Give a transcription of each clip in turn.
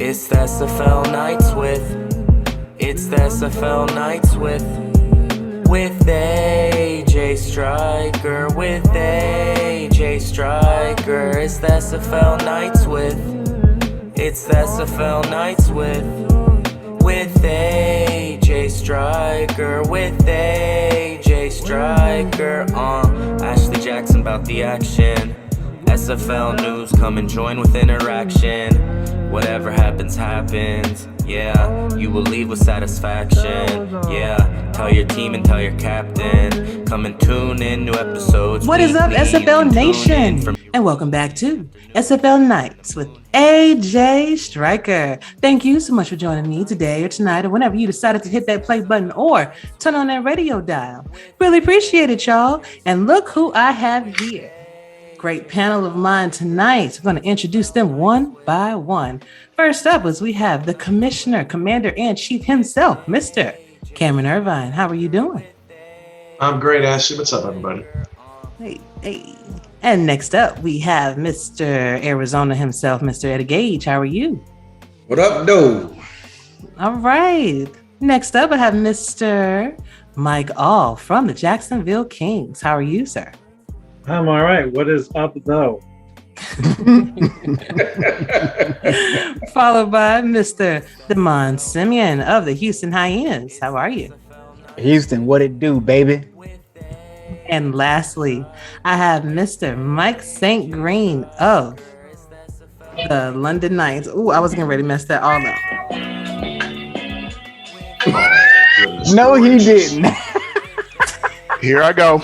It's the SFL Nights it's the SFL Nights with A.J.Striker, with A.J.Striker. It's the SFL Nights it's the SFL Nights with A.J.Striker, with A.J.Striker. Ashley Jackson about the action. SFL news, come and join with interaction. Whatever happens, happens. Yeah, you will leave with satisfaction. Yeah, tell your team and tell your captain. Come and tune in new episodes. What is up, SFL Nation? And welcome back to SFL Nights with A.J.Striker. Thank you so much for joining me today or tonight or whenever you decided to hit that play button or turn on that radio dial. Really appreciate it, y'all. And look who I have here. Great panel of mine tonight. We're going to introduce them one by one. First up is we have the Commissioner, Commander-in-Chief himself, Mr. Cameron Irvine. How are you doing? I'm great, Ashley. What's up, everybody? Hey. And next up, we have Mr. Arizona himself, Mr. Eddie Gage. How are you? What up, though? All right. Next up, I have Mr. Mike All from the Jacksonville Kings. How are you, sir? I'm all right. What is up, though? Followed by Mr. Damon Simeon of the Houston Hyenas. How are you? Houston, what it do, baby? And lastly, I have Mr. Mike St. Green of the London Knights. Ooh, I was getting ready to mess that all up. No, he didn't. Here I go,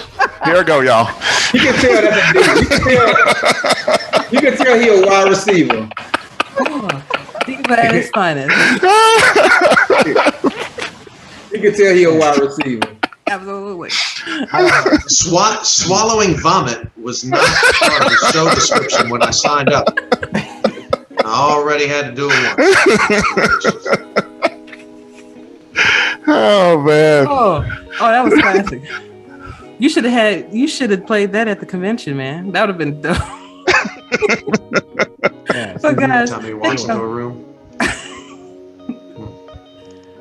y'all. You can tell that's a dude. You can tell he a wide receiver. Diva at his finest. You can tell he a wide receiver. Absolutely. Swallowing vomit was not part of the show description when I signed up. I already had to do it once. Oh man. Oh, that was classic. You should have played that at the convention, man. That would have been dope. So guys, Tommy walks into a room.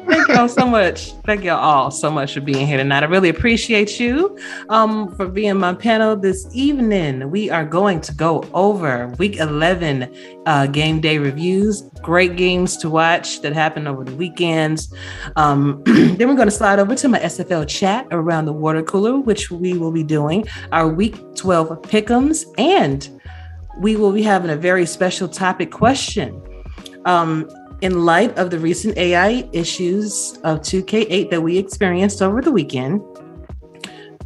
Thank y'all so much. Thank y'all all so much for being here tonight. I really appreciate you for being my panel this evening. We are going to go over week 11 game day reviews. Great games to watch that happened over the weekends. Then we're going to slide over to my SFL chat around the water cooler, which we will be doing our week 12 pick'ems, and we will be having a very special topic question. In light of the recent AI issues of 2K8 that we experienced over the weekend,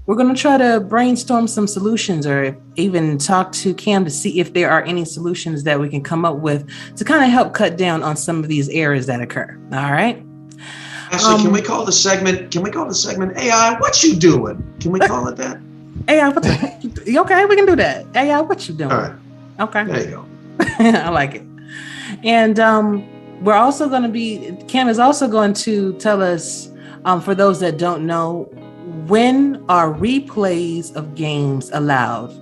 we're going to try to brainstorm some solutions or even talk to Cam to see if there are any solutions that we can come up with to kind of help cut down on some of these errors that occur. All right. Ashley, can we call the segment AI, what you doing? Can we call it that? AI, okay, we can do that. AI, what you doing? All right. Okay. There you go. I like it. And we're also going to Cam is also going to tell us, for those that don't know, when are replays of games allowed?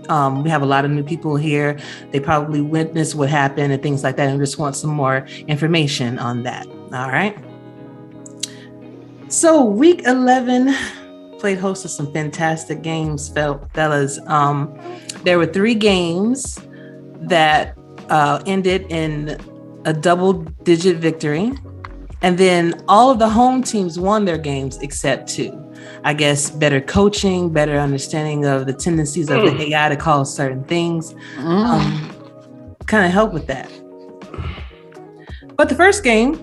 We have a lot of new people here. They probably witnessed what happened and things like that, and just want some more information on that. All right. So week 11 played host to some fantastic games, fellas. There were 3 games that ended in a double-digit victory, and then all of the home teams won their games except 2. I guess better coaching, better understanding of the tendencies of the AI to call certain things kind of help with that. But the first game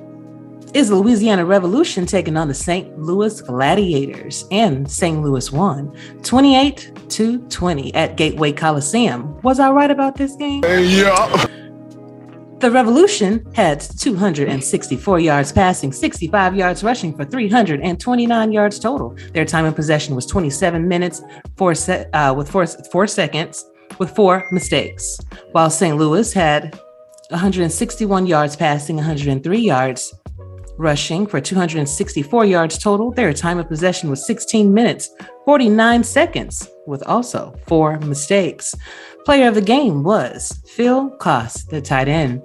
is Louisiana Revolution taking on the St. Louis Gladiators, and St. Louis won 28-20 at Gateway Coliseum. Was I right about this game? Yeah. The Revolution had 264 yards passing, 65 yards rushing for 329 yards total. Their time of possession was 27 minutes, 4 seconds, with 4 mistakes. While St. Louis had 161 yards passing, 103 yards rushing for 264 yards total. Their time of possession was 16 minutes, 49 seconds, with also 4 mistakes. Player of the game was Phil Koss, the tight end,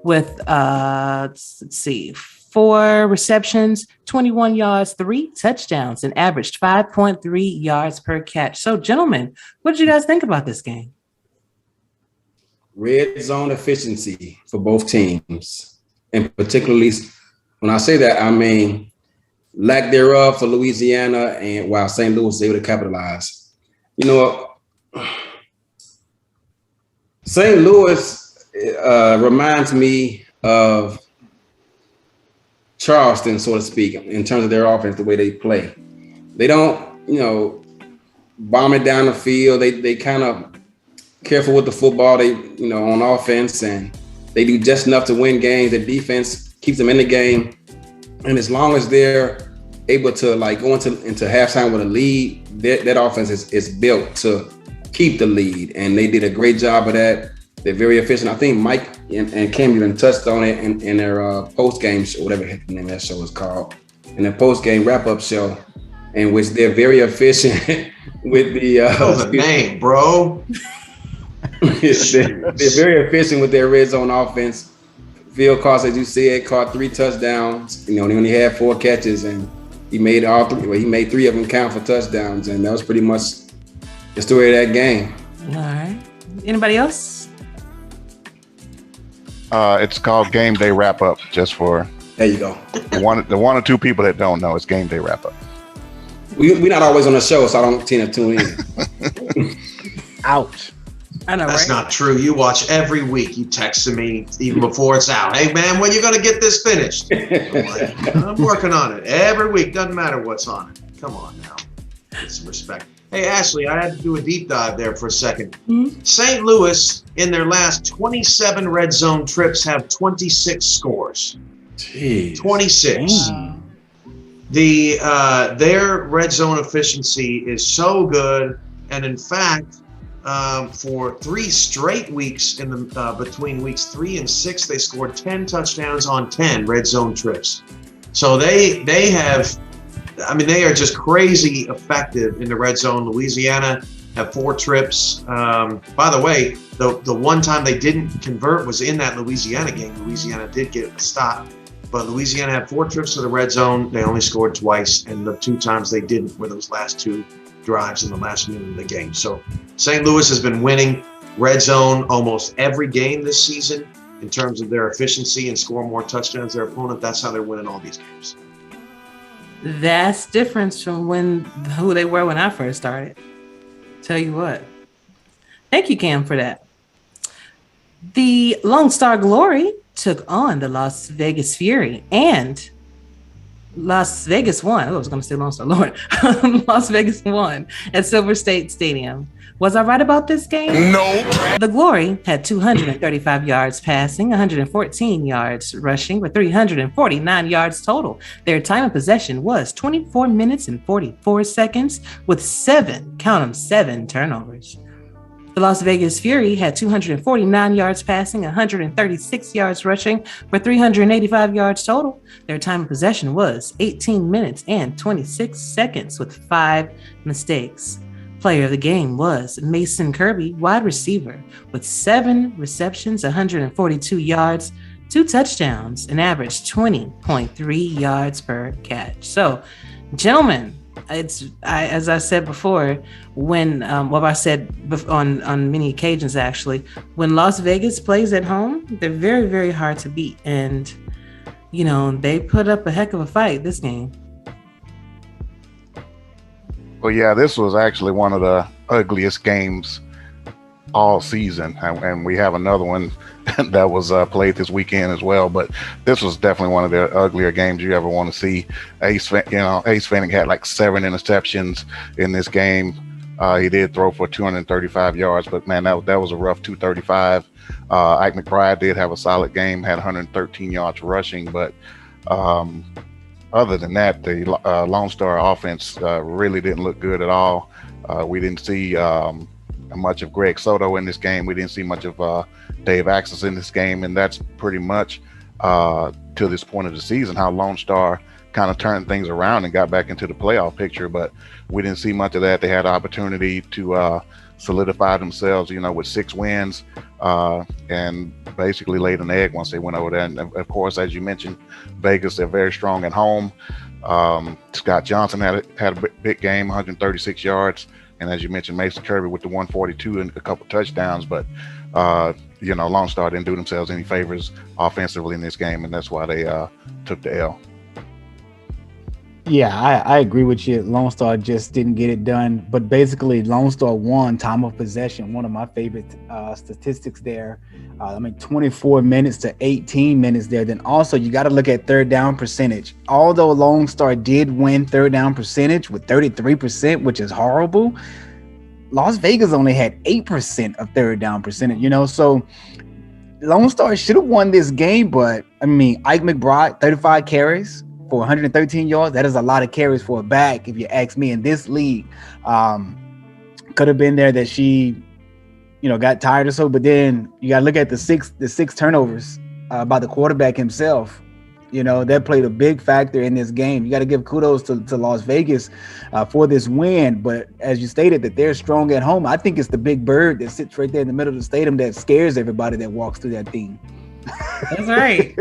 with let's see, 4 receptions, 21 yards, 3 touchdowns, and averaged 5.3 yards per catch. So, gentlemen, what did you guys think about this game? Red zone efficiency for both teams, and particularly when I say that, I mean lack thereof for Louisiana, and while St. Louis was able to capitalize. You know, St. Louis reminds me of Charleston, so to speak, in terms of their offense, the way they play. They don't, bomb it down the field. They kind of careful with the football. They, on offense, and they do just enough to win games. The defense keeps them in the game, and as long as they're able to go into halftime with a lead, that offense is built to keep the lead, and they did a great job of that. They're very efficient. I think Mike and Cam even touched on it in their post-game show, whatever the name of that show is called, in their post-game wrap-up show, in which they're very efficient with the name, bro. They're very efficient with their red zone offense. Field Cost, as you said, caught 3 touchdowns. They only had 4 catches, and he made all 3. Well, he made 3 of them count for touchdowns, and that was pretty much the story of that game. All right. Anybody else? It's called Game Day Wrap Up. Just for there you go. The one or two people that don't know, it's Game Day Wrap Up. We're not always on the show, so I don't tend to tune in. Ouch. I know, That's right? not true. You watch every week. You texting me even before it's out. Hey, man, when you going to get this finished? I'm working on it every week. Doesn't matter what's on it. Come on now. Get some respect. Hey, Ashley, I had to do a deep dive there for a second. Mm-hmm. St. Louis, in their last 27 red zone trips, have 26 scores. Jeez. 26. Wow. Their red zone efficiency is so good, and in fact, for 3 straight weeks in the between weeks 3 and 6, they scored 10 touchdowns on 10 red zone trips. So they are just crazy effective in the red zone. Louisiana have 4 trips. By the way, the one time they didn't convert was in that Louisiana game. Louisiana did get a stop, but Louisiana had 4 trips to the red zone. They only scored twice, and the 2 times they didn't were those last 2 drives in the last minute of the game. So St. Louis has been winning red zone almost every game this season in terms of their efficiency and scoring more touchdowns than their opponent. That's how they're winning all these games. That's different from who they were when I first started. Tell you what. Thank you, Cam, for that. The Lone Star Glory took on the Las Vegas Fury, and Las Vegas won. Oh, I was going to say Lone Star Lord. Las Vegas won at Silver State Stadium. Was I right about this game? No. The Glory had 235 yards passing, 114 yards rushing, with 349 yards total. Their time of possession was 24 minutes and 44 seconds, with 7 turnovers. The Las Vegas Fury had 249 yards passing, 136 yards rushing, for 385 yards total. Their time of possession was 18 minutes and 26 seconds, with 5 mistakes. Player of the game was Mason Kirby, wide receiver, with 7 receptions, 142 yards, 2 touchdowns, and averaged 20.3 yards per catch. So, gentlemen, as I said before, when I said on many occasions actually, when Las Vegas plays at home, they're very, very hard to beat, and they put up a heck of a fight this game. Well, yeah, this was actually one of the ugliest games all season, and we have another one that was played this weekend as well. But this was definitely one of the uglier games you ever want to see. Ace Fanning had like 7 interceptions in this game. He did throw for 235 yards, but man, that was a rough 235. Ike McBride did have a solid game, had 113 yards rushing, but other than that, the Lone Star offense really didn't look good at all. We didn't see much of Greg Soto in this game. We didn't see much of Dave Axel in this game, and that's pretty much to this point of the season how Lone Star kind of turned things around and got back into the playoff picture. But we didn't see much of that. They had an opportunity to solidify themselves, with 6 wins, and basically laid an egg once they went over there. And of course, as you mentioned, Vegas, they're very strong at home. Scott Johnson had a big game, 136 yards. And as you mentioned, Mason Kirby with the 142 and a couple touchdowns. But, Lone Star didn't do themselves any favors offensively in this game, and that's why they took the L. Yeah, I agree with you. Lone Star just didn't get it done. But basically, Lone Star won time of possession, one of my favorite statistics there. 24 minutes to 18 minutes there. Then also, you got to look at third down percentage. Although Lone Star did win third down percentage with 33%, which is horrible, Las Vegas only had 8% of third down percentage, so Lone Star should have won this game. But, Ike McBride, 35 carries for 113 yards. That is a lot of carries for a back, if you ask me, in this league. Could have been there that she, got tired or so. But then you got to look at the six turnovers by the quarterback himself. That played a big factor in this game. You got to give kudos to Las Vegas for this win. But as you stated, that they're strong at home. I think it's the big bird that sits right there in the middle of the stadium that scares everybody that walks through that thing. That's right.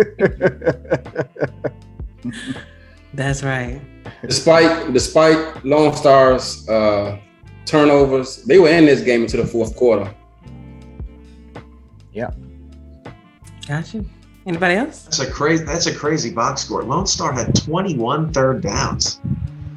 That's right. Despite Lone Star's turnovers, they were in this game into the fourth quarter. Yeah. Gotcha. Anybody else? That's a crazy box score. Lone Star had 21 third downs.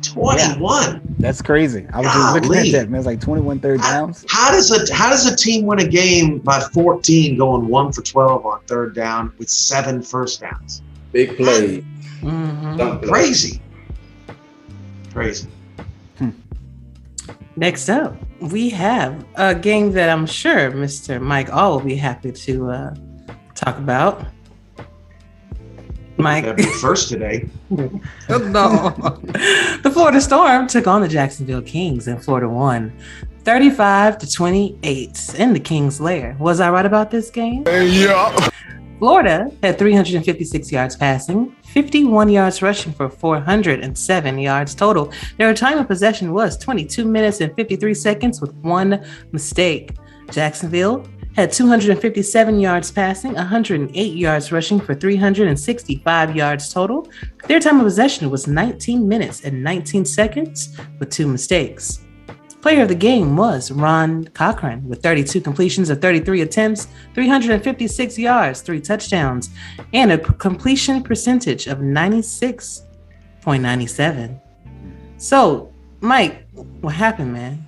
21. Yeah, that's crazy. I was just looking at that, man. It's like 21 third downs. How does a team win a game by 14 going 1 for 12 on third down with 7 first downs? Big play. Mm-hmm. Crazy. Next up, we have a game that I'm sure Mr. Mike All will be happy to talk about. Mike. First today. No. The Florida Storm took on the Jacksonville Kings, and Florida won 35-28 in the Kings' lair. Was I right about this game? Yeah. Florida had 356 yards passing, 51 yards rushing for 407 yards total. Their time of possession was 22 minutes and 53 seconds with 1 mistake. Jacksonville had 257 yards passing, 108 yards rushing for 365 yards total. Their time of possession was 19 minutes and 19 seconds with 2 mistakes. Player of the game was Ron Cochran with 32 completions of 33 attempts, 356 yards, 3 touchdowns, and a completion percentage of 96.97. So, Mike, what happened, man?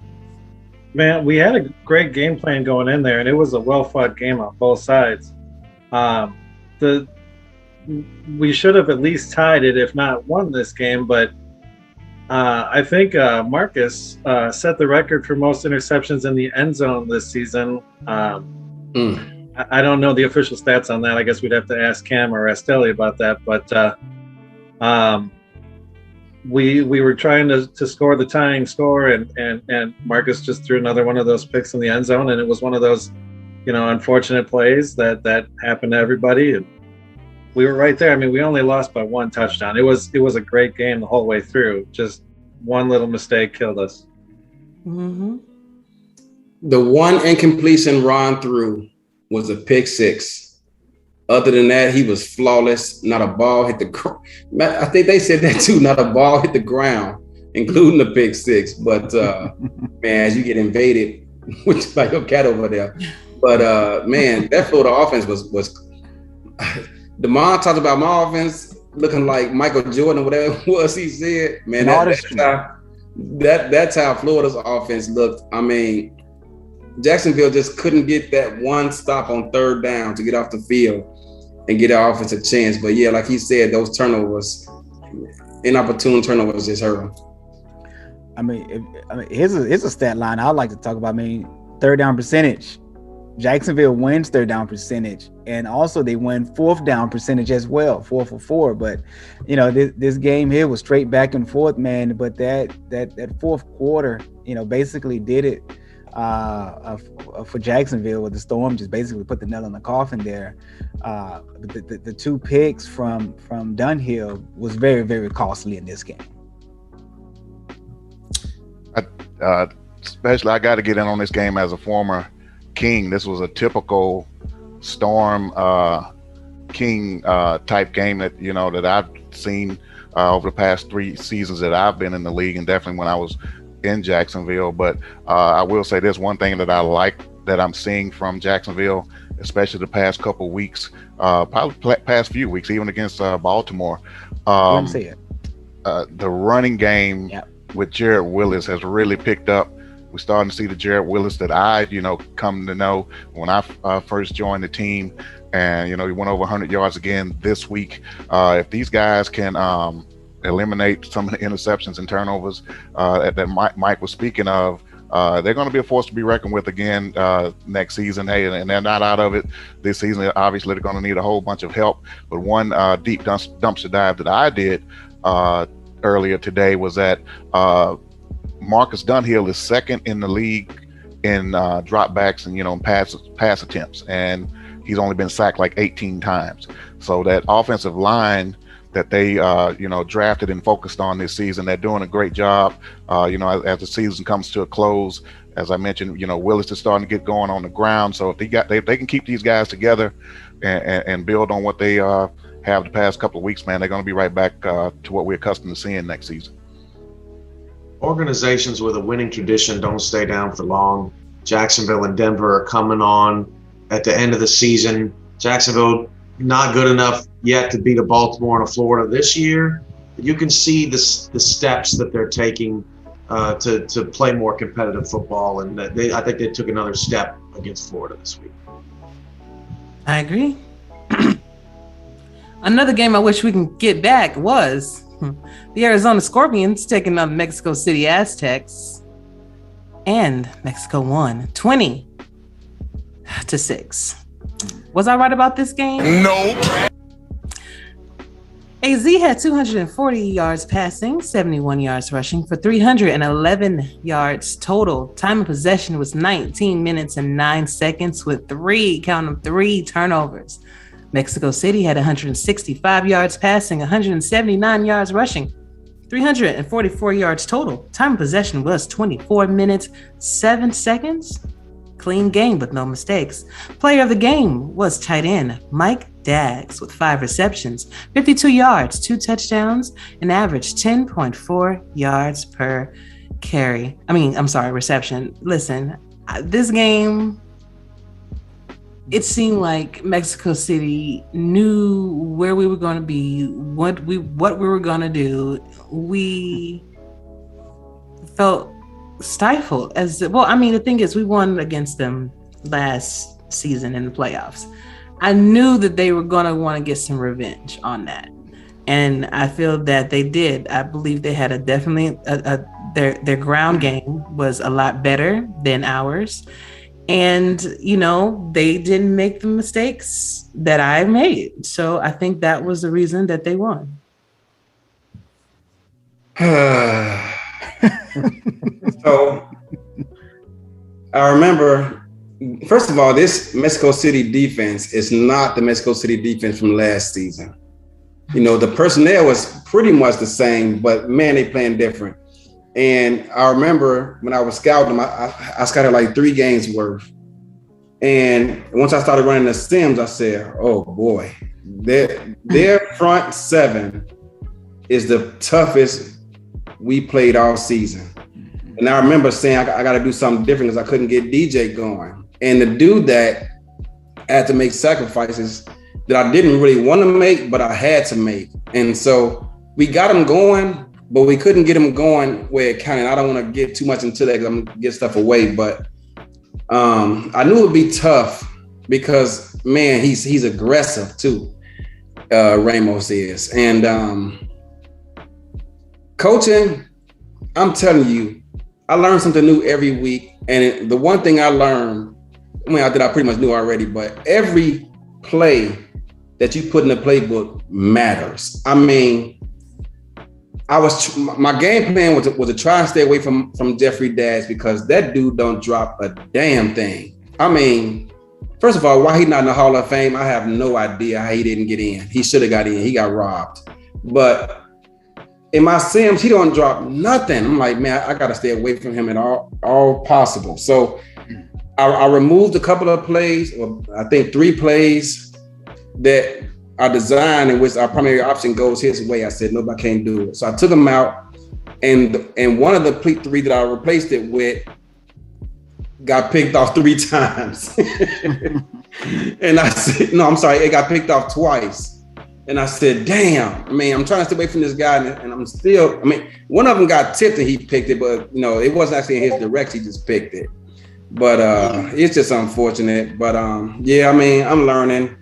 Man, we had a great game plan going in there, and it was a well-fought game on both sides. We should have at least tied it, if not won this game, but I think Marcus set the record for most interceptions in the end zone this season. I don't know the official stats on that. I guess we'd have to ask Cam or Rastelli about that, but we were trying to score the tying score, and Marcus just threw another one of those picks in the end zone, and it was one of those, unfortunate plays that happened to everybody. And we were right there. We only lost by 1 touchdown. It was a great game the whole way through. Just one little mistake killed us. Mm-hmm. The one incompletion Ron threw was a pick 6. Other than that, he was flawless. Not a ball hit the ground. I think they said that too. Not a ball hit the ground, including the pick 6. But man, as you get invaded, which is like a cat over there. But man, that Florida offense was. DeMond talked about my offense looking like Michael Jordan or whatever it was he said. Man, that's how Florida's offense looked. Jacksonville just couldn't get that one stop on third down to get off the field and get our offense a chance. But yeah, like he said, those turnovers, inopportune turnovers, just hurt them. Here's a stat line I'd like to talk about. Third down percentage. Jacksonville wins third down percentage, and also they win fourth down percentage as well, 4 for 4. But this game here was straight back and forth, man. But that fourth quarter, basically did it. for Jacksonville, with the Storm just basically put the nail in the coffin there. The 2 picks from Dunhill was very, very costly in this game. Especially, I got to get in on this game as a former King. This was a typical Storm King type game that that I've seen over the past 3 seasons that I've been in the league, and definitely when I was in Jacksonville. But I will say this one thing that I like that I'm seeing from Jacksonville, especially the past couple weeks, probably past few weeks, even against Baltimore. The running game with Jared Willis has really picked up. We're starting to see the Jared Willis that I, come to know when I first joined the team. And, he went over 100 yards again this week. If these guys can eliminate some of the interceptions and turnovers that Mike was speaking of, they're going to be a force to be reckoned with again next season. Hey, and they're not out of it this season. Obviously, they're going to need a whole bunch of help. But one deep dumpster dive that I did earlier today was that Marcus Dunhill is second in the league in dropbacks and pass attempts, and he's only been sacked like 18 times. So that offensive line that they drafted and focused on this season, they're doing a great job. As the season comes to a close, as I mentioned, Willis is starting to get going on the ground. So if they can keep these guys together and build on what they have the past couple of weeks, man, they're going to be right back to what we're accustomed to seeing next season. Organizations with a winning tradition don't stay down for long. Jacksonville and Denver are coming on at the end of the season. Jacksonville not good enough yet to beat a Baltimore and a Florida this year. But you can see the steps that they're taking to play more competitive football, and I think they took another step against Florida this week. I agree. Another game I wish we can get back was the Arizona Scorpions taking on Mexico City Aztecs, and Mexico won 20-6. Was I right about this game? Nope. AZ had 240 yards passing, 71 yards rushing for 311 yards total. Time of possession was 19 minutes and 9 seconds with 3 turnovers. Mexico City had 165 yards passing, 179 yards rushing, 344 yards total. Time of possession was 24 minutes, 7 seconds. Clean game with no mistakes. Player of the game was tight end Mike Daggs with 5 receptions, 52 yards, 2 touchdowns, an average 10.4 yards per reception. Listen, this game, it seemed like Mexico City knew where we were going to be, what we were going to do. We felt stifled the thing is, we won against them last season in the playoffs. I knew that they were going to want to get some revenge on that, and I feel that they did. I believe they had their ground game was a lot better than ours. And, they didn't make the mistakes that I made. So I think that was the reason that they won. So I remember, first of all, this Mexico City defense is not the Mexico City defense from last season. The personnel was pretty much the same, but man, they playing different. And I remember when I was scouting them, I scouted like 3 games worth. And once I started running the sims, I said, oh boy, their front 7 is the toughest we played all season. And I remember saying, I got to do something different because I couldn't get DJ going. And to do that, I had to make sacrifices that I didn't really want to make, but I had to make. And so we got them going, but we couldn't get him going where it counted. I don't want to get too much into that because I'm going to get stuff away. But I knew it would be tough because, man, he's aggressive too. Ramos is. And coaching, I'm telling you, I learn something new every week. And the one thing I learned, I pretty much knew already, but every play that you put in the playbook matters. my game plan was to try and stay away from Jeffrey Dash because that dude don't drop a damn thing. I mean, first of all, why he not in the Hall of Fame? I have no idea how he didn't get in. He should have got in. He got robbed. But in my Sims, he don't drop nothing. I'm like, man, I got to stay away from him at all possible. So I removed a couple of plays, or I think 3 plays that are designed in which our primary option goes his way. I said, nope, I can't do it. So I took them out, and one of the 3 that I replaced it with got picked off 3 times. And I said, no, I'm sorry, it got picked off twice. And I said, damn, I mean, I'm trying to stay away from this guy, and I'm still, I mean, one of them got tipped and he picked it, but it wasn't actually in his direction, he just picked it. But it's just unfortunate. But yeah, I mean, I'm learning.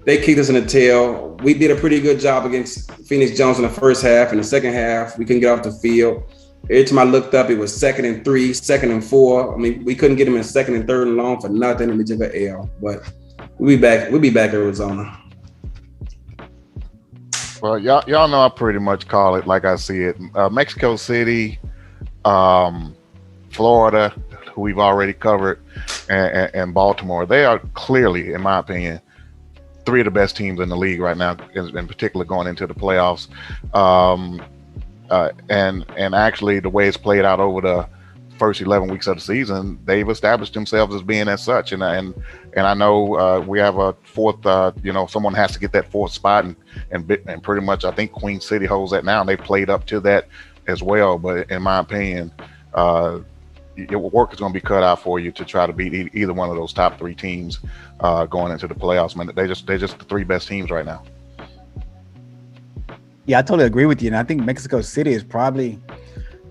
They kicked us in the tail. We did a pretty good job against Phoenix Jones in the first half. In the second half, we couldn't get off the field. Every time I looked up, it was 2nd and 3, 2nd and 4. I mean, we couldn't get them in 2nd and 3rd and long for nothing, and we took an L. But we'll be back Arizona. Well, y'all know I pretty much call it like I see it. Mexico City, Florida, who we've already covered, and Baltimore. They are clearly, in my opinion, 3 of the best teams in the league right now, in particular going into the playoffs. And actually, the way it's played out over the first 11 weeks of the season, they've established themselves as being as such. And I know we have a 4th. Someone has to get that 4th spot, and pretty much I think Queen City holds that now. And they've played up to that as well. But in my opinion, your work is going to be cut out for you to try to beat either one of those top 3 teams going into the playoffs. Man, they're just the 3 best teams right now. Yeah, I totally agree with you, and I think Mexico City is probably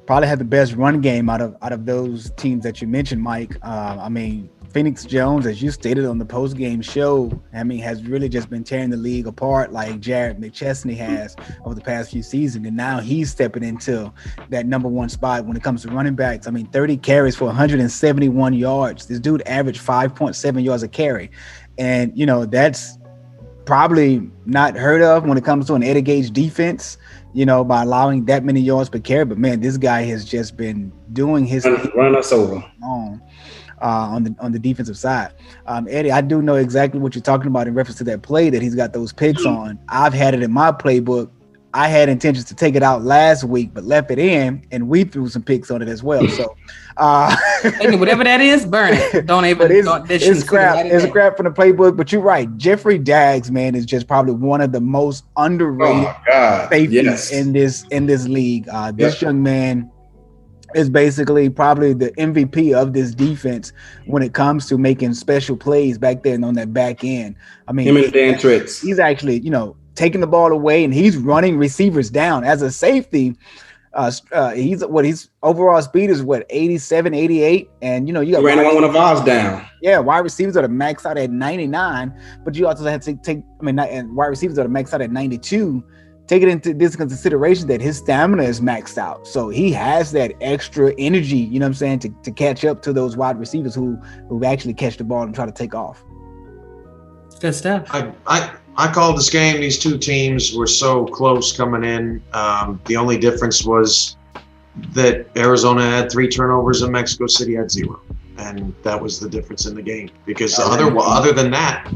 had the best run game out of those teams that you mentioned, Mike. I mean, Phoenix Jones, as you stated on the post-game show, I mean, has really just been tearing the league apart like Jared McChesney has over the past few seasons. And now he's stepping into that number 1 spot when it comes to running backs. I mean, 30 carries for 171 yards. This dude averaged 5.7 yards a carry. And, that's probably not heard of when it comes to an Eddie Gage defense, by allowing that many yards per carry. But, man, this guy has just been doing his run us over on the defensive side. Eddie, I do know exactly what you're talking about in reference to that play that he's got those picks on. I've had it in my playbook. I had intentions to take it out last week, but left it in, and we threw some picks on it as well. So, whatever that is, burn it. Don't even. It's crap. It's crap from the playbook. But you're right. Jeffrey Daggs, man, is just probably one of the most underrated safeties in this league. This young man is basically probably the MVP of this defense when it comes to making special plays back there and on that back end. I mean, him and Dan Tritz. He's actually, taking the ball away, and he's running receivers down as a safety. His overall speed is 87, 88, and you got ran one of ours down. Yeah, wide receivers are the max out at 99, but you also have to take. And wide receivers are the max out at 92. Take it into this consideration that his stamina is maxed out, so he has that extra energy. You know what I'm saying, to catch up to those wide receivers who actually catch the ball and try to take off. Good stuff. I called this game. These 2 teams were so close coming in. The only difference was that Arizona had 3 turnovers and Mexico City had 0. And that was the difference in the game. Because other than that,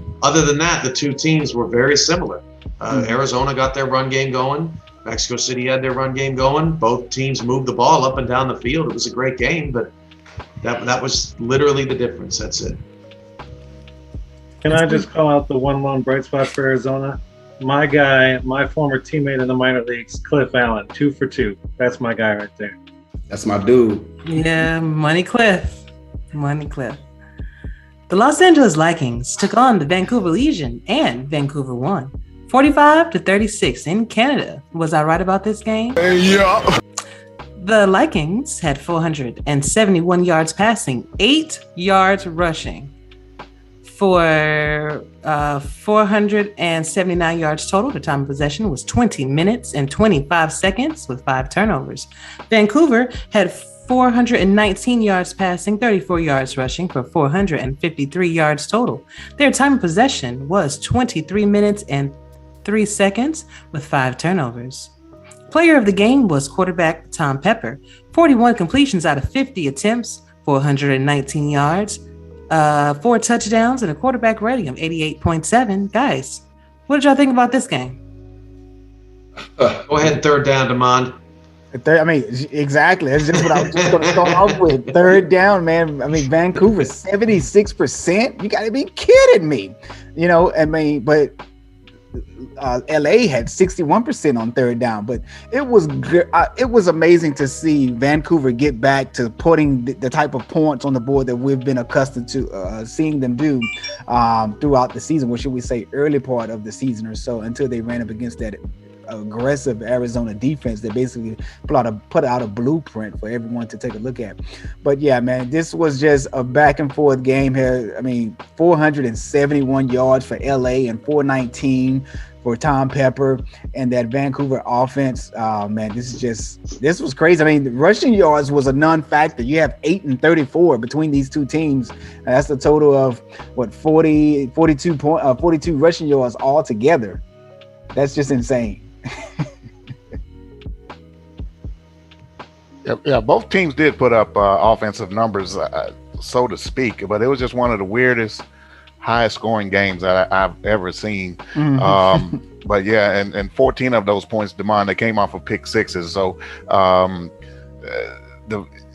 the 2 teams were very similar. Arizona got their run game going. Mexico City had their run game going. Both teams moved the ball up and down the field. It was a great game, but that was literally the difference. That's it. Can I just call out the one lone bright spot for Arizona? My guy, my former teammate in the minor leagues, Cliff Allen, 2 for 2. That's my guy right there. That's my dude. Yeah, Money Cliff. The Los Angeles Vikings took on the Vancouver Legion, and Vancouver won 45-36 in Canada. Was I right about this game? Yeah. The Vikings had 471 yards passing, 8 yards rushing, for 479 yards total. The time of possession was 20 minutes and 25 seconds with 5 turnovers. Vancouver had 419 yards passing, 34 yards rushing for 453 yards total. Their time of possession was 23 minutes and 3 seconds with 5 turnovers. Player of the game was quarterback Tom Pepper. 41 completions out of 50 attempts, 419 yards, 4 touchdowns, and a quarterback rating of 88.7. Guys, what did y'all think about this game? Go ahead, third down, Damon. Exactly. That's just what I was just going to start off with. Third down, man. Vancouver, 76%. You got to be kidding me. But LA had 61% on third down. But it was amazing to see Vancouver get back to putting the type of points on the board that we've been accustomed to seeing them do throughout the season, or should we say early part of the season or so, until they ran up against that aggressive Arizona defense that basically put out a blueprint for everyone to take a look at. But yeah, man, this was just a back and forth game here. 471 yards for LA and 419 for Tom Pepper and that Vancouver offense. Man, this was crazy. The rushing yards was a non-factor. You have 8 and 34 between these two teams. And that's a total of 42 rushing yards all together. That's just insane. Yeah, both teams did put up offensive numbers, so to speak, but it was just one of the weirdest, highest scoring games that I've ever seen. Mm-hmm. But yeah, and 14 of those points, Damon, they came off of pick sixes. So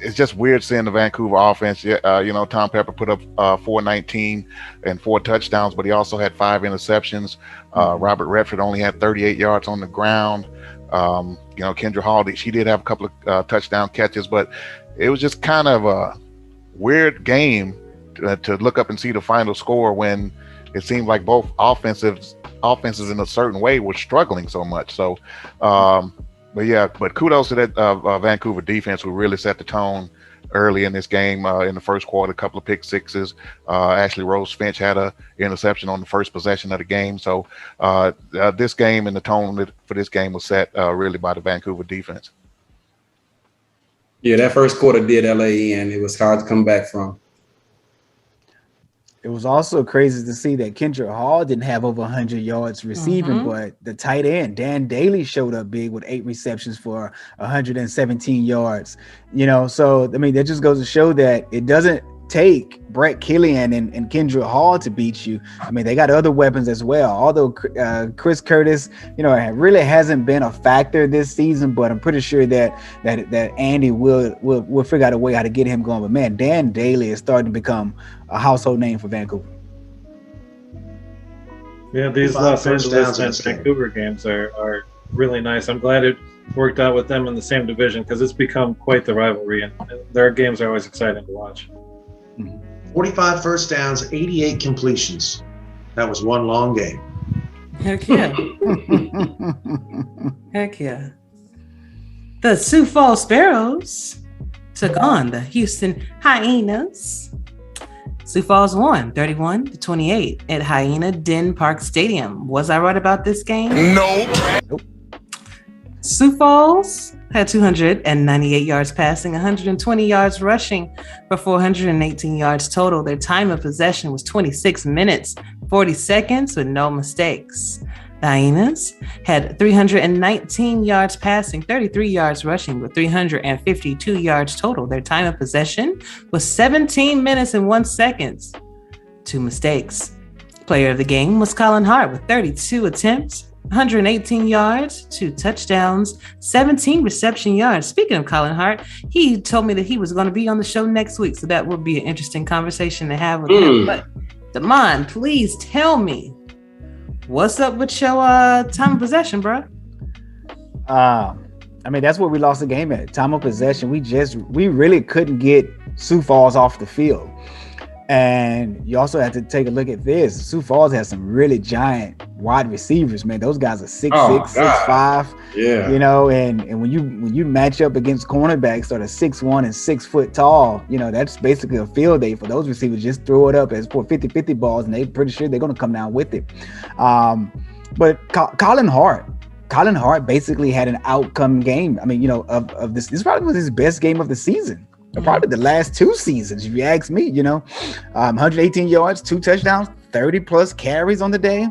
it's just weird seeing the Vancouver offense. Tom Pepper put up 419 and 4 touchdowns, but he also had 5 interceptions. Robert Redford only had 38 yards on the ground. Kendra Hall, she did have a couple of touchdown catches, but it was just kind of a weird game to look up and see the final score when it seemed like both offenses in a certain way were struggling so much. So, but kudos to that Vancouver defense, who really set the tone early in this game. In the first quarter, a couple of pick sixes. Ashley Rose Finch had a interception on the first possession of the game. So this game and the tone for this game was set really by the Vancouver defense. Yeah, that first quarter did LA in. It was hard to come back from. It was also crazy to see that Kendra Hall didn't have over 100 yards receiving, but the tight end, Dan Daly, showed up big with 8 receptions for 117 yards. So, that just goes to show that it doesn't take Brett Killian and Kendra Hall to beat you. They got other weapons as well. Although Chris Curtis, really hasn't been a factor this season, but I'm pretty sure that Andy will figure out a way how to get him going. But man, Dan Daly is starting to become a household name for Vancouver. Yeah, these Los Angeles and Vancouver games are really nice. I'm glad it worked out with them in the same division, because it's become quite the rivalry, and their games are always exciting to watch. 45 first downs, 88 completions. That was one long game. Heck yeah. Heck yeah. The Sioux Falls Sparrows took on the Houston Hyenas. Sioux Falls won 31-28 at Hyena Den Park Stadium. Was I right about this game? Nope. Sioux Falls had 298 yards passing, 120 yards rushing for 418 yards total. Their time of possession was 26 minutes, 40 seconds with no mistakes. The Hyenas had 319 yards passing, 33 yards rushing with 352 yards total. Their time of possession was 17 minutes and 1 second. 2 mistakes. Player of the game was Colin Hart with 32 attempts, 118 yards, 2 touchdowns, 17 reception yards. Speaking of Colin Hart, he told me that he was going to be on the show next week, so that would be an interesting conversation to have with him. But Damon, please tell me, what's up with your time of possession, bro? That's where we lost the game at. Time of possession, we really couldn't get Sioux Falls off the field. And you also have to take a look at this. Sioux Falls has some really giant wide receivers, man. Those guys are 6'6", 6'5". Yeah. And when you match up against cornerbacks that are 6'1" and 6 foot tall, that's basically a field day for those receivers. Just throw it up as for 50-50 balls, and they're pretty sure they're going to come down with it. But Colin Hart basically had an outcome game. Of this probably was his best game of the season. Probably the last 2 seasons, if you ask me. 118 yards, 2 touchdowns, 30 plus carries on the day.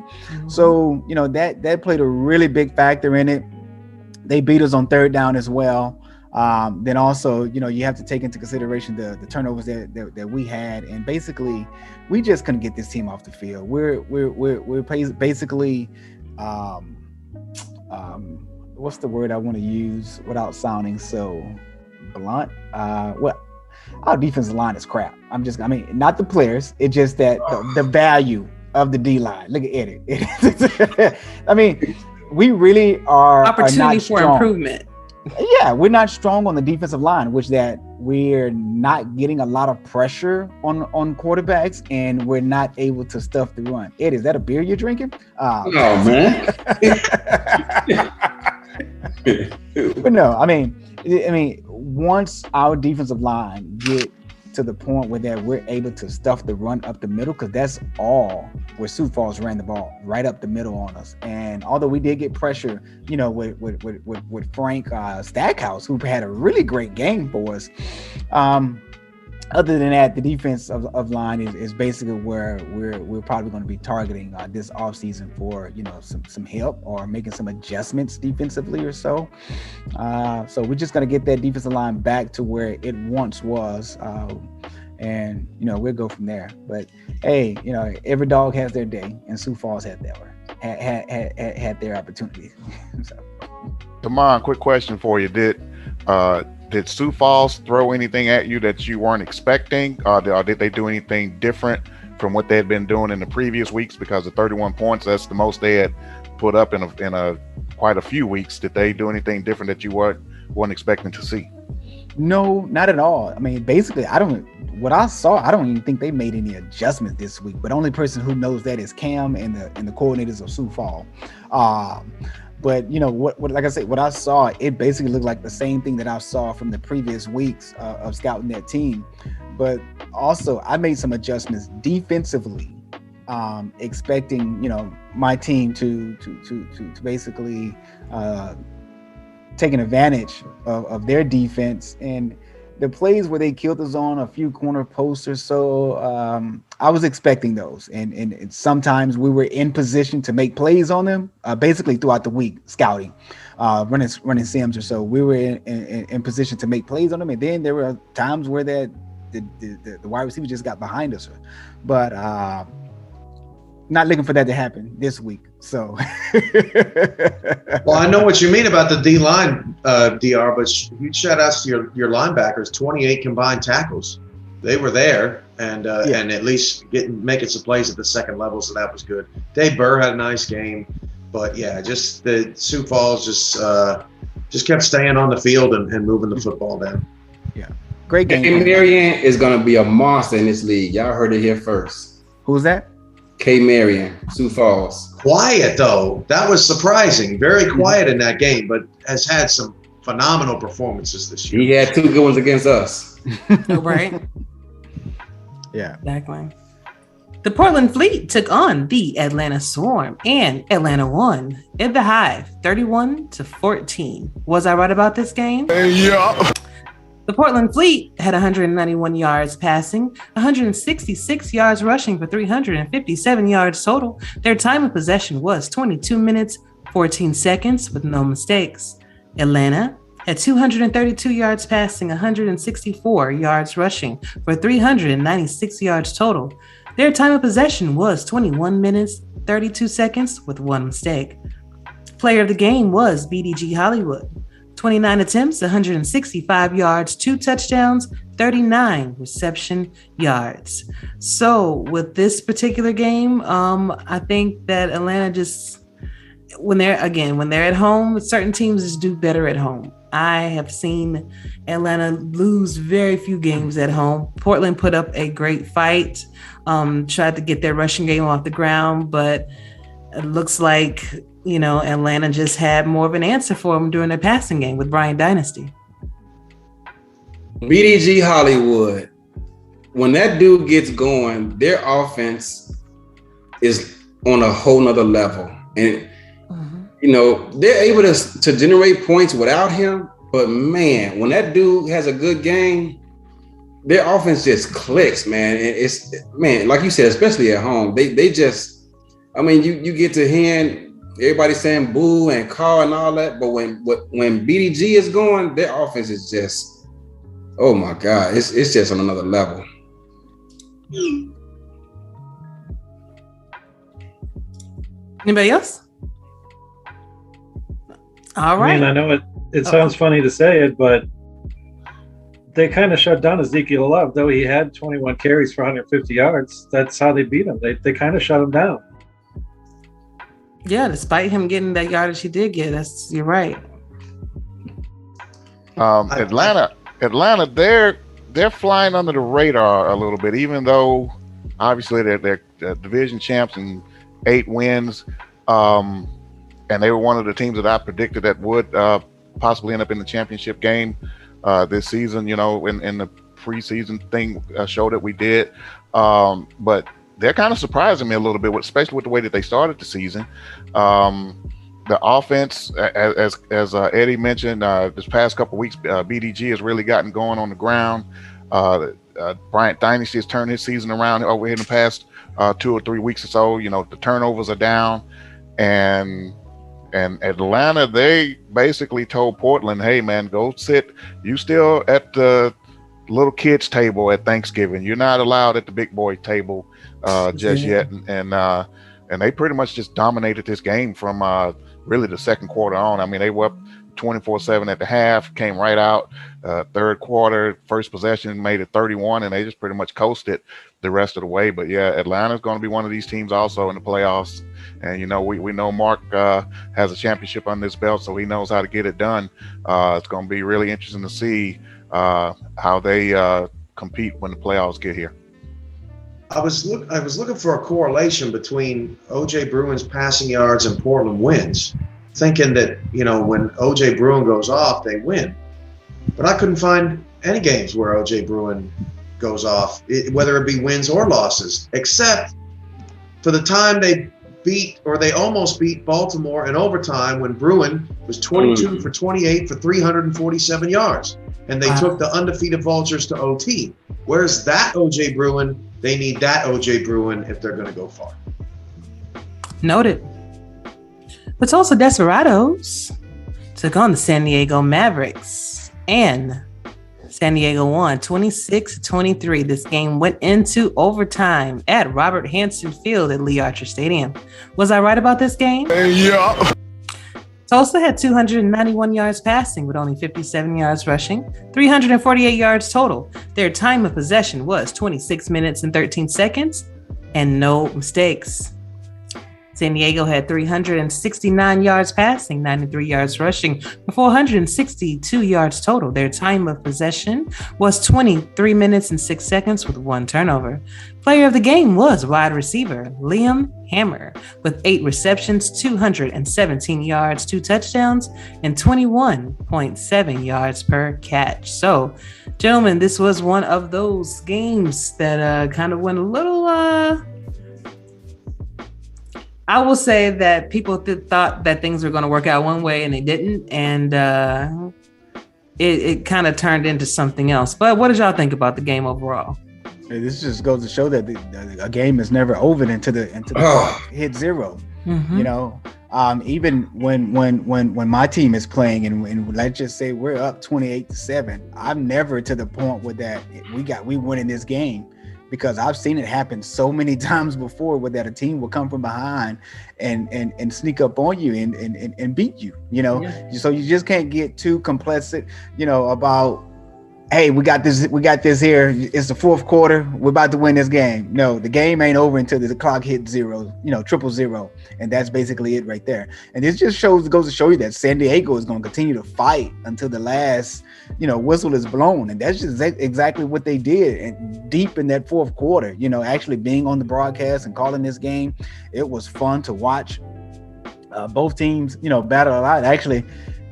So that played a really big factor in it. They beat us on third down as well. Then also, you have to take into consideration the turnovers that we had, and basically, we just couldn't get this team off the field. We're basically, what's the word I want to use without sounding so blunt? Our defensive line is crap. Not the players. It's just that the value of the D line. Look at it. We really are opportunity for strong. Improvement. Yeah, we're not strong on the defensive line, which that we're not getting a lot of pressure on quarterbacks, and we're not able to stuff the run. Ed, is that a beer you're drinking? No, man. But no, once our defensive line get to the point where that we're able to stuff the run up the middle, because that's all where Sioux Falls ran the ball right up the middle on us. And although we did get pressure, with Frank Stackhouse, who had a really great game for us, other than that, the defense of line is basically where we're probably going to be targeting this offseason for some help or making some adjustments defensively or so. So we're just going to get that defensive line back to where it once was, and we'll go from there. But hey, every dog has their day, and Sioux Falls had had their opportunity. So. Damon, quick question for you: Did Sioux Falls throw anything at you that you weren't expecting? Or did they do anything different from what they had been doing in the previous weeks? Because the 31 points, that's the most they had put up in quite a few weeks. Did they do anything different that you weren't expecting to see? No, not at all. Basically, what I saw, I don't even think they made any adjustments this week. But the only person who knows that is Cam and the coordinators of Sioux Falls. But what like I said, what I saw, it basically looked like the same thing that I saw from the previous weeks of scouting that team. But also, I made some adjustments defensively, expecting my team to basically taking advantage of their defense, and the plays where they killed us on a few corner posts or so, I was expecting those, and sometimes we were in position to make plays on them. Basically throughout the week, scouting, running sims or so, we were in position to make plays on them, and then there were times where the wide receiver just got behind us, but not looking for that to happen this week. So, well, I know what you mean about the D line, DR, but huge shout outs to your linebackers. 28 combined tackles. They were there and at least making some plays at the second level, so that was good. Dave Burr had a nice game, but yeah, just the Sioux Falls just kept staying on the field and moving the football down. Yeah, great game. And Marion is going to be a monster in this league. Y'all heard it here first. Who's that? K. Marion, Sioux Falls. Quiet though. That was surprising. Very quiet in that game, but has had some phenomenal performances this year. He had two good ones against us. Right. Yeah. Exactly. The Portland Fleet took on the Atlanta Swarm, and Atlanta won in the Hive, 31-14. Was I right about this game? Yeah. The Portland Fleet had 191 yards passing, 166 yards rushing for 357 yards total. Their time of possession was 22 minutes, 14 seconds with no mistakes. Atlanta had 232 yards passing, 164 yards rushing for 396 yards total. Their time of possession was 21 minutes, 32 seconds with one mistake. Player of the game was BDG Hollywood. 29 attempts, 165 yards, 2 touchdowns, 39 reception yards. So with this particular game, I think that Atlanta just, when they're at home, certain teams just do better at home. I have seen Atlanta lose very few games at home. Portland put up a great fight, tried to get their rushing game off the ground, but it looks like Atlanta just had more of an answer for them during their passing game with Bryant Dynasty. BDG Hollywood, when that dude gets going, their offense is on a whole nother level. And, they're able to generate points without him. But, man, when that dude has a good game, their offense just clicks, man. And like you said, especially at home, they just, you get to hearing everybody's saying boo and call and all that, but when BDG is going, their offense is just, oh my God, it's just on another level. Anybody else? All right. I mean, I know it sounds funny to say it, but they kind of shut down Ezekiel Love, though he had 21 carries for 150 yards. That's how they beat him. They kind of shut him down. Yeah, despite him getting that yardage he did get, you're right. Atlanta, they're flying under the radar a little bit, even though obviously they're division champs and 8 wins. And they were one of the teams that I predicted that would possibly end up in the championship game this season, in the preseason thing show that we did. But they're kind of surprising me a little bit, especially with the way that they started the season. The offense, as Eddie mentioned, this past couple of weeks, BDG has really gotten going on the ground. Bryant Dynasty has turned his season around over here in the past 2 or 3 weeks or so. The turnovers are down, and Atlanta, they basically told Portland, hey man, go sit. You still at the little kids table at Thanksgiving. You're not allowed at the big boy table just yet. And they pretty much just dominated this game from really the second quarter on. I mean, they were up 24-7 at the half, came right out. Third quarter, first possession, made it 31, and they just pretty much coasted the rest of the way. But yeah, Atlanta's going to be one of these teams also in the playoffs. And, we know Mark has a championship on this belt, so he knows how to get it done. It's going to be really interesting to see how they compete when the playoffs get here. I was looking for a correlation between O.J. Bruin's passing yards and Portland wins, thinking that, when O.J. Bruin goes off, they win. But I couldn't find any games where O.J. Bruin goes off, whether it be wins or losses, except for the time they almost beat Baltimore in overtime when Bruin was 22 for 28 for 347 yards. And they took the undefeated Vultures to OT. Where's that O.J. Bruin? They need that O.J. Bruin if they're going to go far. Noted. The Tulsa Desperados took on the San Diego Mavericks, and San Diego won 26-23. This game went into overtime at Robert Hansen Field at Lee Archer Stadium. Was I right about this game? Yeah. Tulsa had 291 yards passing with only 57 yards rushing, 348 yards total. Their time of possession was 26 minutes and 13 seconds, and no mistakes. San Diego had 369 yards passing, 93 yards rushing, for 462 yards total. Their time of possession was 23 minutes and 6 seconds with 1 turnover. Player of the game was wide receiver Liam Hammer with 8 receptions, 217 yards, 2 touchdowns, and 21.7 yards per catch. So, gentlemen, this was one of those games that kind of went a little... I will say that people thought that things were going to work out one way and they didn't. And it kind of turned into something else. But what did y'all think about the game overall? This just goes to show that a game is never over until the clock hit zero. Mm-hmm. Even when my team is playing and let's just say we're up 28-7, I'm never to the point where that we winning this game. Because I've seen it happen so many times before where that a team will come from behind and sneak up on you and beat you, So you just can't get too complacent, about, hey, we got this here. It's the fourth quarter. We're about to win this game. No, the game ain't over until the clock hits 0, 000. And that's basically it right there. And this just goes to show you that San Diego is going to continue to fight until the last, whistle is blown. And that's just exactly what they did. And deep in that fourth quarter, actually being on the broadcast and calling this game, it was fun to watch both teams, battle a lot. Actually,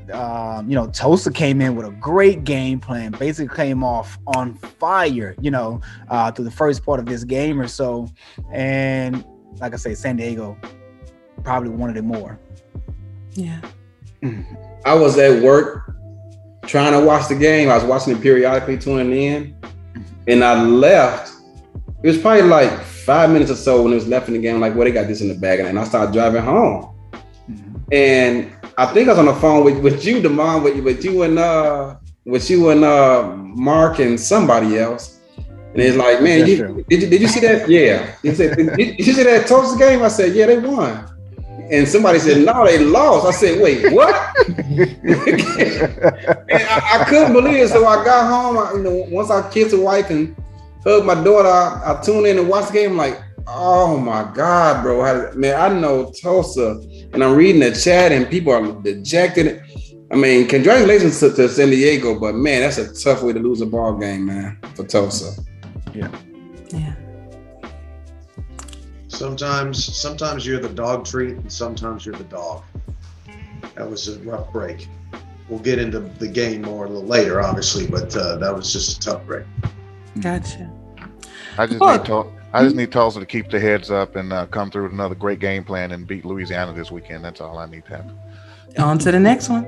Tulsa came in with a great game plan, basically came off on fire, through the first part of this game or so. And like I say, San Diego probably wanted it more. Yeah. I was at work trying to watch the game. I was watching it periodically, tuning in, and I left. It was probably like 5 minutes or so when it was left in the game, like, well, they got this in the bag. And I started driving home. And I think I was on the phone with you, Damon, with you and Mark and somebody else. And it's like, man, did you see that? Yeah. He said, did you see that Tulsa game? I said, yeah, they won. And somebody said, no, they lost. I said, wait, what? And I couldn't believe it. So I got home. Once I kissed the wife and hugged my daughter, I tuned in and watched the game. I'm like, oh my God, bro. Man, I know Tulsa. And I'm reading the chat and people are dejected. I mean, congratulations to San Diego, but man, that's a tough way to lose a ball game, man, for Tulsa. Yeah. Sometimes you're the dog treat, and sometimes you're the dog. That was a rough break. We'll get into the game more a little later, obviously, but that was just a tough break. Gotcha. I just need Tulsa to keep their heads up and come through with another great game plan and beat Louisiana this weekend. That's all I need to happen. On to the next one.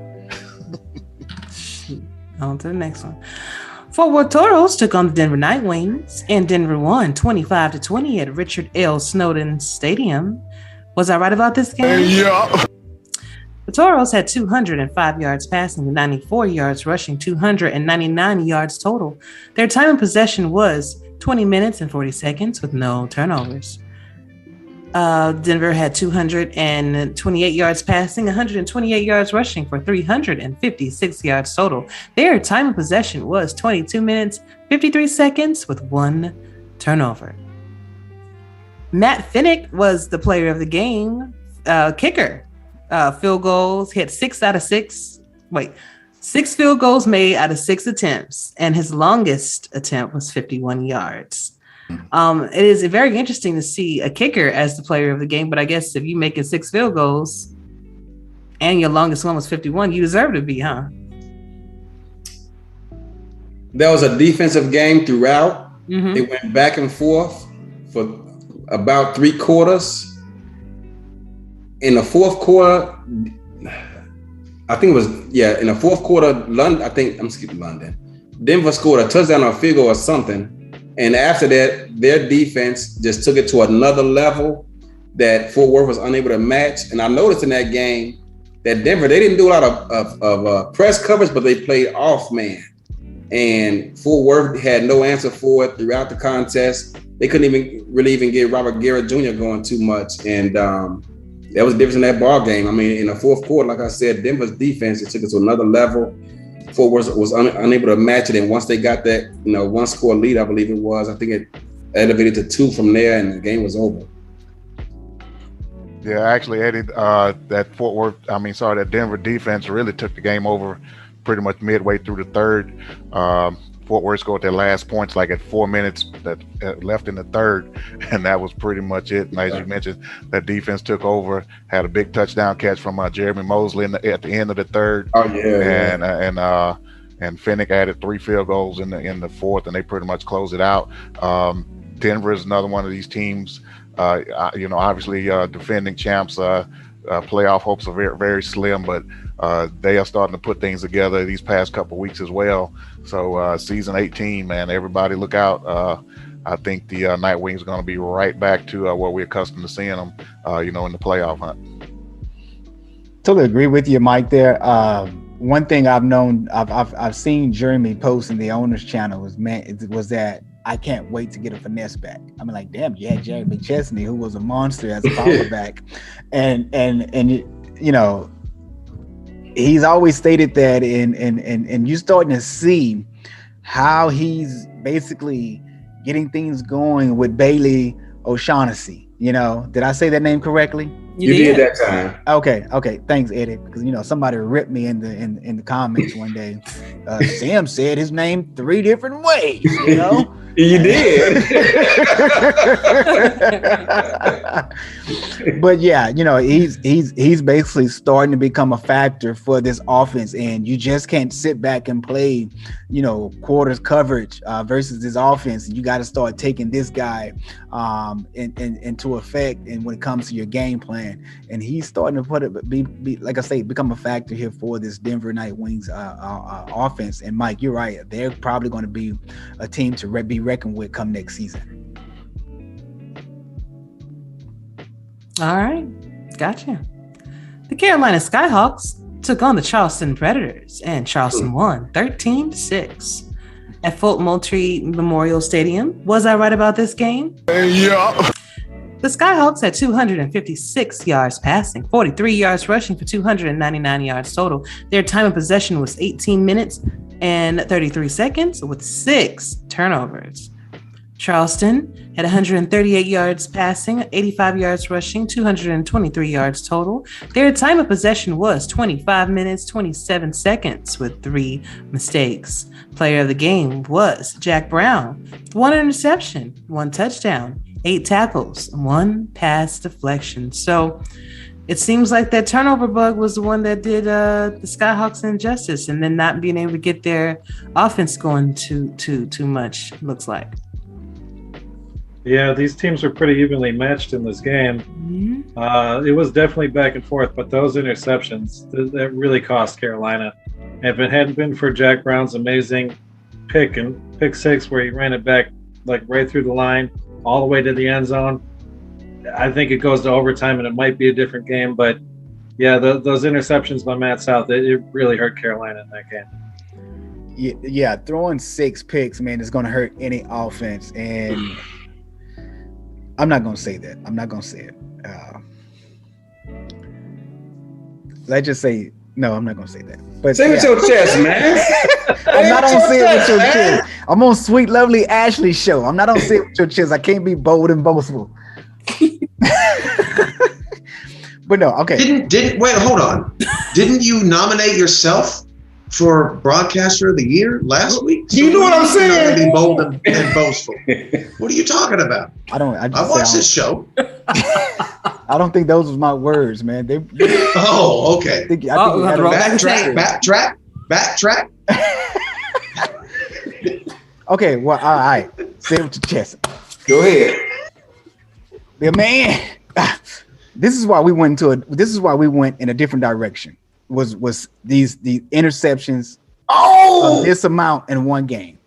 Fort Worth Toros took on the Denver Nightwings, and Denver won 25-20 at Richard L. Snowden Stadium. Was I right about this game? Yeah. The Toros had 205 yards passing and 94 yards rushing, 299 yards total. Their time of possession was 20 minutes and 40 seconds with no turnovers. Denver had 228 yards passing, 128 yards rushing for 356 yards total. Their time of possession was 22 minutes, 53 seconds with one turnover. Matt Finnick was the player of the game, kicker. Field goals, he had 6 field goals made out of 6 attempts, and his longest attempt was 51 yards. It is very interesting to see a kicker as the player of the game, but I guess if you make it 6 field goals and your longest one was 51, you deserve to be, huh? There was a defensive game throughout. Mm-hmm. It went back and forth for about 3 quarters. In the fourth quarter, I think it was, in the fourth quarter, London. Denver scored a touchdown or a field goal or something. And after that, their defense just took it to another level that Fort Worth was unable to match. And I noticed in that game that Denver, they didn't do a lot of press coverage, but they played off man. And Fort Worth had no answer for it throughout the contest. They couldn't even get Robert Garrett Jr. going too much. And that was the difference in that ball game. I mean, in the fourth quarter, like I said, Denver's defense, it took it to another level. Fort Worth was unable to match it, and once they got that, 1-score lead, I believe it was, I think it elevated to 2 from there, and the game was over. Yeah, actually, Eddie, that Denver defense really took the game over pretty much midway through the third. Fort Worth scored their last points like at 4 minutes left in the third, and that was pretty much it. And as you mentioned, that defense took over, had a big touchdown catch from Jeremy Mosley at the end of the third. Oh yeah. And Finnick added 3 field goals in the fourth, and they pretty much closed it out. Denver is another one of these teams. Obviously defending champs. Playoff hopes are very, very slim, but they are starting to put things together these past couple of weeks as well. So season 18, man, everybody look out. I think the Nightwings are going to be right back to what we're accustomed to seeing them, in the playoff hunt. Totally agree with you, Mike. There, one thing I've seen Jeremy post in the owners' channel was that I can't wait to get a finesse back. I mean, like, damn, you had Jerry McChesney, who was a monster as a quarterback, and he's always stated that, and you're starting to see how he's basically getting things going with Bailey O'Shaughnessy. Did I say that name correctly? You did that time. Okay. Thanks, Eddie. Because somebody ripped me in the comments one day. Sam said his name 3 different ways. You did. But yeah, he's basically starting to become a factor for this offense, and you just can't sit back and play, quarters coverage versus this offense. You got to start taking this guy into effect, and when it comes to your game plan, and he's starting to be like I say, become a factor here for this Denver Nightwings offense. And Mike, you're right; they're probably going to be a team to be reckoned with come next season. All right, gotcha. The Carolina Skyhawks took on the Charleston Predators, and Charleston won 13-6. At Fulton Moultrie Memorial Stadium. Was I right about this game? Yeah. The Skyhawks had 256 yards passing, 43 yards rushing for 299 yards total. Their time of possession was 18 minutes and 33 seconds with 6 turnovers. Charleston had 138 yards passing, 85 yards rushing, 223 yards total. Their time of possession was 25 minutes, 27 seconds with 3 mistakes. Player of the game was Jack Brown. 1 interception, 1 touchdown, 8 tackles, 1 pass deflection. So it seems like that turnover bug was the one that did the Skyhawks injustice, and then not being able to get their offense going too much, looks like. Yeah, these teams were pretty evenly matched in this game. Mm-hmm. It was definitely back and forth, but those interceptions, that really cost Carolina. If it hadn't been for Jack Brown's amazing pick 6 where he ran it back like right through the line, all the way to the end zone, I think it goes to overtime and it might be a different game. But yeah, those interceptions by Matt South, it really hurt Carolina in that game. Yeah, throwing 6 picks, man, is going to hurt any offense. And I'm not going to say that. I'm not going to say it. Let's just say, no, I'm not going to say that. But say it with your chest, man. I'm not going to say it with your chest. I'm on Sweet Lovely Ashley's show. I'm not going to say it with your chest. I can't be bold and boastful. But no, okay. Didn't wait, hold on. Didn't you nominate yourself for Broadcaster of the Year last week? You know what I'm saying? Be bold and boastful. What are you talking about? I watched this show. I don't think those was my words, man. Oh, okay. Backtrack. Okay, well, all right. Say it with your chest. Go ahead. Yeah, man. This is why we went in a different direction. Was the interceptions of this amount in one game?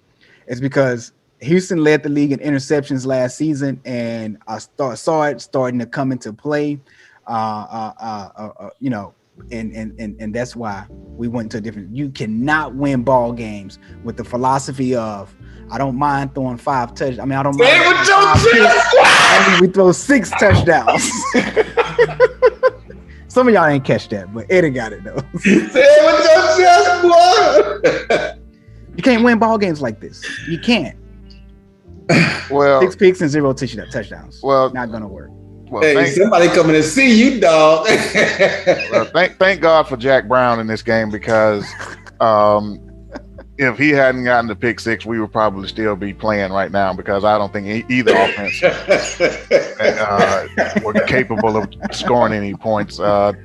It's because Houston led the league in interceptions last season, and I saw it starting to come into play. And that's why we went to a different. You cannot win ball games with the philosophy of I don't mind throwing 5 touchdowns. I mean, I don't mind. I mean, we throw 6 touchdowns. Some of y'all ain't catch that, but Eddie got it though. Say it with your chest, boy. You can't win ball games like this. You can't. Well, 6 picks and 0 touchdowns. Well, not gonna work. Well, hey, somebody coming to see you, dog. Well, thank God for Jack Brown in this game, because if he hadn't gotten the pick 6, we would probably still be playing right now, because I don't think either offense were capable of scoring any points this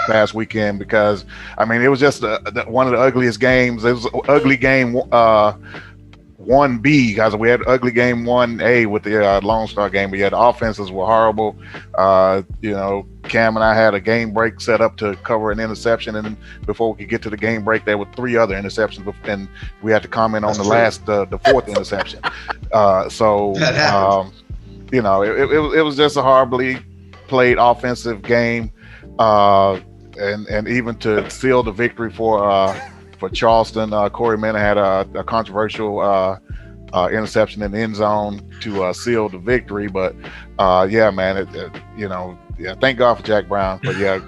past weekend, because, I mean, it was just one of the ugliest games. It was an ugly game 1B, guys. We had ugly game 1A with the Lone Star game, but yeah, the offenses were horrible. Cam and I had a game break set up to cover an interception, and before we could get to the game break, there were 3 other interceptions, and we had to comment on the 4th interception. It was just a horribly played offensive game, and even to seal the victory for Charleston, Corey Mena had a controversial interception in the end zone to seal the victory. But thank God for Jack Brown. But yeah,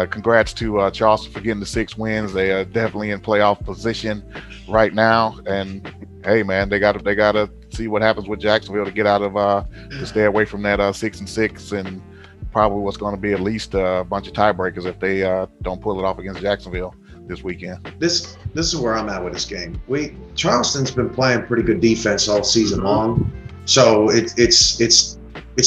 congrats to Charleston for getting the 6 wins. They are definitely in playoff position right now. And hey, man, they got to see what happens with Jacksonville to get out of to stay away from that 6-6 and probably what's going to be at least a bunch of tiebreakers if they don't pull it off against Jacksonville this weekend. This is where I'm at with this game. Charleston's been playing pretty good defense all season long, so it's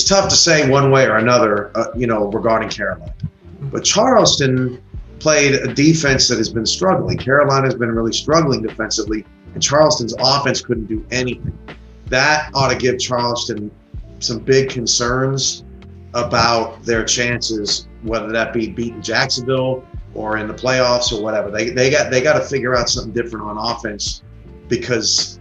tough to say one way or another, regarding Carolina. But Charleston played a defense that has been struggling. Carolina's been really struggling defensively, and Charleston's offense couldn't do anything. That ought to give Charleston some big concerns about their chances, whether that be beating Jacksonville or in the playoffs or whatever. They got to figure out something different on offense, because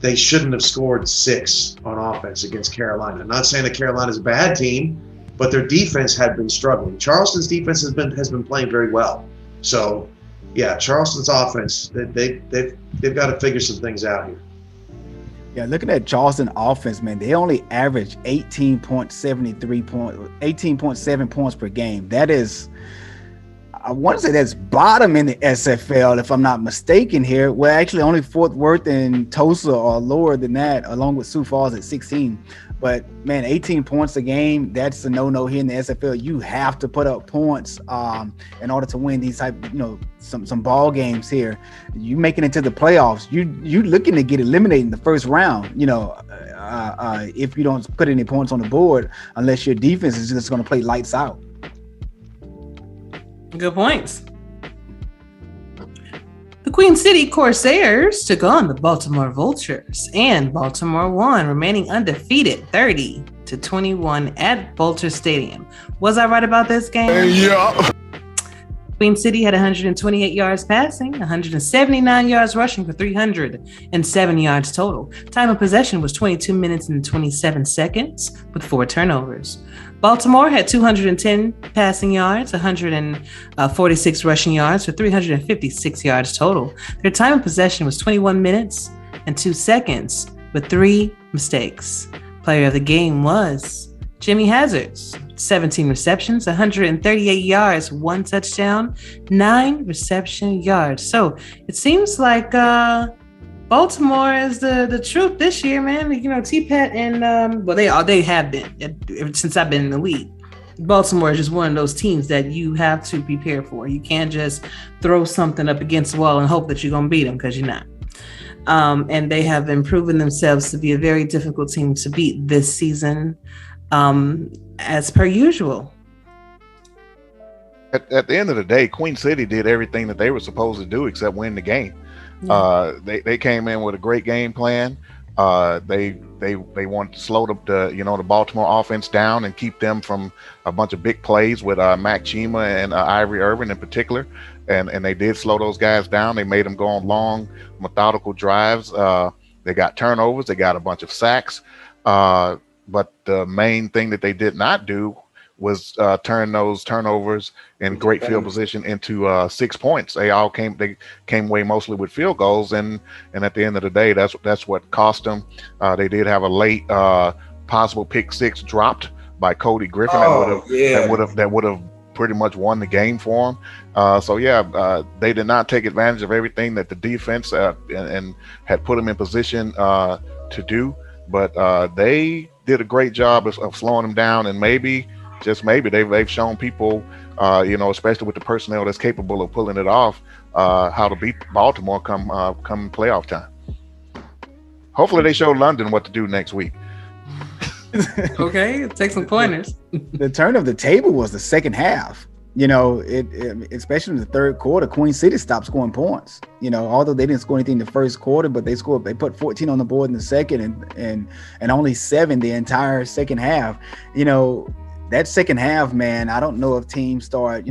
they shouldn't have scored 6 on offense against Carolina. I'm not saying that Carolina's a bad team, but their defense had been struggling. Charleston's defense has been playing very well. So, yeah, Charleston's offense, they've got to figure some things out here. Yeah, looking at Charleston offense, man, they only average 18.7 points per game. That is, I want to say that's bottom in the SFL, if I'm not mistaken here. Well, actually only Fort Worth and Tulsa are lower than that, along with Sioux Falls at 16. But man, 18 points a game, that's a no-no here in the SFL. You have to put up points in order to win these type, some ball games here. You making it to the playoffs, you looking to get eliminated in the first round, if you don't put any points on the board, unless your defense is just going to play lights out. Good points. The Queen City Corsairs took on the Baltimore Vultures, and Baltimore won, remaining undefeated 30-21 at Vulture Stadium. Was I right about this game? Yeah. Queen City had 128 yards passing, 179 yards rushing for 307 yards total. Time of possession was 22 minutes and 27 seconds with 4 turnovers. Baltimore had 210 passing yards, 146 rushing yards for 356 yards total. Their time of possession was 21 minutes and 2 seconds with 3 mistakes. Player of the game was Jimmy Hazards, 17 receptions, 138 yards, 1 touchdown, 9 reception yards. So it seems like Baltimore is the truth this year, man. T-Pat and they have been ever since I've been in the league. Baltimore is just one of those teams that you have to prepare for. You can't just throw something up against the wall and hope that you're gonna beat them, because you're not. And they have been proven themselves to be a very difficult team to beat this season, as per usual. At the end of the day, Queen City did everything that they were supposed to do except win the game. Yeah. They came in with a great game plan. They wanted to slow the Baltimore offense down and keep them from a bunch of big plays with Mac Chima and Ivory Irvin in particular, and they did slow those guys down. They made them go on long, methodical drives. They got turnovers. They got a bunch of sacks. But the main thing that they did not do was turn those turnovers in great field position into 6 points. They came away mostly with field goals, and at the end of the day, that's what cost them. They did have a late possible pick 6 dropped by Cody Griffin that would have pretty much won the game for them. They did not take advantage of everything that the defense and had put them in position to do, but they did a great job of slowing them down, and maybe they've shown people, especially with the personnel that's capable of pulling it off, how to beat Baltimore come playoff time. Hopefully they show London what to do next week. Okay, take some pointers. The turn of the table was the second half. Especially in the third quarter, Queen City stopped scoring points. Although they didn't score anything in the first quarter, but they put 14 on the board in the second and only 7 the entire second half. That second half, man, I don't know if teams start,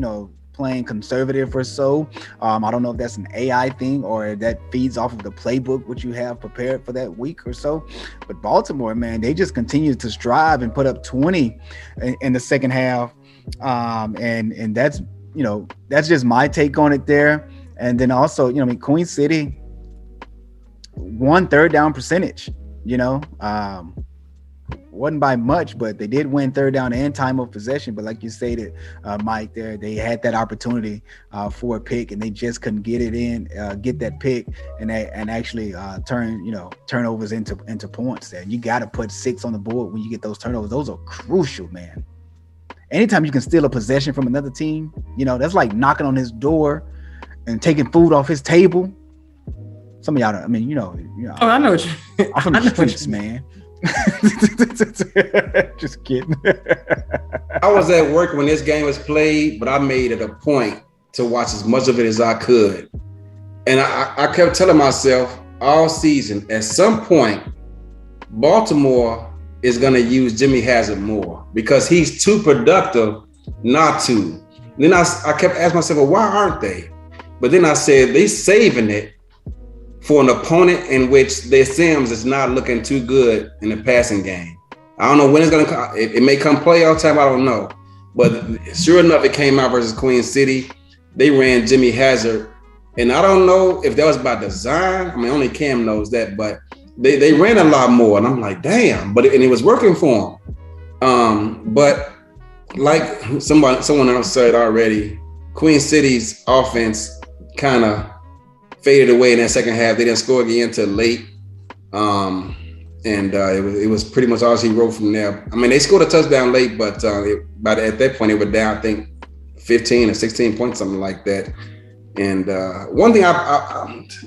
playing conservative or so. I don't know if that's an AI thing or that feeds off of the playbook, which you have prepared for that week or so. But Baltimore, man, they just continue to strive and put up 20 in the second half. And that's, that's just my take on it there. And then also, Queen City won third down percentage, wasn't by much, but they did win third down and time of possession. But like you stated, Mike, they had that opportunity for a pick, and they just couldn't get it in, get that pick, and actually turn turnovers into points. There, you got to put 6 on the board when you get those turnovers. Those are crucial, man. Anytime you can steal a possession from another team, that's like knocking on his door and taking food off his table. Some of y'all, Oh, I know what you. I'm from the streets, man. Just kidding. I was at work when this game was played, but I made it a point to watch as much of it as I could. And I kept telling myself all season, at some point, Baltimore is going to use Jimmy Hazard more because he's too productive not to. Then I kept asking myself, well, why aren't they? But then I said, they're saving it for an opponent in which their Sims is not looking too good in the passing game. I don't know when it's gonna come. It may come playoff time. I don't know. But sure enough, it came out versus Queen City. They ran Jimmy Hazard, and I don't know if that was by design. I mean, only Cam knows that, but they ran a lot more, and I'm like, damn. But it was working for them. But like someone else said already, Queen City's offense kind of faded away in that second half. They didn't score again until late. It was pretty much all she wrote from there. I mean, they scored a touchdown late, but at that point, they were down, I think, 15 or 16 points, something like that. And one thing,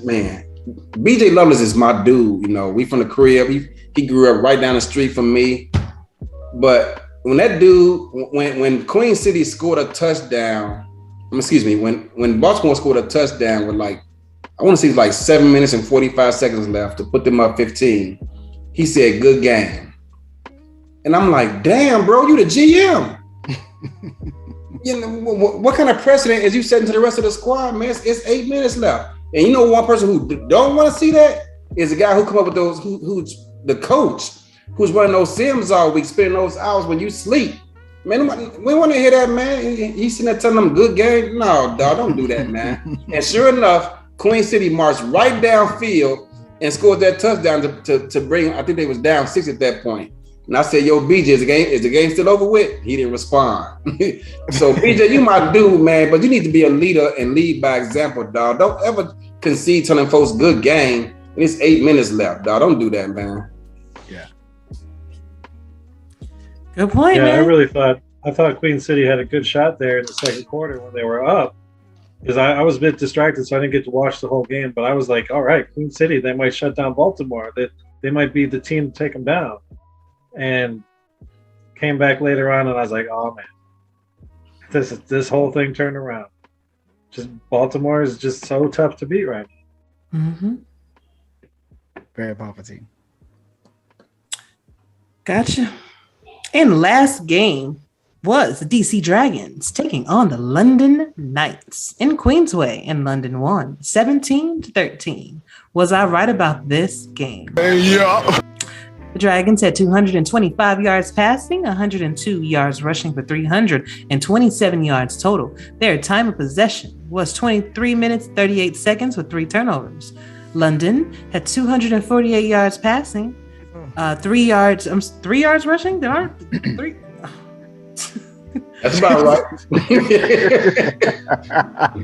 man, BJ Lovelace is my dude. You know, we from the crib. He grew up right down the street from me. But when that dude, when Queen City scored a touchdown, when Baltimore scored a touchdown with I want to say it's like 7 minutes and 45 seconds left to put them up 15. He said, "Good game." And I'm like, damn, bro, you the GM. You know, what kind of precedent is you setting to the rest of the squad, man? It's 8 minutes left. And you know one person who don't want to see that is the guy who come up with those, who's the coach, who's running those sims all week, spending those hours when you sleep. Man, we want to hear that, man. He's sitting there telling them good game. No, dog, don't do that, man. And sure enough, Queen City marched right downfield and scored that touchdown to bring, I think they was down 6 at that point. And I said, yo, BJ, is the game still over with? He didn't respond. So, BJ, you my dude, man, but you need to be a leader and lead by example, dog. Don't ever concede telling folks good game, and it's 8 minutes left, dog. Don't do that, man. Yeah. Good point, Yeah, man. I thought Queen City had a good shot there in the second quarter when they were up. Because I was a bit distracted, so I didn't get to watch the whole game. But I was like, all right, Queen City, they might shut down Baltimore. They might be the team to take them down. And came back later on, and I was like, oh, man, this whole thing turned around. Just Baltimore is just so tough to beat right now. Mm-hmm. Very powerful team. Gotcha. And last game was the DC Dragons taking on the London Knights in Queensway, and London won 17-13. Was I right about this game? Yeah. The Dragons had 225 yards passing, 102 yards rushing for 327 yards total. Their time of possession was 23 minutes, 38 seconds with 3 turnovers. London had 248 yards passing, 3 yards rushing. There are 3. That's about right.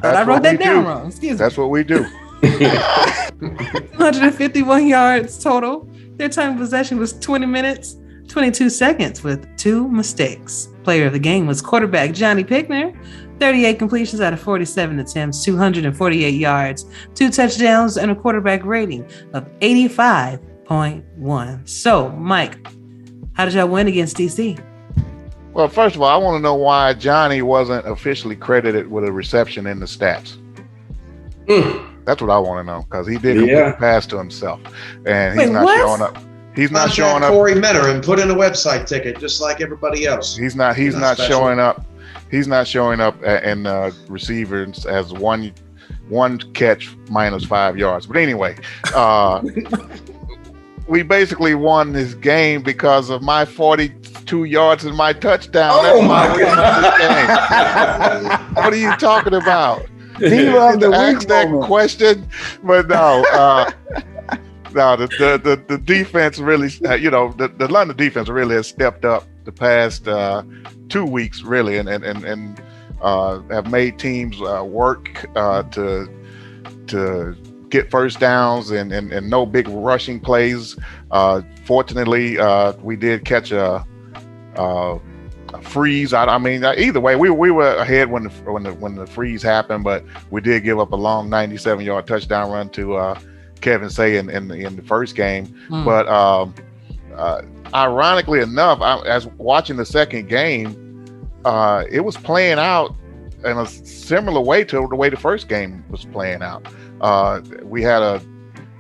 I wrote that down wrong. Excuse me. That's what we do. 151 yards total. Their time of possession was 20 minutes, 22 seconds with 2 mistakes. Player of the game was quarterback Johnny Pickner. 38 completions out of 47 attempts, 248 yards, 2 touchdowns, and a quarterback rating of 85.1. So, Mike, how did y'all win against DC? Well, first of all, I want to know why Johnny wasn't officially credited with a reception in the stats. That's what I want to know, because he did complete a pass to himself, and he's not showing up. He's not showing up. Corey Mentor and put in a website ticket just like everybody else. He's not showing up. He's not showing up in receivers as one catch minus 5 yards. But anyway, we basically won this game because of my 42 yards and my touchdown. Oh my God! What are you talking about? He loved the ask that question, but no, the defense really, the London defense really has stepped up the past 2 weeks, really, and have made teams work to get first downs and no big rushing plays. Fortunately, we did catch a freeze. I mean, either way, we were ahead when the freeze happened, but we did give up a long 97-yard touchdown run to Kevin Say in the first game. But ironically enough, as watching the second game, it was playing out in a similar way to the way the first game was playing out. We had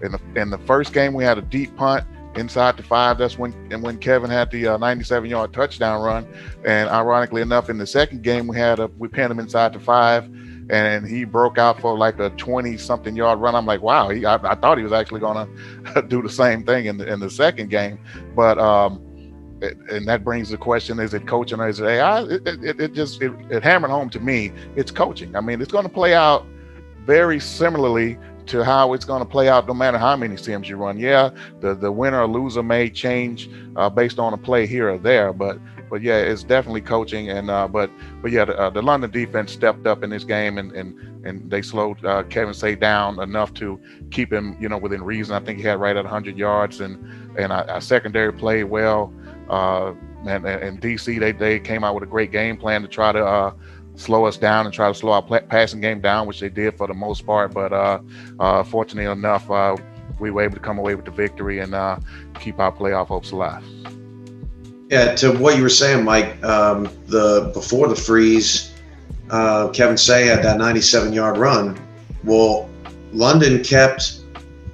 in the first game we had a deep punt inside the 5. That's when Kevin had the 97-yard touchdown run. And ironically enough, in the second game we pinned him inside the 5, and he broke out for like a 20-something yard run. I'm like, wow, I thought he was actually gonna do the same thing in the second game. But and that brings the question: is it coaching or is it AI? It hammered home to me. It's coaching. I mean, it's going to play out very similarly to how it's going to play out no matter how many sims you run. Yeah, the winner or loser may change based on a play here or there, but yeah, it's definitely coaching. And but yeah, the London defense stepped up in this game, and they slowed Kevin Say down enough to keep him, within reason. I think he had right at 100 yards, and our secondary played well. And DC, they came out with a great game plan to try to slow us down and try to slow our passing game down, which they did for the most part. But fortunately enough, we were able to come away with the victory and keep our playoff hopes alive. Yeah, to what you were saying, Mike, before the freeze, Kevin Say had that 97-yard run. Well, London kept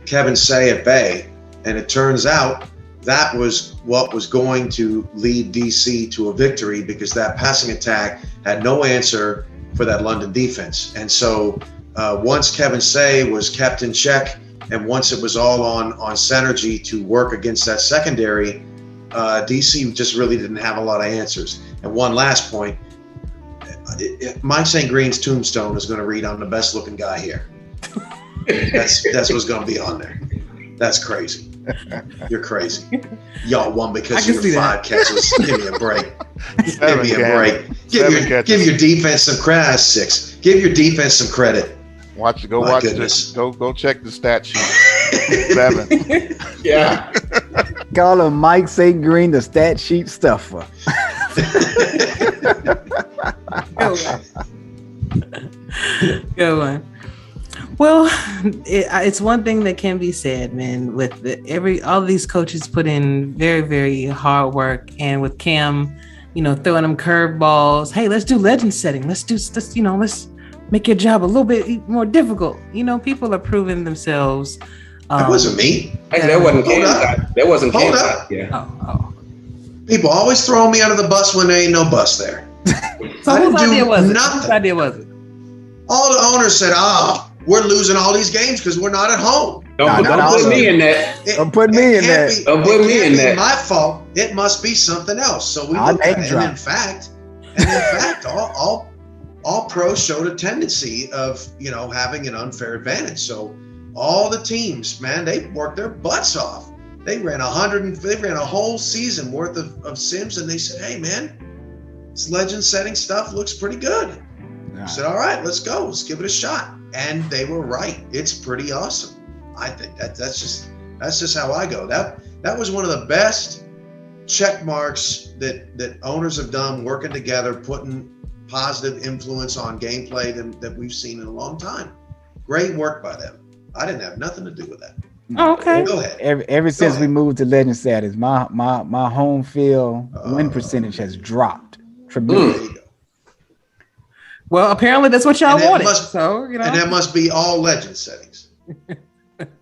Kevin Say at bay, and it turns out that was what was going to lead DC to a victory, because that passing attack had no answer for that London defense. And so once Kevin Say was kept in check, and once it was all on synergy to work against that secondary, DC just really didn't have a lot of answers. And one last point, Mike St. Green's tombstone is going to read, "I'm the best looking guy here." That's what's going to be on there. That's crazy. You're crazy. Y'all won because of your 5 catches. Give me a break. Give me a break. Give your defense some credit. 6. Give your defense some credit. Go check the stat sheet. 7. Yeah. Call him Mike St. Green, the stat sheet stuffer. Good one. Well, it's one thing that can be said, man, with all these coaches put in very, very hard work, and with Cam, throwing them curveballs. Hey, let's do legend setting. Let's make your job a little bit more difficult. People are proving themselves. That wasn't me. That wasn't Cam. That wasn't Cam. Yeah. Oh. People always throwing me under the bus when there ain't no bus there. So whose idea was it? Whose idea was it? All the owners said, we're losing all these games because we're not at home. Don't put me in that. Don't put me in that. Don't put me in that. It's my fault. It must be something else. So we looked at it. And in fact, all pros showed a tendency of, having an unfair advantage. So all the teams, man, they worked their butts off. They ran a whole season worth of sims, and they said, "Hey, man, this legend setting stuff looks pretty good." I said, "All right, let's go. Let's give it a shot." And they were right. It's pretty awesome. I think that's just how I go. That was one of the best check marks that owners have done, working together, putting positive influence on gameplay that we've seen in a long time. Great work by them. I didn't have nothing to do with that. Oh, okay. Go ahead. Ever since we moved to legend status, my home field win percentage has dropped tremendously. Well, apparently that's what y'all wanted. And that must be all legend settings.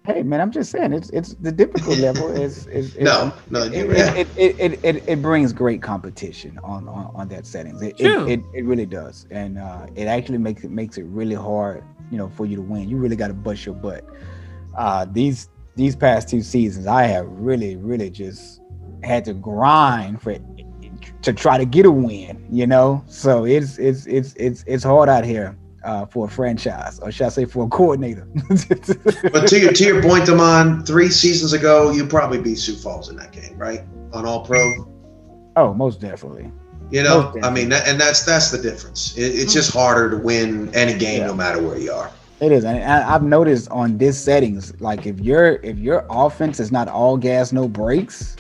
Hey man, I'm just saying it's the difficult level is it brings great competition on that settings. It really does, and it actually makes it really hard, for you to win. You really got to bust your butt. These past 2 seasons, I have really just had to grind to try to get a win, So it's hard out here for a franchise, or should I say for a coordinator. But to your point, Damon, 3 seasons ago, you probably beat Sioux Falls in that game, right? On All Pro. Oh, most definitely. I mean, that's the difference. It's just harder to win any game, no matter where you are. It is, and I've noticed on this settings, like if your offense is not all gas, no brakes,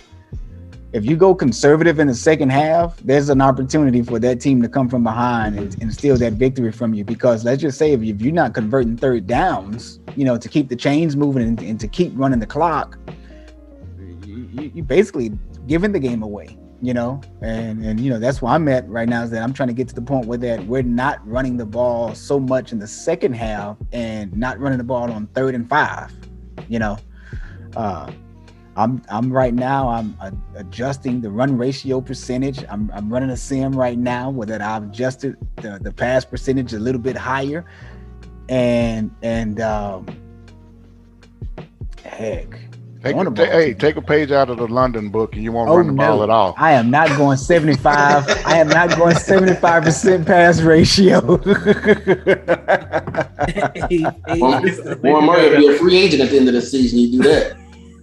if you go conservative in the second half, there's an opportunity for that team to come from behind and steal that victory from you. Because let's just say if you're not converting third downs, to keep the chains moving and to keep running the clock, you basically giving the game away. And that's where I'm at right now, is that I'm trying to get to the point where we're not running the ball so much in the second half and not running the ball on 3rd and 5. I'm right now, I'm adjusting the run ratio percentage. I'm running a sim right now where that I've adjusted the pass percentage a little bit higher, and heck, Take a page out of the London book and you won't Oh, run the ball at all. I am not going 75. I am not going 75% pass ratio. Warren Murray will be a free agent at the end of the season. You do that.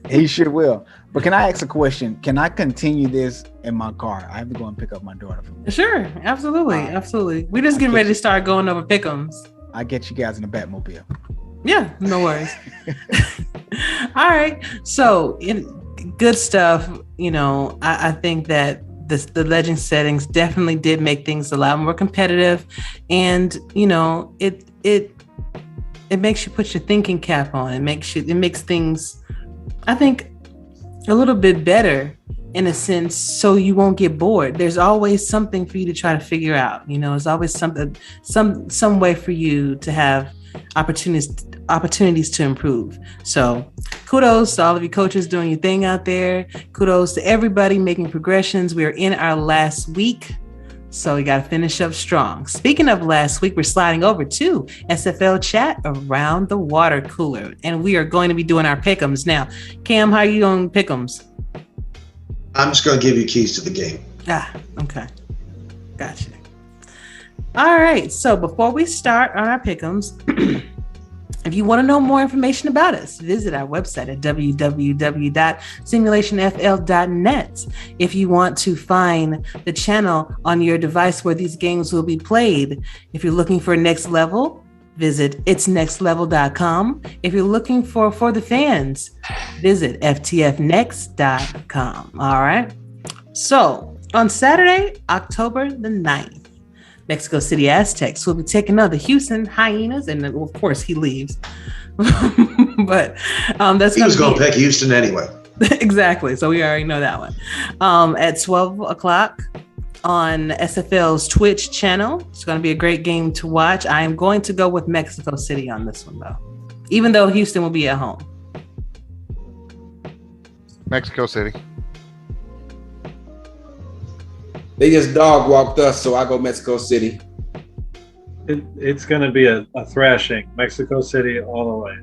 He sure will. But can I ask a question? Can I continue this in my car? I have to go and pick up my daughter from this. Sure, absolutely. We're just getting ready to start going over pick'ems. I get you guys in the Batmobile. Yeah, no worries. All right. So, good stuff. You know, I think that the legend settings definitely did make things a lot more competitive, and you know, it makes you put your thinking cap on. It makes things, I think, a little bit better in a sense, so you won't get bored. There's always something for you to try to figure out. You know, there's always something, some way for you to have opportunities to improve. So kudos to all of you coaches doing your thing out there. Kudos to everybody making progressions. We are in our last week, so we got to finish up strong. Speaking of last week, we're sliding over to SFL chat around the water cooler, and we are going to be doing our pick'ems now. Cam, how are you doing pick'ems? I'm just going to give you keys to the game. Okay. Gotcha. All right. So before we start on our pick'ems, if you want to know more information about us, visit our website at www.simulationfl.net. If you want to find the channel on your device where these games will be played, if you're looking for Next Level, visit itsnextlevel.com. If you're looking for the fans, visit ftfnext.com. All right. So on Saturday, October the 9th, Mexico City Aztecs will be taking on the Houston Hyenas, and then, of course, he leaves. But that's he was going to pick Houston anyway. Exactly. So we already know that one. At 12 o'clock on SFL's Twitch channel. It's going to be a great game to watch. I am going to go with Mexico City on this one, though, even though Houston will be at home. Mexico City. They just dog walked us, so I go Mexico City. It's going to be a thrashing. Mexico City all the way.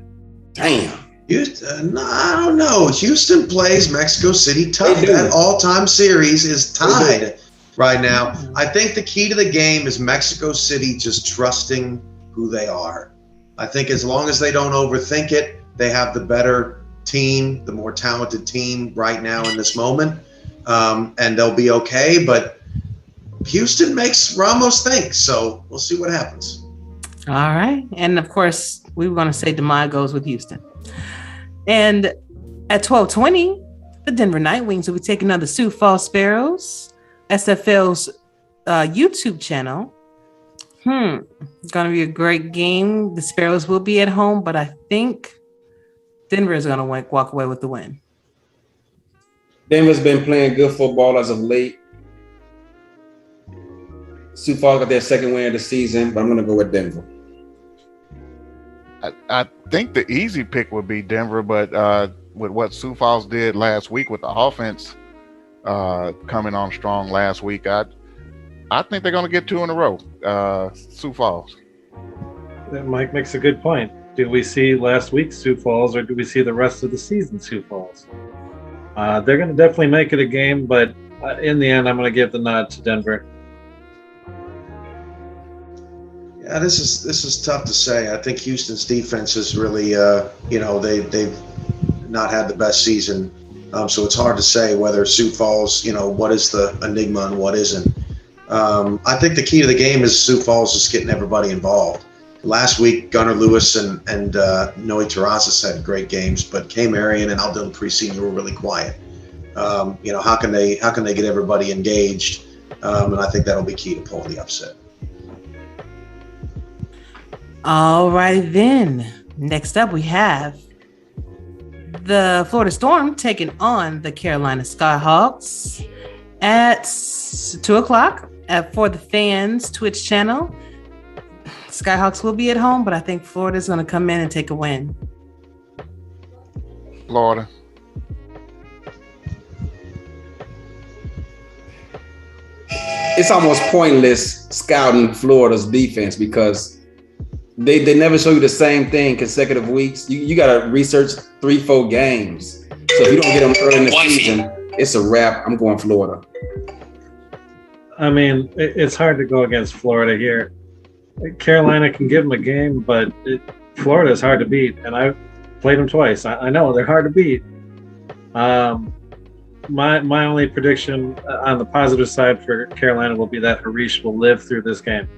Damn. Houston, no, I don't know. Houston plays Mexico City tough. That all-time series is tied right now. I think the key to the game is Mexico City just trusting who they are. I think as long as they don't overthink it, they have the better team, the more talented team right now in this moment, and they'll be okay. But Houston makes Ramos think, so we'll see what happens. All right. And of course, we were going to say DeMai goes with Houston. And at 12:20, the Denver Night Wings will be taking on the Sioux Falls Sparrows. SFL's YouTube channel. It's going to be a great game. The Sparrows will be at home, but I think Denver is going to walk away with the win. Denver's been playing good football as of late. Sioux Falls got their second win of the season, but I'm going to go with Denver. I think the easy pick would be Denver, but with what Sioux Falls did last week with the offense coming on strong last week, I think they're going to get two in a row. Sioux Falls. Mike makes a good point. Do we see last week's Sioux Falls, or do we see the rest of the season Sioux Falls? They're going to definitely make it a game, but in the end, I'm going to give the nod to Denver. Yeah, this is tough to say. I think Houston's defense is really, they've not had the best season, so it's hard to say whether Sioux Falls, what is the enigma and what isn't. I think the key to the game is Sioux Falls just getting everybody involved. Last week, Gunnar Lewis and Noe Terrazas had great games, but K. Marion and Aldon Pre-Senior were really quiet. How can they get everybody engaged? And I think that'll be key to pulling the upset. All right, then. Next up, we have the Florida Storm taking on the Carolina Skyhawks at 2 o'clock for the fans Twitch channel. Skyhawks will be at home, but I think Florida's going to come in and take a win. Florida. It's almost pointless scouting Florida's defense because they never show you the same thing consecutive weeks. You got to research 3-4 games. So if you don't get them early in the season, it's a wrap. I'm going Florida. I mean, it's hard to go against Florida here. Carolina can give them a game, but Florida is hard to beat, and I've played them twice. I know they're hard to beat. My only prediction on the positive side for Carolina will be that Harish will live through this game.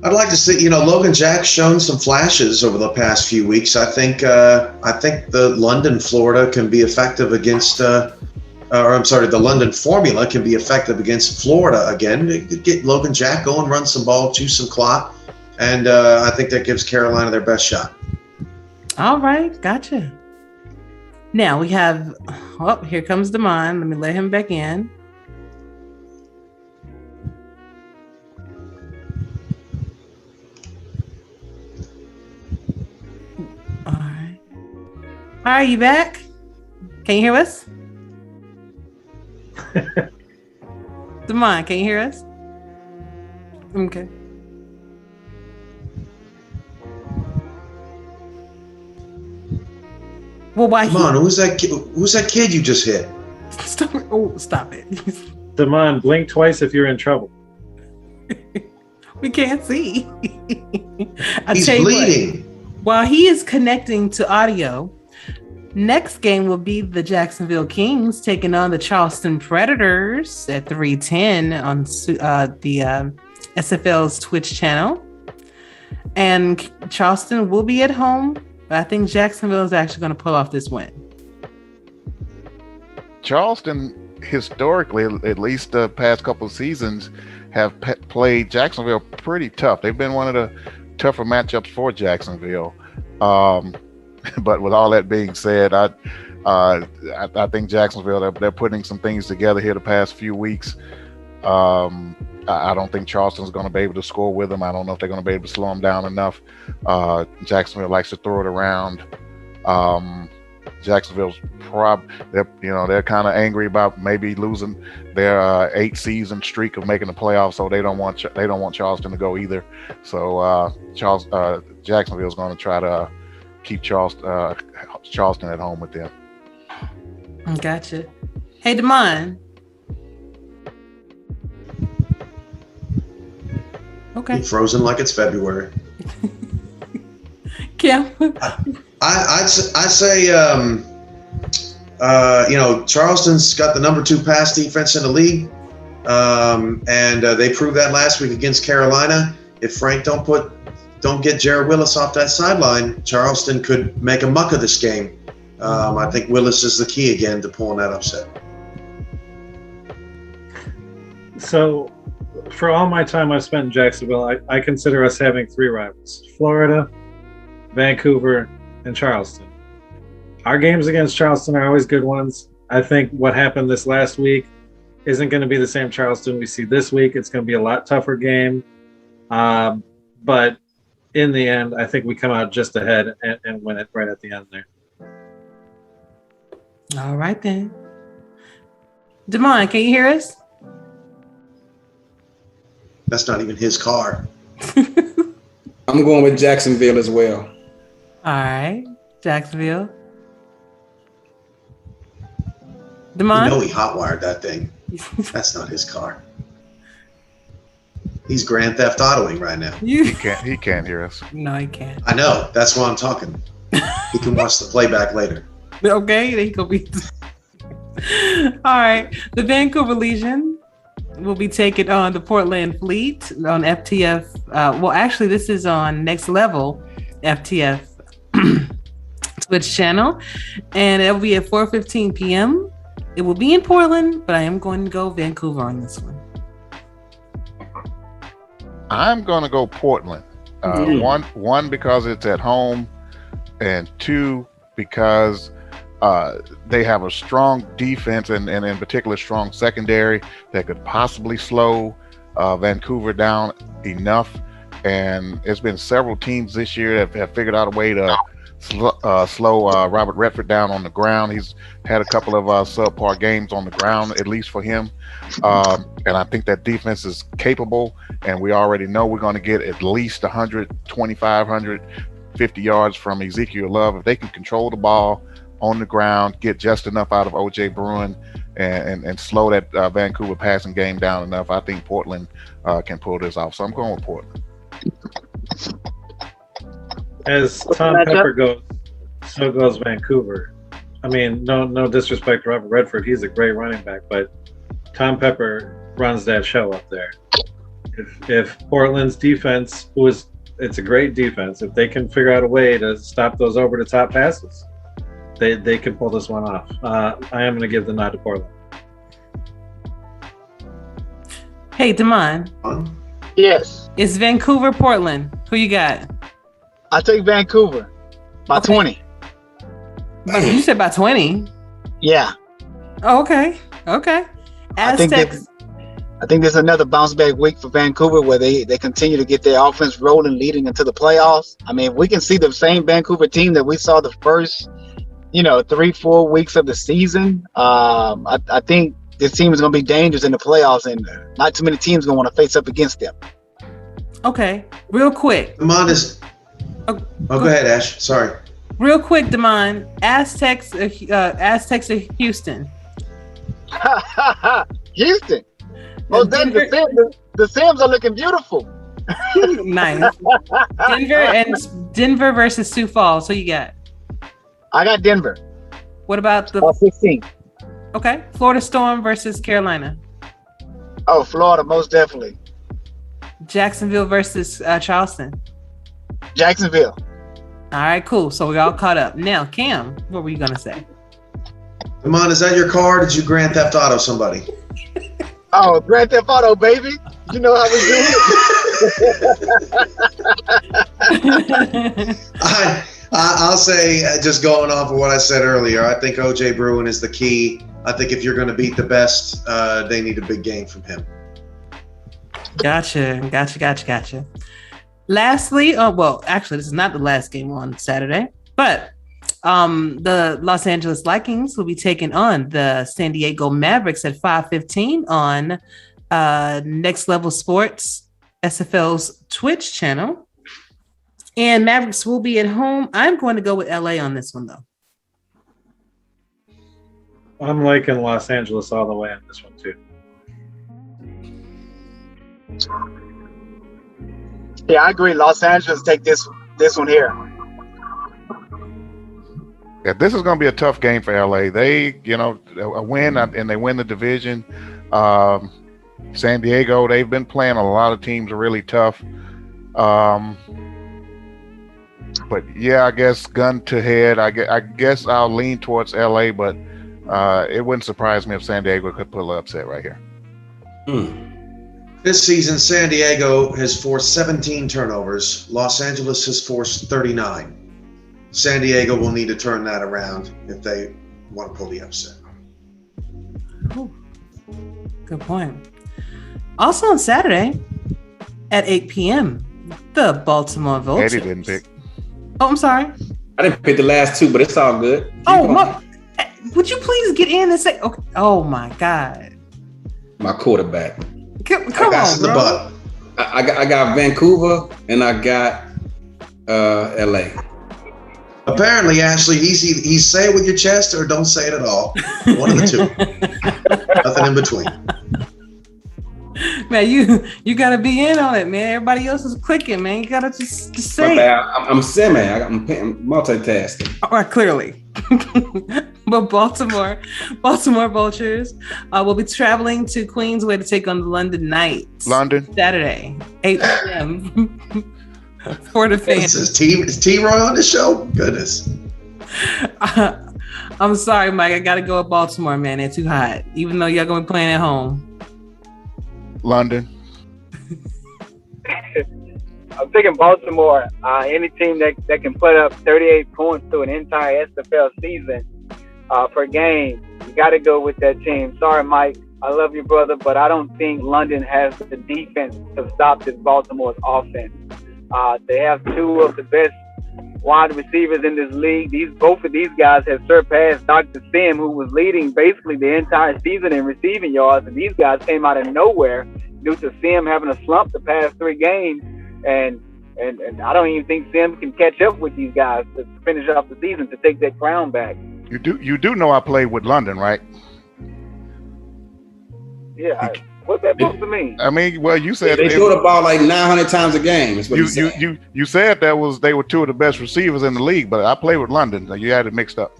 I'd like to see, Logan Jack's shown some flashes over the past few weeks. I think the London Florida can be effective against, the London formula can be effective against Florida again. Get Logan Jack going, run some ball, chew some clock, and I think that gives Carolina their best shot. All right, gotcha. Now we have, here comes Damon. Let me let him back in. All right. Are you back? Can you hear us? Damon, can you hear us? Okay. Well, why? Come on, who's that kid you just hit? Stop it. Oh, stop it. Damon, blink twice if you're in trouble. We can't see. He's bleeding. While he is connecting to audio, next game will be the Jacksonville Kings taking on the Charleston Predators at 3:10 on the SFL's Twitch channel. And Charleston will be at home, but I think Jacksonville is actually going to pull off this win. Charleston, historically, at least the past couple of seasons, have played Jacksonville pretty tough. They've been one of the tougher matchups for Jacksonville. But with all that being said, I think Jacksonville, they're putting some things together here the past few weeks. I don't think Charleston's going to be able to score with them. I don't know if they're going to be able to slow them down enough. Jacksonville likes to throw it around. Jacksonville's they're kind of angry about maybe losing their 8-season streak of making the playoffs, so they don't want Charleston to go either. So Jacksonville's going to try to keep Charleston at home with them. Gotcha. Hey, Damon. Okay. Frozen like it's February. Kim. I'd say, Charleston's got the number 2 pass defense in the league, and they proved that last week against Carolina. If Frank don't get Jared Willis off that sideline, Charleston could make a muck of this game. I think Willis is the key again to pulling that upset. So, for all my time I've spent in Jacksonville, I consider us having 3 rivals: Florida, Vancouver, and Charleston. Our games against Charleston are always good ones. I think what happened this last week isn't going to be the same Charleston we see this week. It's going to be a lot tougher game. But in the end, I think we come out just ahead and win it right at the end there. All right, then. Damon, can you hear us? That's not even his car. I'm going with Jacksonville as well. All right, Jacksonville. Damon? He hotwired that thing. That's not his car. He's Grand Theft Autoing right now. He can't hear us. No, he can't. I know. That's why I'm talking. He can watch the playback later. Okay, there you go. All right, the Vancouver Legion will be taking on the Portland Fleet on FTF. This is on Next Level FTF Twitch channel, and it'll be at 4:15 p.m. It will be in Portland, but I am going to go Vancouver on this one. I'm going to go Portland. One, because it's at home, and 2, because they have a strong defense and in particular strong secondary that could possibly slow Vancouver down enough. And it's been several teams this year that have figured out a way to slow Robert Redford down on the ground. He's had a couple of subpar games on the ground, at least for him. And I think that defense is capable, and we already know we're going to get at least 125, 50 yards from Ezekiel Love. If they can control the ball on the ground, get just enough out of O.J. Bruin, and slow that Vancouver passing game down enough, I think Portland can pull this off. So I'm going with Portland. As Tom Pepper goes, so goes Vancouver. I mean, no disrespect to Robert Redford. He's a great running back, but Tom Pepper runs that show up there. If Portland's defense, it's a great defense, if they can figure out a way to stop those over-the-top passes, they can pull this one off. I am going to give the nod to Portland. Hey, Damon. Yes. It's Vancouver, Portland. Who you got? I take Vancouver by 20. You said by 20? Yeah. Oh, okay. Aztecs. I think there's another bounce back week for Vancouver where they continue to get their offense rolling, leading into the playoffs. I mean, we can see the same Vancouver team that we saw the first, 3-4 weeks of the season. I think this team is going to be dangerous in the playoffs, and not too many teams going to want to face up against them. Okay, real quick. Damon is. Go ahead, Ash. Sorry. Real quick, Damon. Aztecs of Houston. Houston. Oh, the Sims are looking beautiful. Nice. Denver versus Sioux Falls. Who you got? I got Denver. What about the 16? Okay, Florida Storm versus Carolina. Oh, Florida, most definitely. Jacksonville versus Charleston. Jacksonville. All right, cool. So we all caught up. Now, Cam, what were you gonna say? Damon, is that your car? Did you Grand Theft Auto somebody? Oh, Grand Theft Auto, baby. You know how we do it. I'll say, just going off of what I said earlier, I think O.J. Bruin is the key. I think if you're going to beat the best, they need a big game from him. Gotcha. Lastly, actually, this is not the last game on Saturday, but the Los Angeles Lakers will be taking on the San Diego Mavericks at 5:15 on Next Level Sports, SFL's Twitch channel. And Mavericks will be at home. I'm going to go with LA on this one, though. I'm liking Los Angeles all the way on this one, too. Yeah, I agree. Los Angeles take this one here. Yeah, this is going to be a tough game for LA. They, a win and they win the division. San Diego, they've been playing a lot of teams really tough. But yeah, I guess gun to head, I guess I'll lean towards LA, but it wouldn't surprise me if San Diego could pull an upset right here. This season, San Diego has forced 17 turnovers. Los Angeles has forced 39. San Diego will need to turn that around if they want to pull the upset. Ooh, good point. Also on Saturday at 8 p.m., the Baltimore Vultures. Eddie didn't pick. Oh, I'm sorry. I didn't pick the last two, but it's all good. Would you please get in and say, okay. Oh my God. My quarterback. Come on, bro. I got Vancouver and I got LA. Apparently, Ashley, he's say it with your chest or don't say it at all. One of the two. Nothing in between. Man, you gotta be in on it, man. Everybody else is clicking, man. You gotta just say it. I'm multitasking. All right, clearly. But Baltimore Vultures will be traveling to Queensway to take on the London Knights. London. Saturday, 8 p.m. for the fans. Is T-Roy on the show? Goodness. I'm sorry, Mike. I gotta go with Baltimore, man. They're too hot. Even though y'all gonna be playing at home. London. I'm picking Baltimore. Any team that can put up 38 points through an entire SFL season per game, you got to go with that team. Sorry, Mike. I love you, brother, but I don't think London has the defense to stop this Baltimore's offense. They have two of the best wide receivers in this league. Both of these guys have surpassed Dr. Sim, who was leading basically the entire season in receiving yards, and these guys came out of nowhere due to Sim having a slump the past 3 games, and And I don't even think Sims can catch up with these guys to finish off the season to take that crown back. You do know I played with London, right? Yeah. What's that supposed to mean? I mean, well, you said They throw the ball like 900 times a game. Is what you said they were two of the best receivers in the league, but I played with London. So you had it mixed up.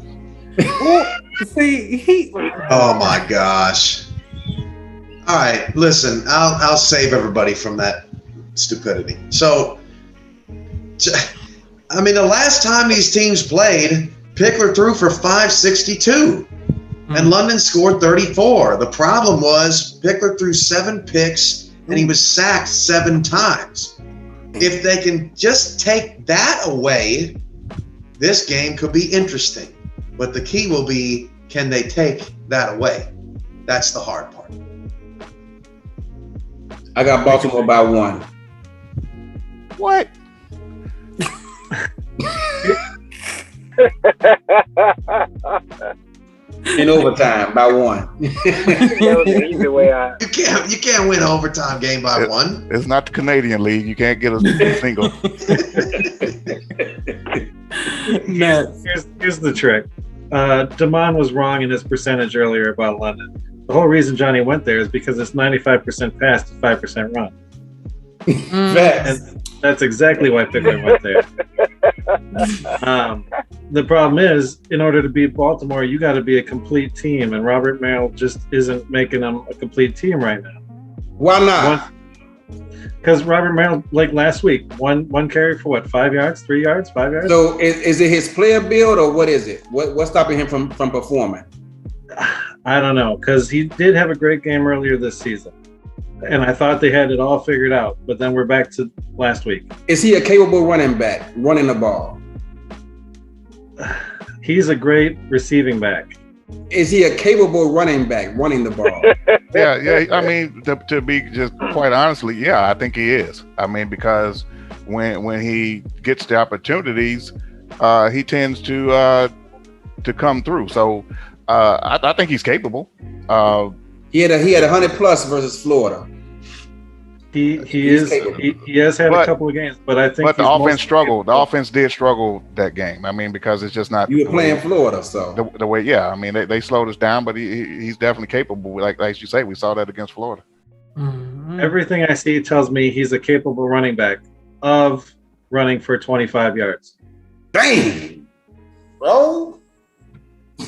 See, Oh my gosh. All right, listen, I'll save everybody from that stupidity. So, I mean, the last time these teams played, Pickler threw for 562 and London scored 34. The problem was Pickler threw 7 picks and he was sacked 7 times. If they can just take that away, this game could be interesting. But the key will be, can they take that away? That's the hard part. I got Baltimore by 1. What? In overtime by 1. That was the easy way out. You can't win an overtime game by 1. It's not the Canadian League. You can't get a single. Here's the trick. Damon was wrong in his percentage earlier about London. The whole reason Johnny went there is because it's 95% pass to 5% run. And that's exactly why Pickler went there. The problem is, in order to beat Baltimore, you got to be a complete team, and Robert Merrill just isn't making them a complete team right now. Why not? Because Robert Merrill, like last week, one carry for what, 5 yards, 3 yards, 5 yards? So is it his player build or what is it? What's stopping him from performing? I don't know, because he did have a great game earlier this season. And I thought they had it all figured out, but then we're back to last week. Is he a capable running back, running the ball? He's a great receiving back. Is he a capable running back, running the ball? Yeah. I mean, to be just quite honestly, yeah, I think he is. I mean, because when he gets the opportunities, he tends to come through. So I think he's capable. He had 100 plus versus Florida. He has had a couple of games, but I think. But the offense struggled. The offense did struggle that game. I mean, because it's just not. You were playing Florida, so the way. Yeah, I mean, they slowed us down, but he's definitely capable. Like you say, we saw that against Florida. Mm-hmm. Everything I see tells me he's a capable running back of running for 25 yards. Dang, bro.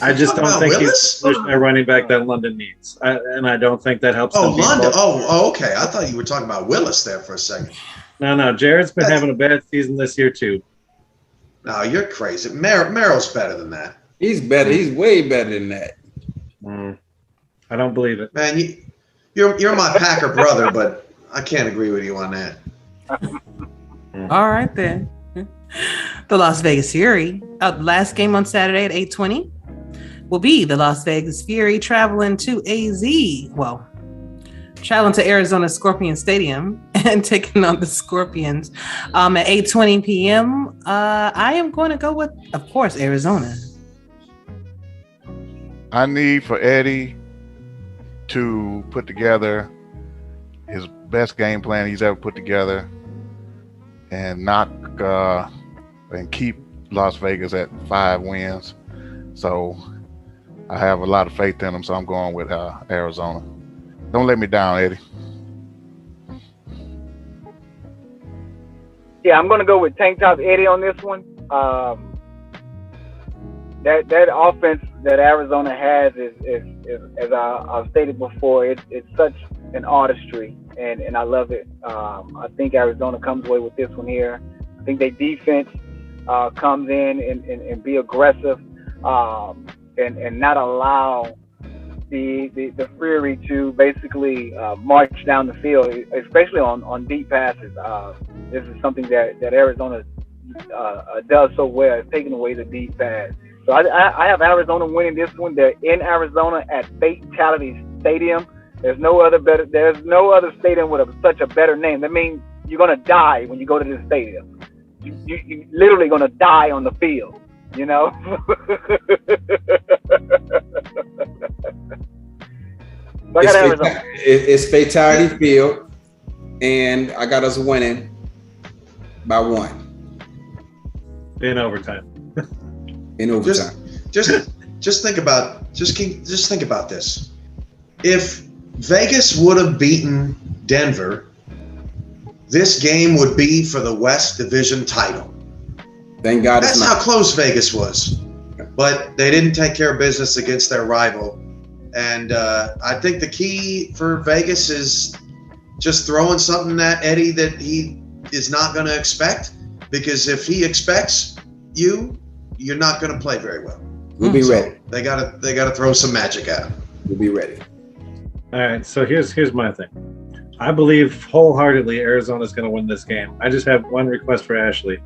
I just don't think he's the running back that London needs, and I don't think that helps. Oh, London. Oh, okay. I thought you were talking about Willis there for a second. No. Jared's been having a bad season this year too. No, you're crazy. Merrill's better than that. He's better. He's way better than that. I don't believe it, man. You're my Packer brother, but I can't agree with you on that. All right then. The Las Vegas Fury. Last game on Saturday at 8:20. Will be the Las Vegas Fury traveling to traveling to Arizona Scorpion Stadium and taking on the Scorpions at 8:20 p.m. I am going to go with, of course, Arizona. I need for Eddie to put together his best game plan he's ever put together and and keep Las Vegas at 5 wins. So I have a lot of faith in them, so I'm going with Arizona. Don't let me down, Eddie. Yeah, I'm going to go with Tank Top Eddie on this one. That offense that Arizona has is as I've stated before, it's such an artistry, and I love it. I think Arizona comes away with this one here. I think their defense comes in and be aggressive. And not allow the Fury to basically march down the field, especially on deep passes. This is something that Arizona does so well, is taking away the deep pass. So I have Arizona winning this one. They're in Arizona at Fatality Stadium. There's no other stadium with such a better name. That means you're gonna die when you go to this stadium. You literally gonna die on the field. You know. It's Fatality Field, and I got us winning by 1. In overtime. In overtime. Just think about this. If Vegas would have beaten Denver, this game would be for the West Division title. Thank God. That's how close Vegas was. But they didn't take care of business against their rival. And I think the key for Vegas is just throwing something at Eddie that he is not going to expect. Because if he expects you're not going to play very well. We'll be ready. They gotta throw some magic at him. We'll be ready. All right, so here's my thing. I believe wholeheartedly Arizona's going to win this game. I just have one request for Ashley.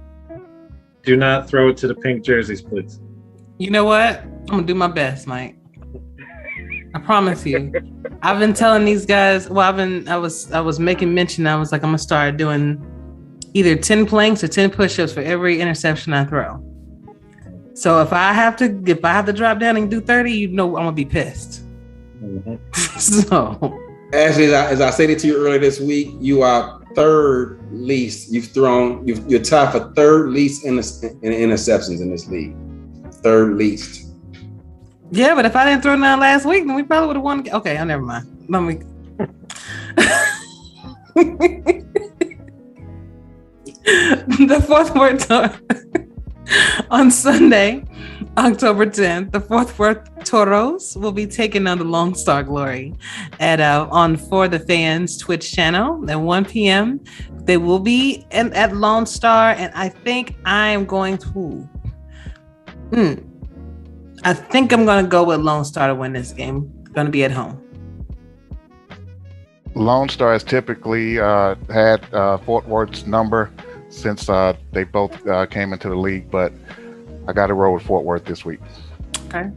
Do not throw it to the pink jerseys, please. You know what? I'm gonna do my best, Mike. I promise you. I've been telling these guys. Well, I was making mention. I was like, I'm gonna start doing either 10 planks or 10 push-ups for every interception I throw. So if I have to drop down and do 30, you know I'm gonna be pissed. Mm-hmm. So, Ashley, as I stated to you earlier this week, you are third least. You're tied for third least in interceptions in this league. Third least. Yeah, but if I didn't throw none last week, then we probably would have won. Okay, never mind. Let me. The fourth word on Sunday, October 10th, the Fort Worth Toros will be taking on the Lone Star Glory on For the Fans Twitch channel at 1 p.m. They will be at Lone Star, and I think I am going to. I think I'm going to go with Lone Star to win this game. Going to be at home. Lone Star has typically had Fort Worth's number since they both came into the league, but I got to roll with Fort Worth this week. Okay.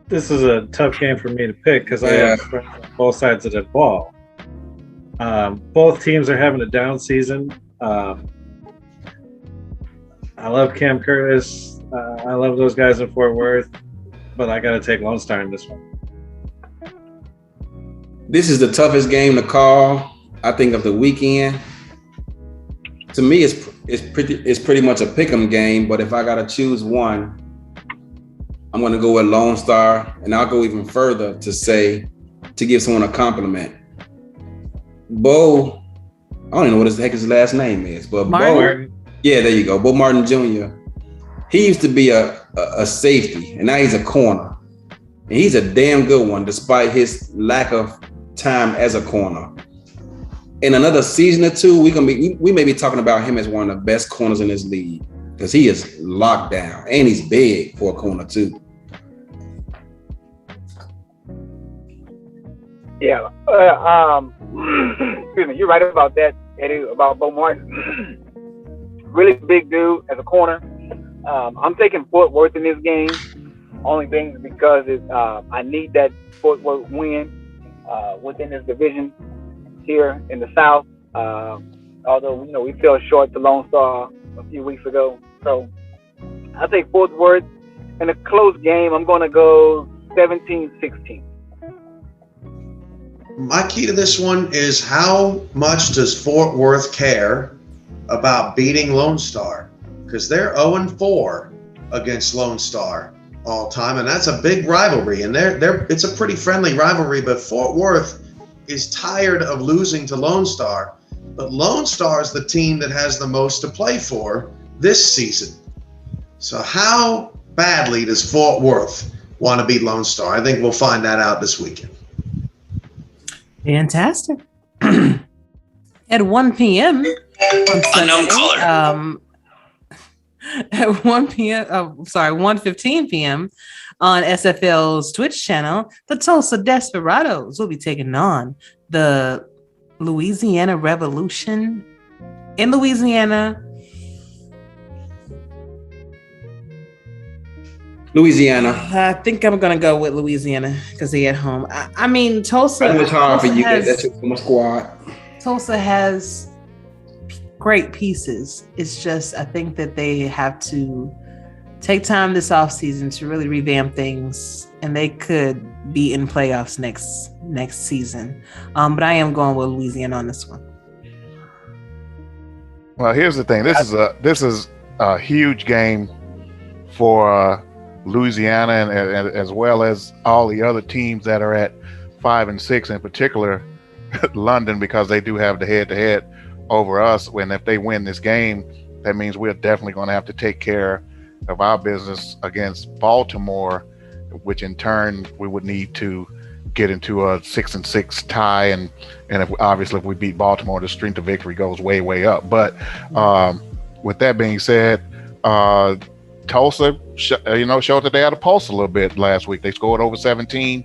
This is a tough game for me to pick because I have friends on both sides of the ball. Both teams are having a down season. I love Cam Curtis. I love those guys in Fort Worth, but I got to take Lone Star in this one. This is the toughest game to call, I think, of the weekend. To me, it's pretty much a pick'em game, but if I got to choose one, I'm going to go with Lone Star, and I'll go even further to give someone a compliment. Bo, I don't even know what the heck his last name is, but Martin. Bo, yeah, there you go. Bo Martin Jr. He used to be a safety, and now he's a corner. And he's a damn good one, despite his lack of time as a corner. In another season or two, we may be talking about him as one of the best corners in this league because he is locked down, and he's big for a corner too. Yeah, excuse me. You're right about that, Eddie, about Bo Martin. Really big dude as a corner. I'm taking Fort Worth in this game. Only thing because I need that Fort Worth win within this division here in the South. Although we fell short to Lone Star a few weeks ago, so I take Fort Worth in a close game. I'm going to go 17-16. My key to this one is how much does Fort Worth care about beating Lone Star? Because they're 0-4 against Lone Star all time, and that's a big rivalry. And it's a pretty friendly rivalry, but Fort Worth is tired of losing to Lone Star. But Lone Star is the team that has the most to play for this season. So how badly does Fort Worth want to beat Lone Star? I think we'll find that out this weekend. Fantastic. At 1 p.m. on Sunday, at 1 p.m. 1:15 p.m. on SFL's Twitch channel, the Tulsa Desperados will be taking on the Louisiana Revolution in Louisiana. I think I'm gonna go with Louisiana because they're at home. I mean, Tulsa. It's hard for you. That's your squad. Tulsa has great pieces. It's just I think that they have to take time this offseason to really revamp things, and they could be in playoffs next season. But I am going with Louisiana on this one. Well, here's the thing. This is a huge game for Louisiana and as well as all the other teams that are at 5 and 6, in particular London, because they do have the head-to-head over us. When if they win this game, that means we're definitely going to have to take care of our business against Baltimore, which in turn we would need to get into a 6-6 tie, and if we beat Baltimore, the strength of victory goes way up. But with that being said, Tulsa, showed that they had a pulse a little bit last week. They scored over 17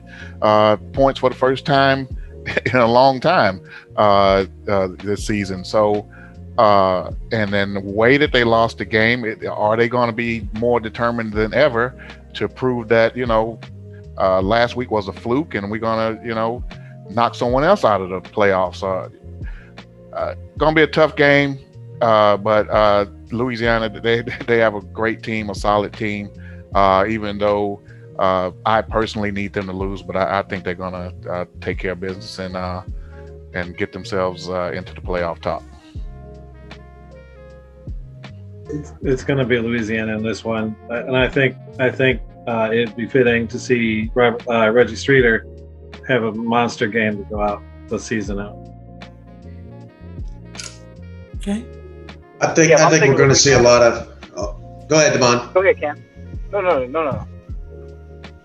points for the first time in a long time this season. So, and then the way that they lost the game, are they going to be more determined than ever to prove that, last week was a fluke and we're going to, knock someone else out of the playoffs? Going to be a tough game, but Louisiana, they have a great team, a solid team, even though I personally need them to lose, but I think they're going to take care of business and get themselves into the playoff top. It's going to be Louisiana in this one, and I think it'd be fitting to see Reggie Streeter have a monster game to go out the season out. Okay. I think we're going to see a lot of. Oh, go ahead, Damon. Go ahead, Cam. No.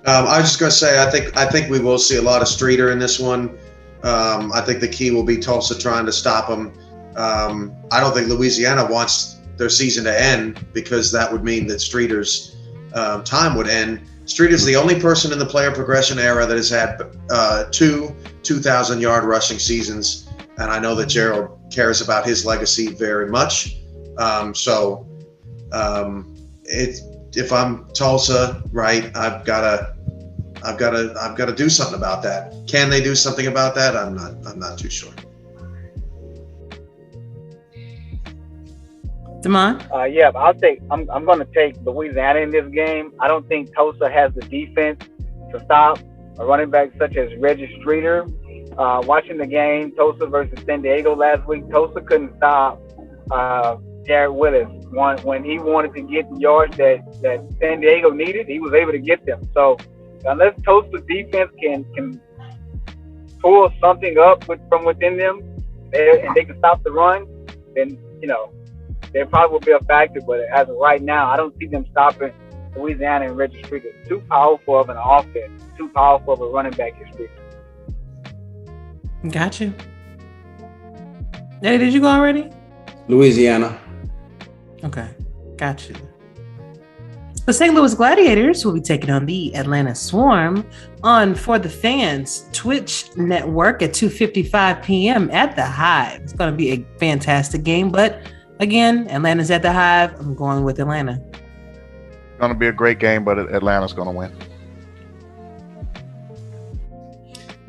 I was just going to say, I think we will see a lot of Streeter in this one. I think the key will be Tulsa trying to stop him. I don't think Louisiana wants their season to end, because that would mean that Streeter's time would end. Streeter's the only person in the player progression era that has had two 2,000-yard rushing seasons, and I know that Gerald cares about his legacy very much. If I'm Tulsa, right, I've got to do something about that. Can they do something about that? I'm not too sure. Damon? Yeah, I'm going to take Louisiana in this game. I don't think Tulsa has the defense to stop a running back such as Reggie Streeter. Watching the game, Tulsa versus San Diego last week, Tulsa couldn't stop Jared Willis. When he wanted to get the yards that San Diego needed, he was able to get them. So unless Tulsa's defense can pull something up from within them, and they can stop the run, then, there probably will be a factor. But as of right now, I don't see them stopping Louisiana and Reggie Streeter. Too powerful of an offense, too powerful of a running back is Streeter. Got you. Eddie, did you go already? Louisiana. Okay, got you. The St. Louis Gladiators will be taking on the Atlanta Swarm on For the Fans Twitch network at 2:55 p.m. at the Hive. It's going to be a fantastic game, but again, Atlanta's at the Hive. I'm going with Atlanta. It's going to be a great game, but Atlanta's going to win.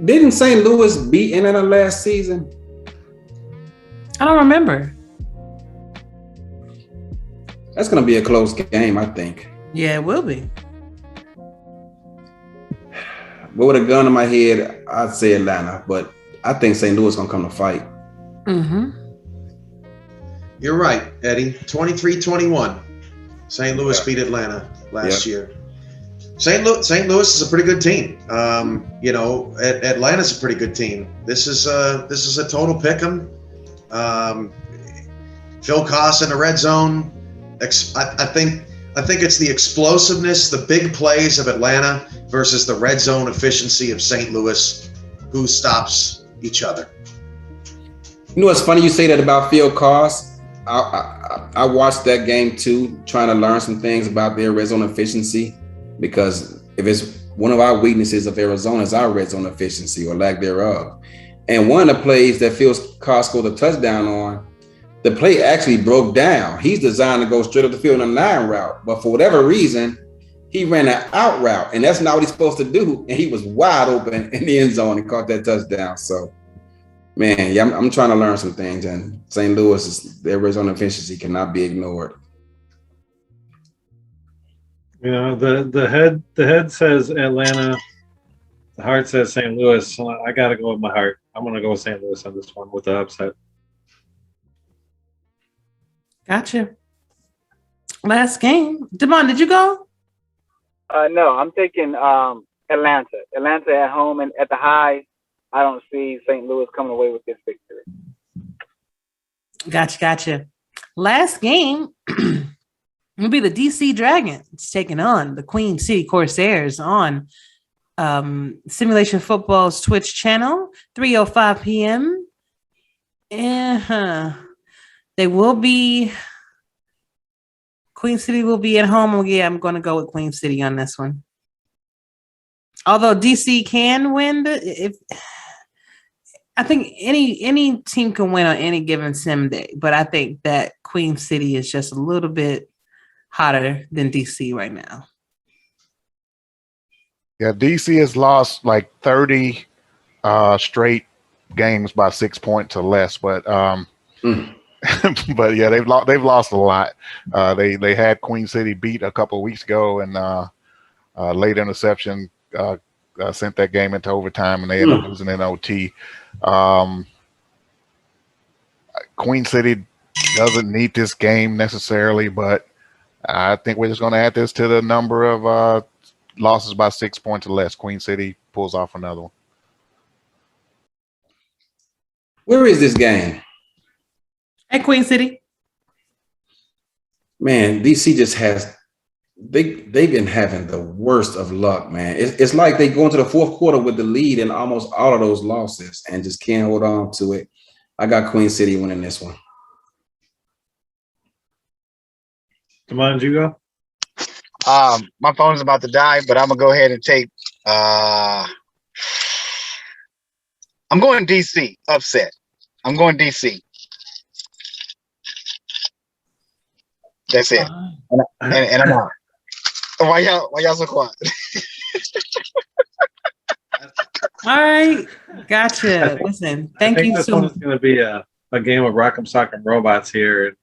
Didn't St. Louis beat Atlanta last season? I don't remember. That's going to be a close game, I think. Yeah, it will be. But with a gun in my head, I'd say Atlanta, but I think St. Louis is going to come to fight. Mm-hmm. You're right, Eddie. 23-21. St. Louis beat Atlanta last year. St. Louis is a pretty good team. Atlanta's a pretty good team. This is a total pick'em. Phil Koss in the red zone. I think it's the explosiveness, the big plays of Atlanta versus the red zone efficiency of St. Louis. Who stops each other? You know what's funny? You say that about Phil Koss. I watched that game too, trying to learn some things about their red zone efficiency, because if it's one of our weaknesses of Arizona is our red zone efficiency or lack thereof. And one of the plays that Phil Koss scored a touchdown on, the play actually broke down. He's designed to go straight up the field on a 9 route, but for whatever reason, he ran an out route, and that's not what he's supposed to do. And he was wide open in the end zone and caught that touchdown. So, man, yeah, I'm trying to learn some things, and St. Louis, their red zone efficiency cannot be ignored. The head says Atlanta, the heart says St. Louis. So I got to go with my heart. I'm going to go with St. Louis on this one with the upset. Gotcha. Last game. Devon, did you go? No, I'm taking Atlanta. Atlanta at home and at the high. I don't see St. Louis coming away with this victory. Gotcha. Last game will be the DC Dragons taking on the Queen City Corsairs on Simulation Football's Twitch channel, 3:05 p.m. They will be. Queen City will be at home. Yeah, I'm going to go with Queen City on this one. Although DC can win, I think any team can win on any given sim day, but I think that Queen City is just a little bit hotter than DC right now. Yeah, DC has lost like 30 straight games by 6 points or less, but but yeah, they've lost a lot. They had Queen City beat a couple of weeks ago, and late interception sent that game into overtime, and they ended up losing in OT. Queen City doesn't need this game necessarily, but I think we're just going to add this to the number of losses by 6 points or less. Queen City pulls off another one. Where is this game? At Queen City. Man, DC just has they've been having the worst of luck, man. It's like they go into the fourth quarter with the lead in almost all of those losses and just can't hold on to it. I got Queen City winning this one. Come on, you go. My phone is about to die, but I'm gonna go ahead and take. I'm going DC upset. I'm going DC. That's it. And I'm out. Why y'all so quiet? All right, gotcha. Listen, thank you this so one much. is going to be a game of Rock'em Sock'em Robots here.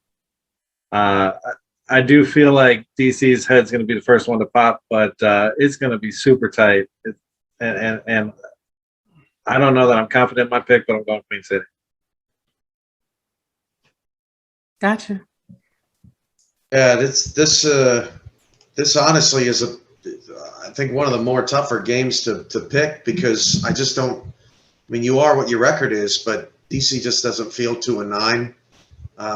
I do feel like DC's head's going to be the first one to pop, but it's going to be super tight. And I don't know that I'm confident in my pick, but I'm going Queen City. Gotcha. Yeah, this honestly is I think one of the more tougher games to pick, because I just don't. I mean, you are what your record is, but DC just doesn't feel 2-9.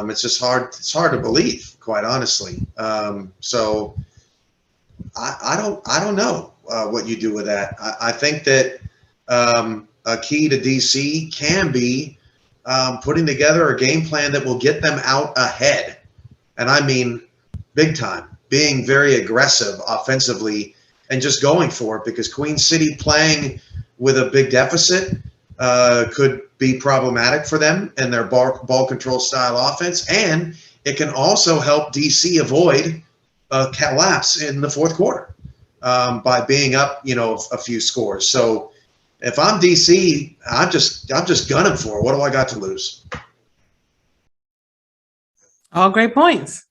It's just hard. It's hard to believe, quite honestly. So I don't know what you do with that. I think that a key to DC can be putting together a game plan that will get them out ahead. And I mean big time, being very aggressive offensively and just going for it, because Queen City playing with a big deficit could be problematic for them and their ball control style offense. And it can also help DC avoid a collapse in the fourth quarter by being up, a few scores. So if I'm DC, I'm just gunning for it. What do I got to lose? All great points.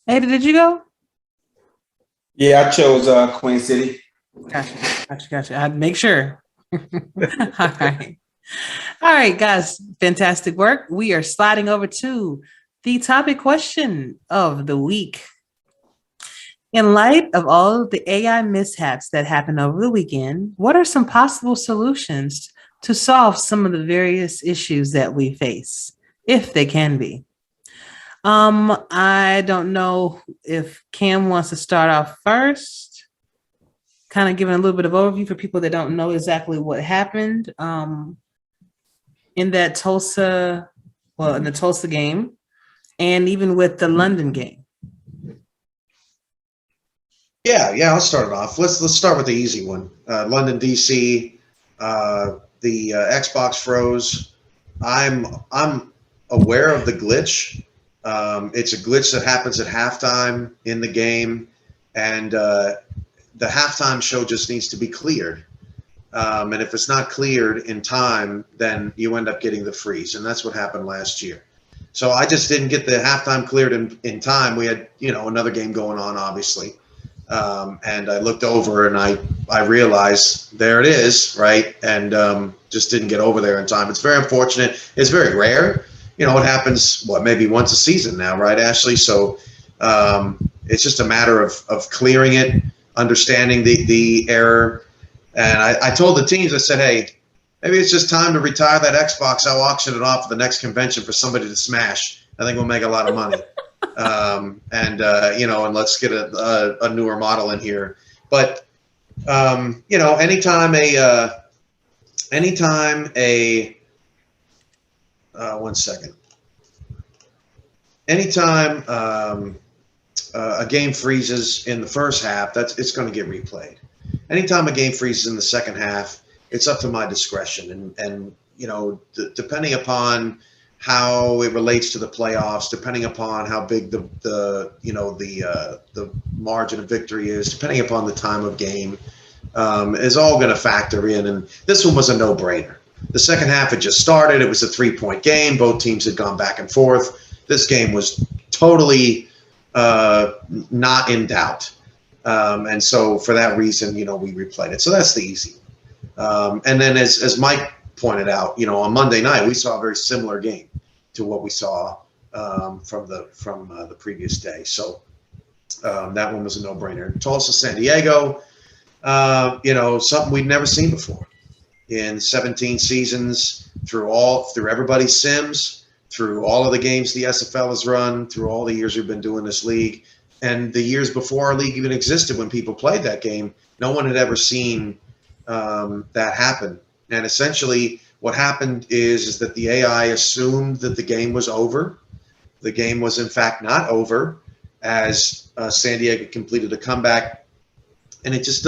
Ada, did you go? Yeah, I chose Queen City. Gotcha. I'd make sure. All right, guys. Fantastic work. We are sliding over to the topic question of the week. In light of all of the AI mishaps that happened over the weekend, what are some possible solutions to solve some of the various issues that we face, if they can be? I don't know if Cam wants to start off first, kind of giving a little bit of overview for people that don't know exactly what happened in that Tulsa, in the Tulsa game, and even with the London game. Yeah, I'll start it off. Let's start with the easy one. London, DC, the Xbox froze. I'm aware of the glitch. It's a glitch that happens at halftime in the game, and the halftime show just needs to be cleared. And if it's not cleared in time, then you end up getting the freeze, and that's what happened last year. So I just didn't get the halftime cleared in time. We had another game going on, obviously, and I looked over and I realized there it is, right, and just didn't get over there in time. It's very unfortunate. It's very rare. you know, it happens, maybe once a season now, right, Ashley? So it's just a matter of clearing it, understanding the error. And I told the teams, I said, hey, maybe it's just time to retire that Xbox. I'll auction it off at the next convention for somebody to smash. I think we'll make a lot of money. You know, and let's get a newer model in here. But, you know, anytime a game freezes in the first half, it's going to get replayed. Anytime a game freezes in the second half, it's up to my discretion. And you know, depending upon how it relates to the playoffs, depending upon how big the margin of victory is, depending upon the time of game, is all going to factor in. And this one was a no-brainer. The second half had just started. It was a 3-point game. Both teams had gone back and forth. This game was totally not in doubt. And so for that reason, you know, we replayed it. So that's the easy. And then as Mike pointed out, you know, on Monday night, we saw a very similar game to what we saw from the previous day. So that one was a no-brainer. Tulsa, San Diego, you know, something we'd never seen before. In 17 seasons, through everybody's sims, through all of the games the SFL has run, through all the years we've been doing this league, and the years before our league even existed when people played that game, no one had ever seen that happen. And essentially what happened is that the AI assumed that the game was over. The game was in fact not over, as San Diego completed a comeback, and it just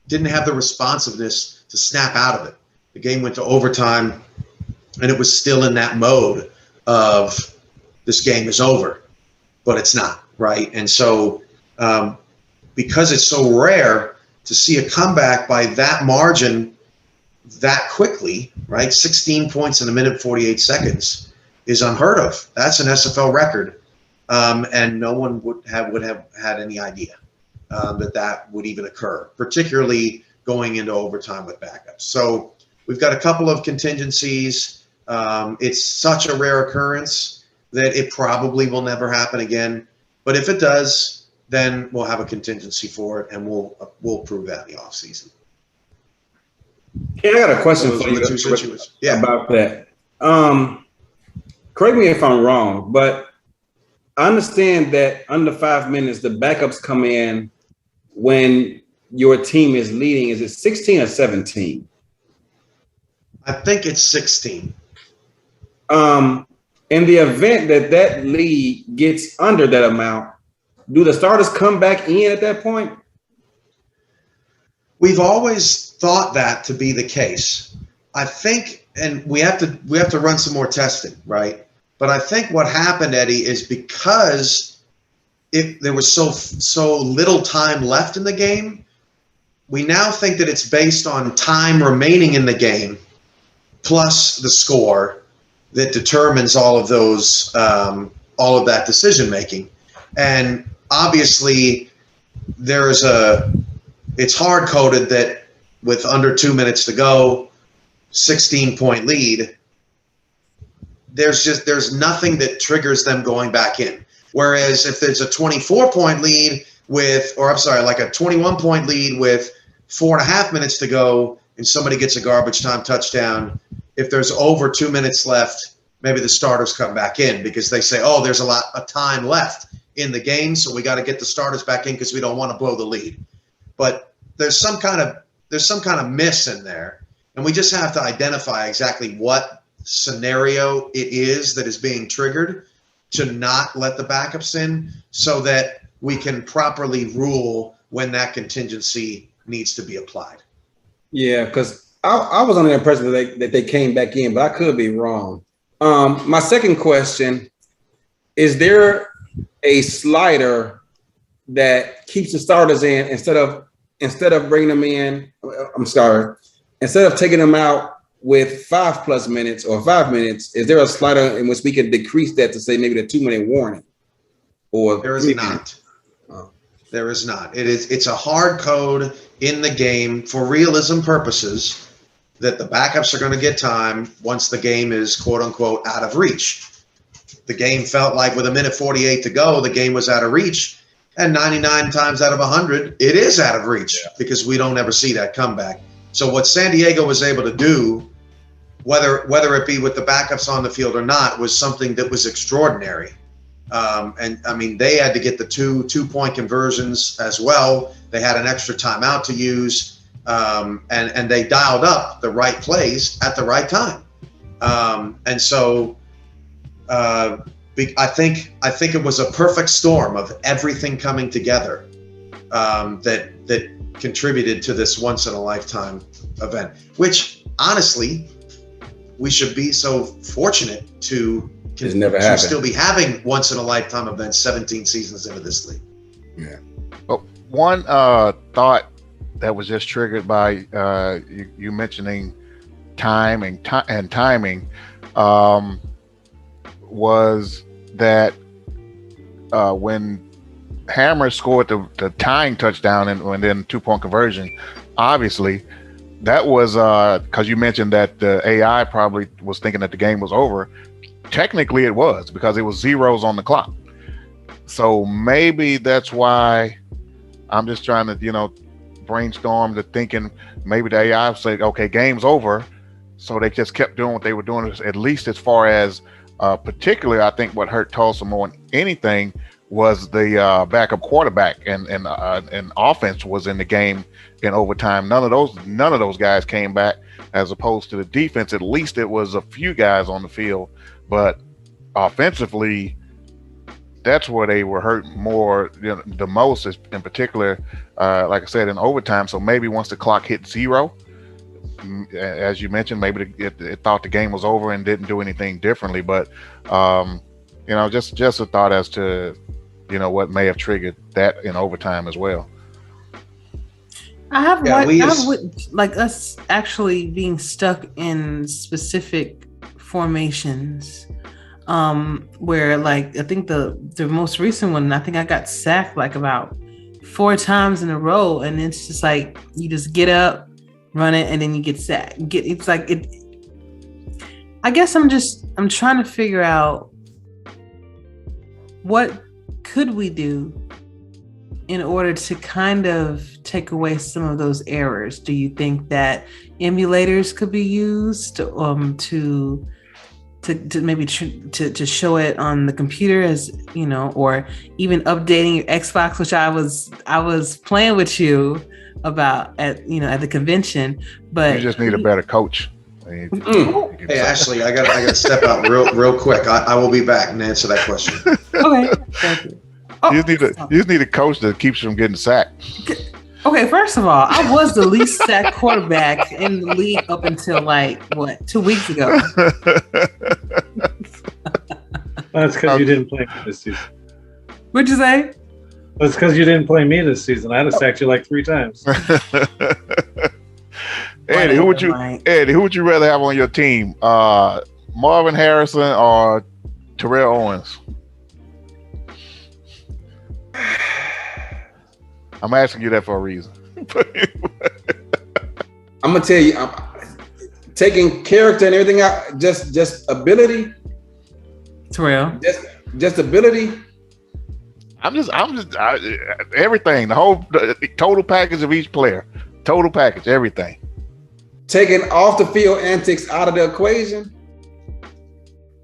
didn't have the responsiveness to snap out of it. The game went to overtime, and it was still in that mode of this game is over, but it's not, right? And so because it's so rare to see a comeback by that margin that quickly, right? 16 points in a minute 48 seconds is unheard of. That's an SFL record, and no one would have had any idea that would even occur, particularly going into overtime with backups. So we've got a couple of contingencies. It's such a rare occurrence that it probably will never happen again. But if it does, then we'll have a contingency for it, and we'll prove that in the off season. Yeah, I got a question for you about that. Correct me if I'm wrong, but I understand that under 5 minutes, the backups come in when your team is leading. Is it 16 or 17? I think it's 16. In the event that lead gets under that amount, do the starters come back in at that point? We've always thought that to be the case. I think, and we have to run some more testing, right? But I think what happened, Eddie, is because there was so little time left in the game, we now think that it's based on time remaining in the game plus the score that determines all of that decision making. And obviously it's hard coded that with under 2 minutes to go, 16-point lead, there's nothing that triggers them going back in. Whereas if there's a 24-point lead like a 21-point lead with 4.5 minutes to go and somebody gets a garbage time touchdown, if there's over 2 minutes left, maybe the starters come back in because they say, oh, there's a lot of time left in the game, so we got to get the starters back in because we don't want to blow the lead. But there's some kind of miss in there, and we just have to identify exactly what scenario it is that is being triggered to not let the backups in so that we can properly rule when that contingency needs to be applied. Yeah, because I was under the impression that they came back in, but I could be wrong. My second question, is there a slider that keeps the starters in instead of bringing them in? Instead of taking them out with 5+ minutes or 5 minutes, is there a slider in which we can decrease that to say maybe the 2-minute warning? Or there is not. There is not. It's a hard code in the game for realism purposes that the backups are going to get time once the game is quote unquote out of reach. the game felt like with 1:48 to go, the game was out of reach. And 99 times out of 100, it is out of reach because we don't ever see that comeback. So what San Diego was able to do, whether it be with the backups on the field or not, was something that was extraordinary. And I mean, they had to get the two-point conversions as well. They had an extra timeout to use, and they dialed up the right plays at the right time. And so I think it was a perfect storm of everything coming together that contributed to this once-in-a-lifetime event, which honestly, we should be so fortunate to still be having once-in-a-lifetime events 17 seasons into this league. Yeah. But one thought that was just triggered by you mentioning time and timing was that when Hammer scored the tying touchdown and then 2-point conversion, obviously that was because you mentioned that the AI probably was thinking that the game was over. Technically it was, because it was zeros on the clock. So maybe that's why I'm just trying to, brainstorm the thinking maybe the AI said, okay, game's over. So they just kept doing what they were doing, at least as far as particularly, I think what hurt Tulsa more than anything was the backup quarterback and offense was in the game in overtime. None of those guys came back, as opposed to the defense. At least it was a few guys on the field, but offensively, that's where they were hurt more, the most, in particular, like I said, in overtime. So maybe once the clock hit zero, as you mentioned, maybe it thought the game was over and didn't do anything differently. But just a thought as to what may have triggered that in overtime as well. I have like us actually being stuck in specific formations, where like I think the most recent one, I think I got sacked like about 4 times in a row, and it's just like you just get up, run it, and then you get sacked. It's like it. I guess I'm trying to figure out what could we do in order to kind of take away some of those errors. Do you think that emulators could be used to maybe to show it on the computer, as or even updating your Xbox, which I was playing with you about at the convention, but you just need a better coach. Hey Ashley, I gotta step out real quick. I will be back and answer that question. Okay, thank you. You just need a coach that keeps you from getting sacked. Okay, first of all, I was the least sacked quarterback in the league up until 2 weeks ago. That's because you didn't play me this season. What'd you say? That's because you didn't play me this season. I'd have sacked you like 3 times. Eddie, who would you rather have on your team? Marvin Harrison or Terrell Owens? I'm asking you that for a reason. I'm gonna tell you, I'm taking character and everything out, just ability. Terrell. Just ability. I'm just everything, the total package of each player, total package, everything. Taking off the field antics out of the equation.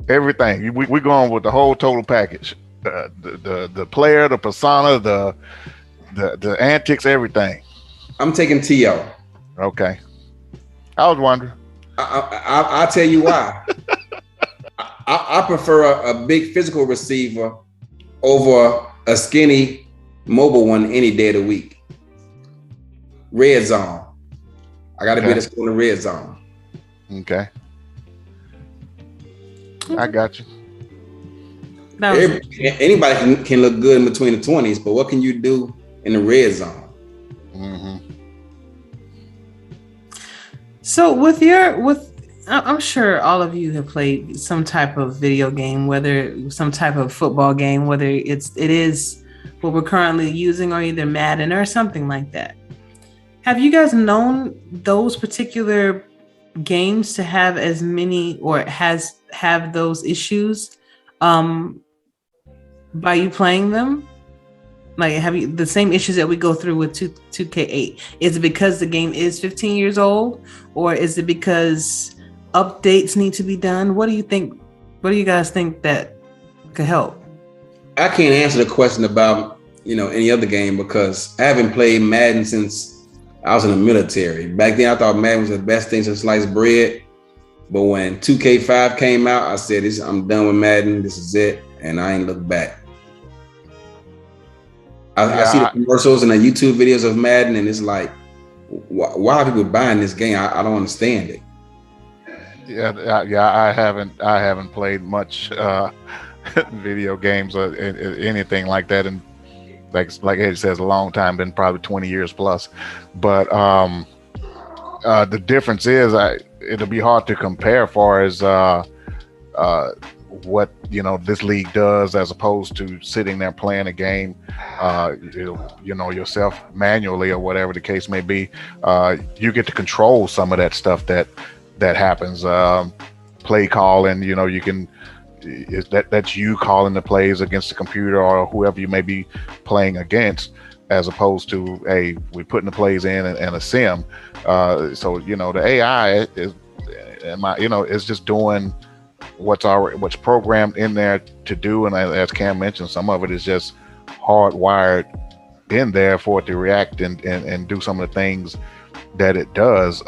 Everything. We're going with the whole total package. The player, the persona, the antics, everything. I'm taking T.O. Okay. I was wondering. I'll tell you why. I prefer a big physical receiver over a skinny mobile one any day of the week. Red zone. I got to be able to score in the red zone. Okay. I got you. Anybody can look good in between the 20s, but what can you do in the red zone? Mm-hmm. So I'm sure all of you have played some type of video game, whether some type of football game, whether it is what we're currently using or either Madden or something like that. Have you guys known those particular games to have as many or have those issues by you playing them? Like, have you the same issues that we go through with 2K8? Is it because the game is 15 years old, or is it because updates need to be done? What do you think? What do you guys think that could help? I can't answer the question about any other game because I haven't played Madden since I was in the military. Back then, I thought Madden was the best thing since sliced bread. But when 2K5 came out, I said, I'm done with Madden. This is it, and I ain't looked back. I see the commercials and the YouTube videos of Madden, and it's like, why are people buying this game? I don't understand it. I haven't played much video games or anything like that, and like Ed says, a long time, been probably 20 years plus. But the difference is, it'll be hard to compare as far as what this league does as opposed to sitting there playing a game yourself manually or whatever the case may be. You get to control some of that stuff that happens. Play calling, you can that's you calling the plays against the computer or whoever you may be playing against, as opposed to we putting the plays in and a sim. So the AI is it's just doing what's programmed in there to do, and as Cam mentioned, some of it is just hardwired in there for it to react and do some of the things that it does.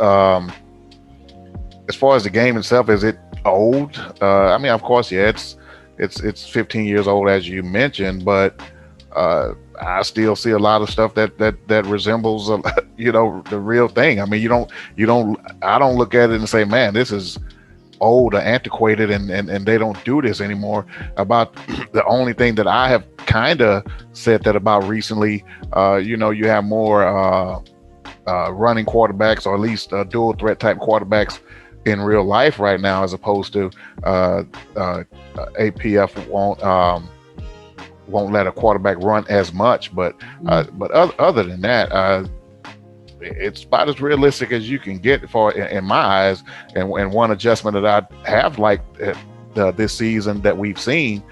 As far as the game itself, is it old? I mean, of course, yeah, it's 15 years old, as you mentioned, but I still see a lot of stuff that resembles the real thing. I mean, I don't look at it and say, man, this is old or antiquated and they don't do this anymore. About the only thing that I have kind of said that about recently, you have more running quarterbacks, or at least dual threat type quarterbacks in real life right now, as opposed to APF won't let a quarterback run as much. But other than that, it's about as realistic as you can get in my eyes. And one adjustment that I have liked this season that we've seen,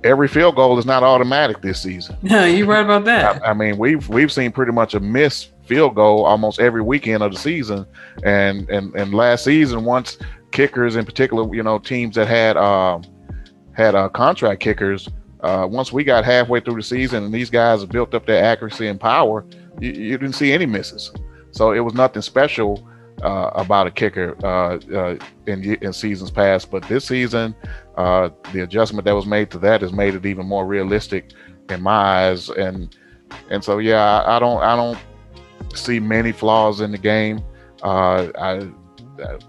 every field goal is not automatic this season. Yeah, you're right about that. I mean, we've seen pretty much a missed field goal almost every weekend of the season. And last season, once kickers in particular, teams that had contract kickers, once we got halfway through the season and these guys have built up their accuracy and power, you didn't see any misses. So it was nothing special about a kicker in seasons past. But this season, the adjustment that was made to that has made it even more realistic in my eyes. And so, yeah, I don't see many flaws in the game.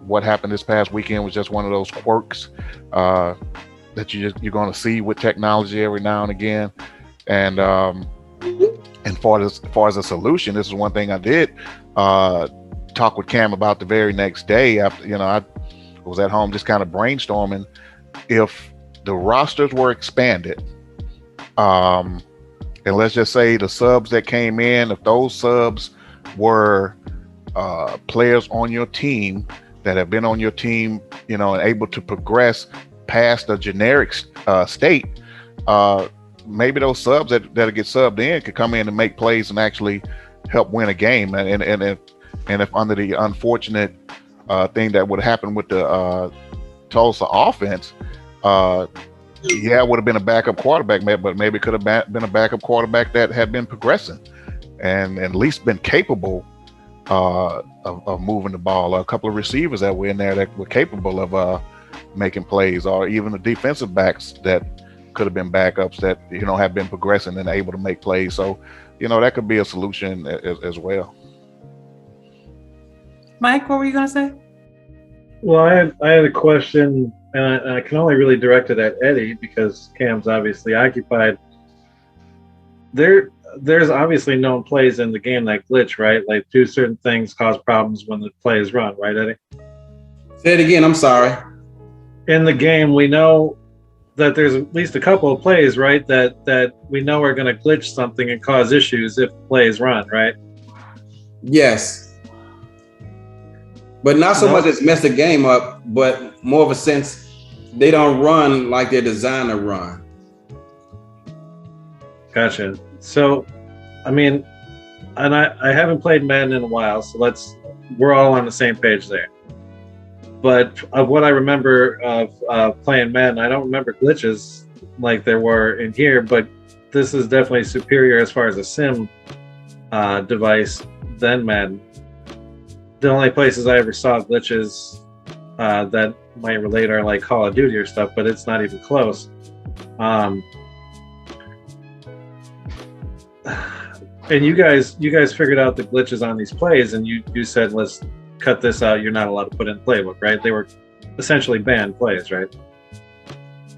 What happened this past weekend was just one of those quirks that you're going to see with technology every now and again. And far as a solution, this is one thing I did talk with Cam about the very next day after, I was at home just kind of brainstorming. If the rosters were expanded, and let's just say the subs that came in, if those subs were players on your team that have been on your team, and able to progress past the generic state, maybe those subs that get subbed in could come in and make plays and actually help win a game. And if under the unfortunate thing that would happen with the Tulsa offense, it would have been a backup quarterback, but maybe it could have been a backup quarterback that had been progressing and at least been capable of moving the ball. A couple of receivers that were in there that were capable of making plays, or even the defensive backs that could have been backups that have been progressing and able to make plays. So that could be a solution as well. Mike, what were you gonna say? Well, I had a question, and I can only really direct it at Eddie because Cam's obviously occupied. There's obviously known plays in the game that glitch, right? Like, do certain things cause problems when the play is run, right, Eddie? Say it again. I'm sorry. In the game, we know that there's at least a couple of plays, right, that we know are going to glitch something and cause issues if the play is run, right? Yes. But not so much as mess the game up, but more of a sense they don't run like they're designed to run. Gotcha. So, I mean, and I haven't played Madden in a while, so we're all on the same page there. But of what I remember of playing Madden, I don't remember glitches like there were in here, but this is definitely superior as far as a sim device than Madden. The only places I ever saw glitches that might relate are like Call of Duty or stuff, but it's not even close. And you guys figured out the glitches on these plays, and you said, let's cut this out. You're not allowed to put in the playbook, right? They were essentially banned plays, right?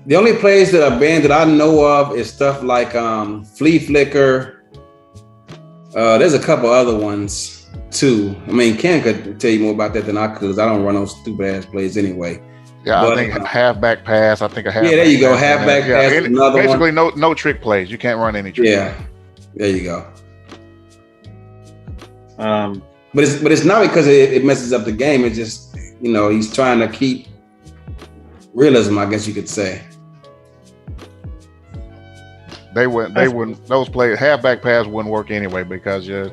The only plays that are banned that I know of is stuff like flea flicker. There's a couple other ones too. I mean, Ken could tell you more about that than I could, because I don't run those stupid ass plays anyway. Yeah, but, I think halfback pass. I think a halfback. Yeah, there you go. Halfback pass. Another basically, one. no trick plays. You can't run any trick. Yeah, plays. There you go. But it's not because it messes up the game. It's just, he's trying to keep realism, I guess you could say. They wouldn't. Those plays, halfback pass wouldn't work anyway, because you're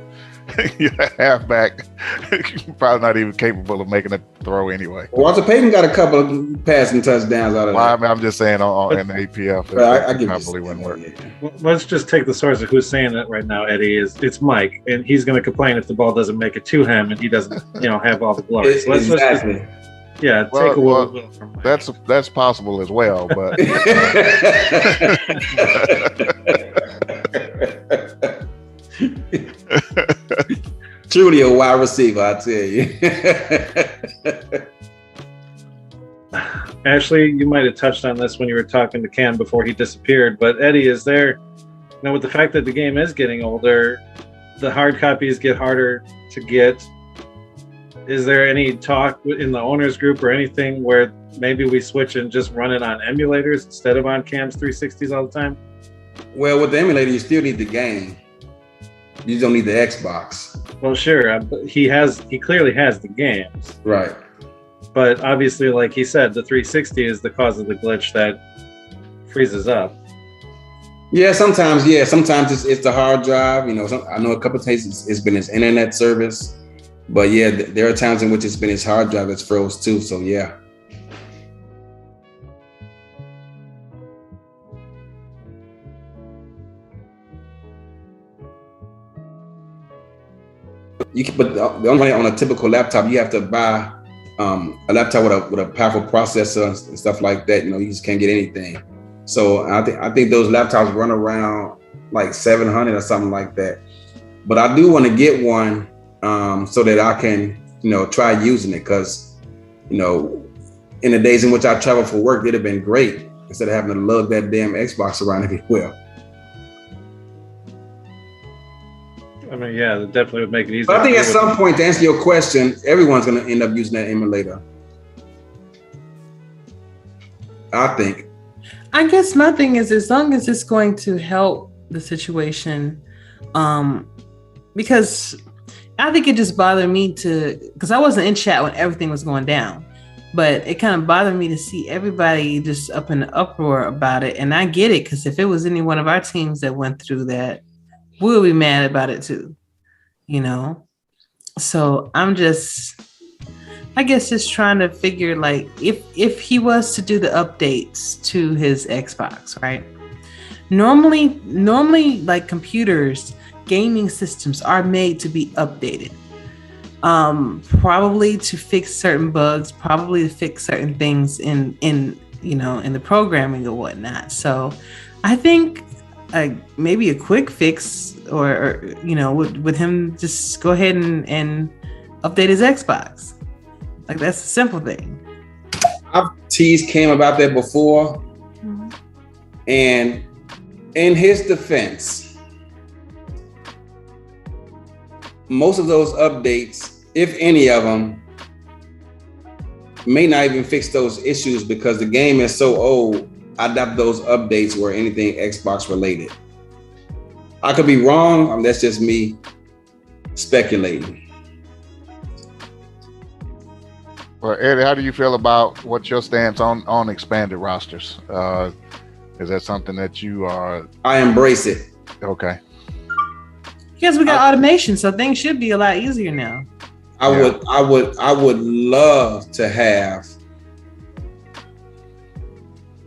halfback. You're probably not even capable of making a throw anyway. Walter Payton got a couple of passing touchdowns out of that. I mean, I'm just saying in the APF, it probably wouldn't work. Well, let's just take the source of who's saying it right now, Eddie. It's Mike, and he's going to complain if the ball doesn't make it to him and he doesn't, have all the glory. So exactly. Take a little from Mike. That's possible as well, but truly a wide receiver, I tell you. Ashley, you might have touched on this when you were talking to Cam before he disappeared, but Eddie, is there, with the fact that the game is getting older, the hard copies get harder to get. Is there any talk in the owners group or anything where maybe we switch and just run it on emulators instead of on Cam's 360s all the time? Well, with the emulator, you still need the game. You just don't need the Xbox. Well, sure. He clearly has the games. Right. But obviously, like he said, the 360 is the cause of the glitch that freezes up. Yeah, sometimes it's the hard drive. I know a couple of times it's been his internet service. But yeah, there are times in which it's been his hard drive that's froze too. So yeah. But the only way on a typical laptop, you have to buy a laptop with a powerful processor and stuff like that. You just can't get anything. So I think those laptops run around like 700 or something like that. But I do want to get one. So that I can, try using it, because, in the days in which I travel for work, it'd have been great instead of having to lug that damn Xbox around everywhere. I mean, yeah, that definitely would make it easier. But I think at some point, to answer your question, everyone's going to end up using that emulator. I think. I guess my thing is, as long as it's going to help the situation, because I think it just bothered me because I wasn't in chat when everything was going down, but it kind of bothered me to see everybody just up in the uproar about it. And I get it, because if it was any one of our teams that went through that, we would be mad about it too, So I'm I guess just trying to figure, like, if he was to do the updates to his Xbox, right? Normally, like computers, gaming systems are made to be updated, probably to fix certain bugs, probably to fix certain things in the programming or whatnot. So I think maybe a quick fix or with him just go ahead and update his Xbox. Like, that's a simple thing. I've teased Cam about that before. Mm-hmm. And in his defense, most of those updates, if any of them, may not even fix those issues, because the game is so old. I doubt those updates were anything Xbox related. I could be wrong. That's just me speculating. Well, Eddie, how do you feel about what's your stance on expanded rosters? Is that something that you are? I embrace it. Okay. Because we got automation, so things should be a lot easier now. I would love to have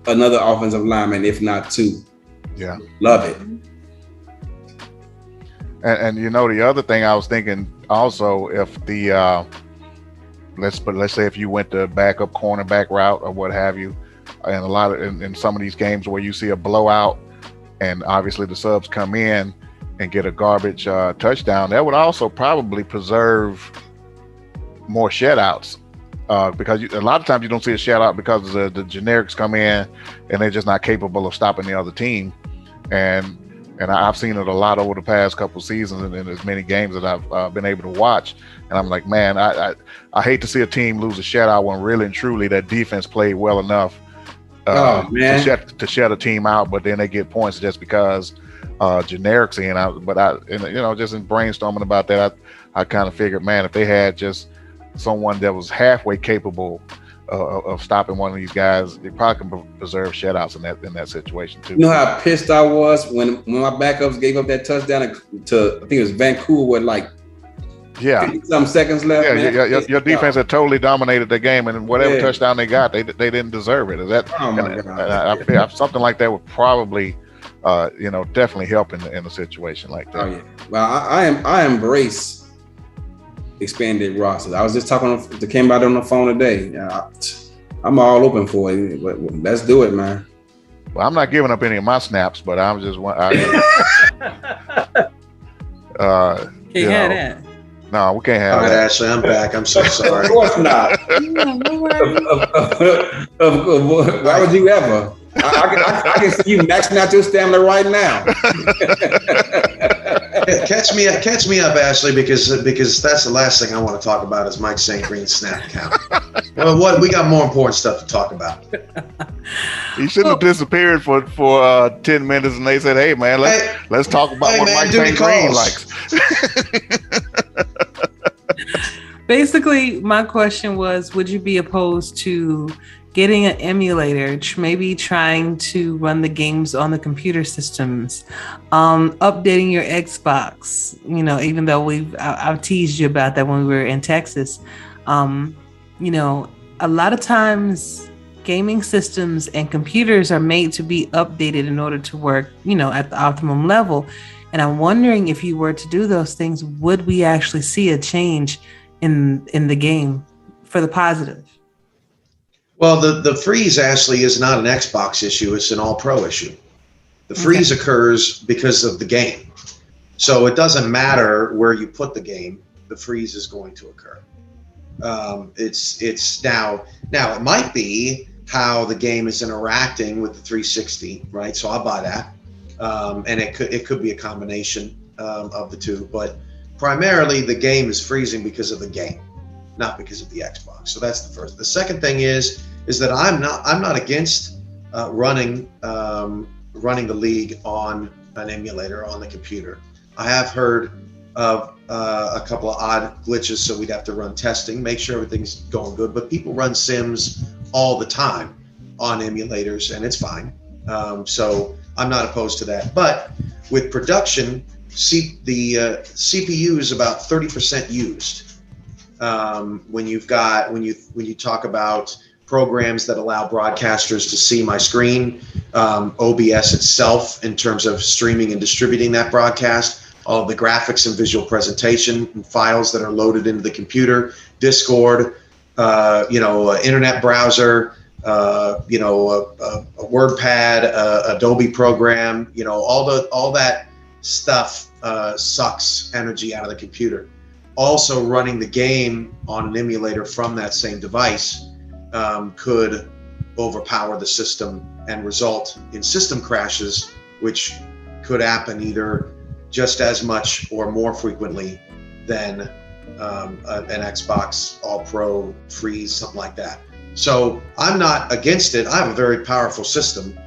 another offensive lineman, if not two. Yeah. Love it. And you know, the other thing I was thinking also, if the let's say if you went the backup cornerback route or what have you, and a lot of in some of these games where you see a blowout, and obviously the subs come in and get a garbage touchdown, that would also probably preserve more shutouts, because a lot of times you don't see a shutout because the generics come in and they're just not capable of stopping the other team. And I've seen it a lot over the past couple of seasons and in as many games that I've been able to watch. And I'm like, man, I hate to see a team lose a shutout when really and truly that defense played well enough to shut a team out, but then they get points just because generics in. Just in brainstorming about that, I kind of figured, man, if they had just someone that was halfway capable of stopping one of these guys, they probably can preserve shutouts in that situation too. You know how pissed I was when my backups gave up that touchdown to I think it was Vancouver with like 50 some seconds left. Yeah, your defense had totally dominated the game, and whatever touchdown they got, they didn't deserve it. Is that? Oh my God. I something like that would probably, definitely help in a situation like that. Oh yeah. Well, I embrace expanded rosters. I was just talking to Kim about it on the phone today. I'm all open for it. Let's do it, man. Well, I'm not giving up any of my snaps, but I'm just Can't have that. No, we can't have All right, that. Ashley, I'm back. I'm so sorry. Of course not. Why would you ever? I can see you maxing out your stamina right now. Catch me up, Ashley, because that's the last thing I want to talk about is Mike St. Green's snap count. Well, we got more important stuff to talk about. He shouldn't have disappeared for 10 minutes, and they said, "Hey, man, let's talk about what Mike St. Green likes." Basically, my question was, would you be opposed to getting an emulator, maybe trying to run the games on the computer systems, updating your Xbox, even though I've teased you about that when we were in Texas. A lot of times gaming systems and computers are made to be updated in order to work, at the optimum level. And I'm wondering if you were to do those things, would we actually see a change in the game for the positive? Well, the freeze, Ashley, is not an Xbox issue. It's an all-pro issue. The freeze occurs because of the game. So it doesn't matter where you put the game, the freeze is going to occur. It's now it might be how the game is interacting with the 360, right? So I'll buy that. And it could be a combination of the two, but primarily the game is freezing because of the game, not because of the Xbox. So that's the first. The second thing is that I'm not against running the league on an emulator on the computer. I have heard of a couple of odd glitches, so we'd have to run testing, make sure everything's going good. But people run sims all the time on emulators, and it's fine. So I'm not opposed to that. But with production, the CPU is about 30% used. When you talk about programs that allow broadcasters to see my screen, OBS itself in terms of streaming and distributing that broadcast, all of the graphics and visual presentation and files that are loaded into the computer, Discord, internet browser, a WordPad, Adobe program, all that stuff sucks energy out of the computer. Also, running the game on an emulator from that same device could overpower the system and result in system crashes, which could happen either just as much or more frequently than an Xbox All-Pro freeze, something like that. So I'm not against it. I have a very powerful system,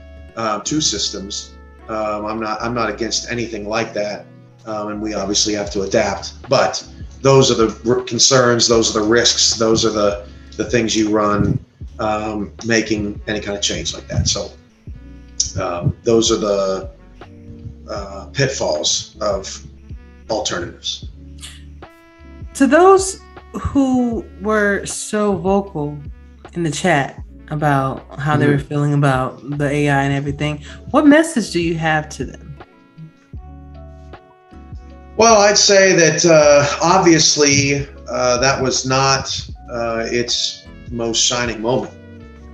two systems. I'm not against anything like that, and we obviously have to adapt. But those are the concerns. Those are the risks. Those are the the things you run, making any kind of change like that. So those are the pitfalls of alternatives. To those who were so vocal in the chat about how they were feeling about the AI and everything, what message do you have to them? Well, I'd say that obviously that was not its most shining moment.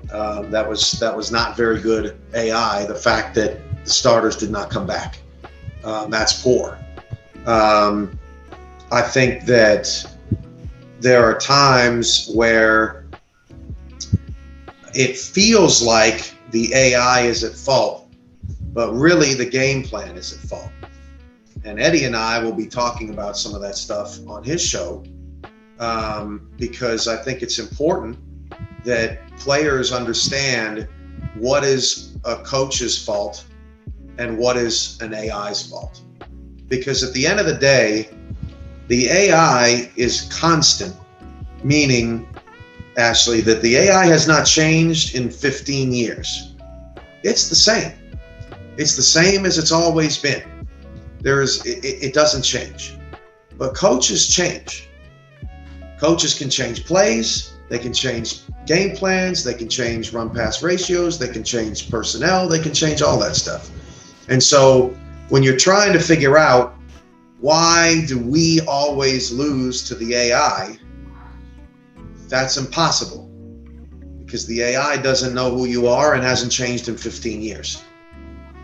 That was not very good AI. The fact that the starters did not come back, that's poor. I think that there are times where it feels like the AI is at fault, but really the game plan is at fault. And Eddie and I will be talking about some of that stuff on his show, because I think it's important that players understand what is a coach's fault and what is an AI's fault. Because at the end of the day, the AI is constant, meaning, Ashley, that the AI has not changed in 15 years. It's the same. It's the same as it's always been. It doesn't change. But coaches change. Coaches can change plays, they can change game plans, they can change run-pass ratios, they can change personnel, they can change all that stuff. And so when you're trying to figure out why do we always lose to the AI, that's impossible, because the AI doesn't know who you are and hasn't changed in 15 years.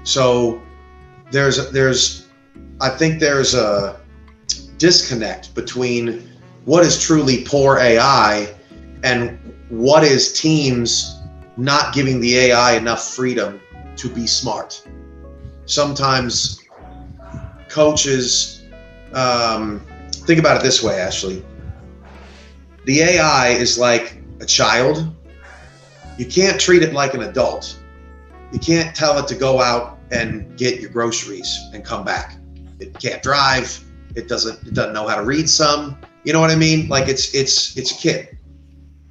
So I think there's a disconnect between what is truly poor AI and what is teams not giving the AI enough freedom to be smart. Sometimes coaches, think about it this way, Ashley. The AI is like a child. You can't treat it like an adult. You can't tell it to go out and get your groceries and come back. It can't drive. It doesn't know how to read some. You know what I mean? Like it's a kid.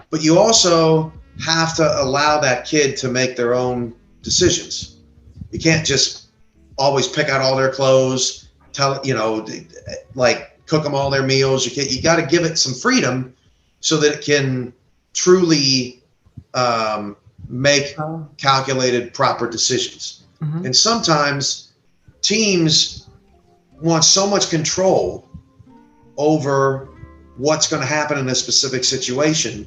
But you also have to allow that kid to make their own decisions. You can't just always pick out all their clothes, cook them all their meals. You got to give it some freedom so that it can truly make calculated, proper decisions. Mm-hmm. And sometimes teams want so much control over what's going to happen in a specific situation.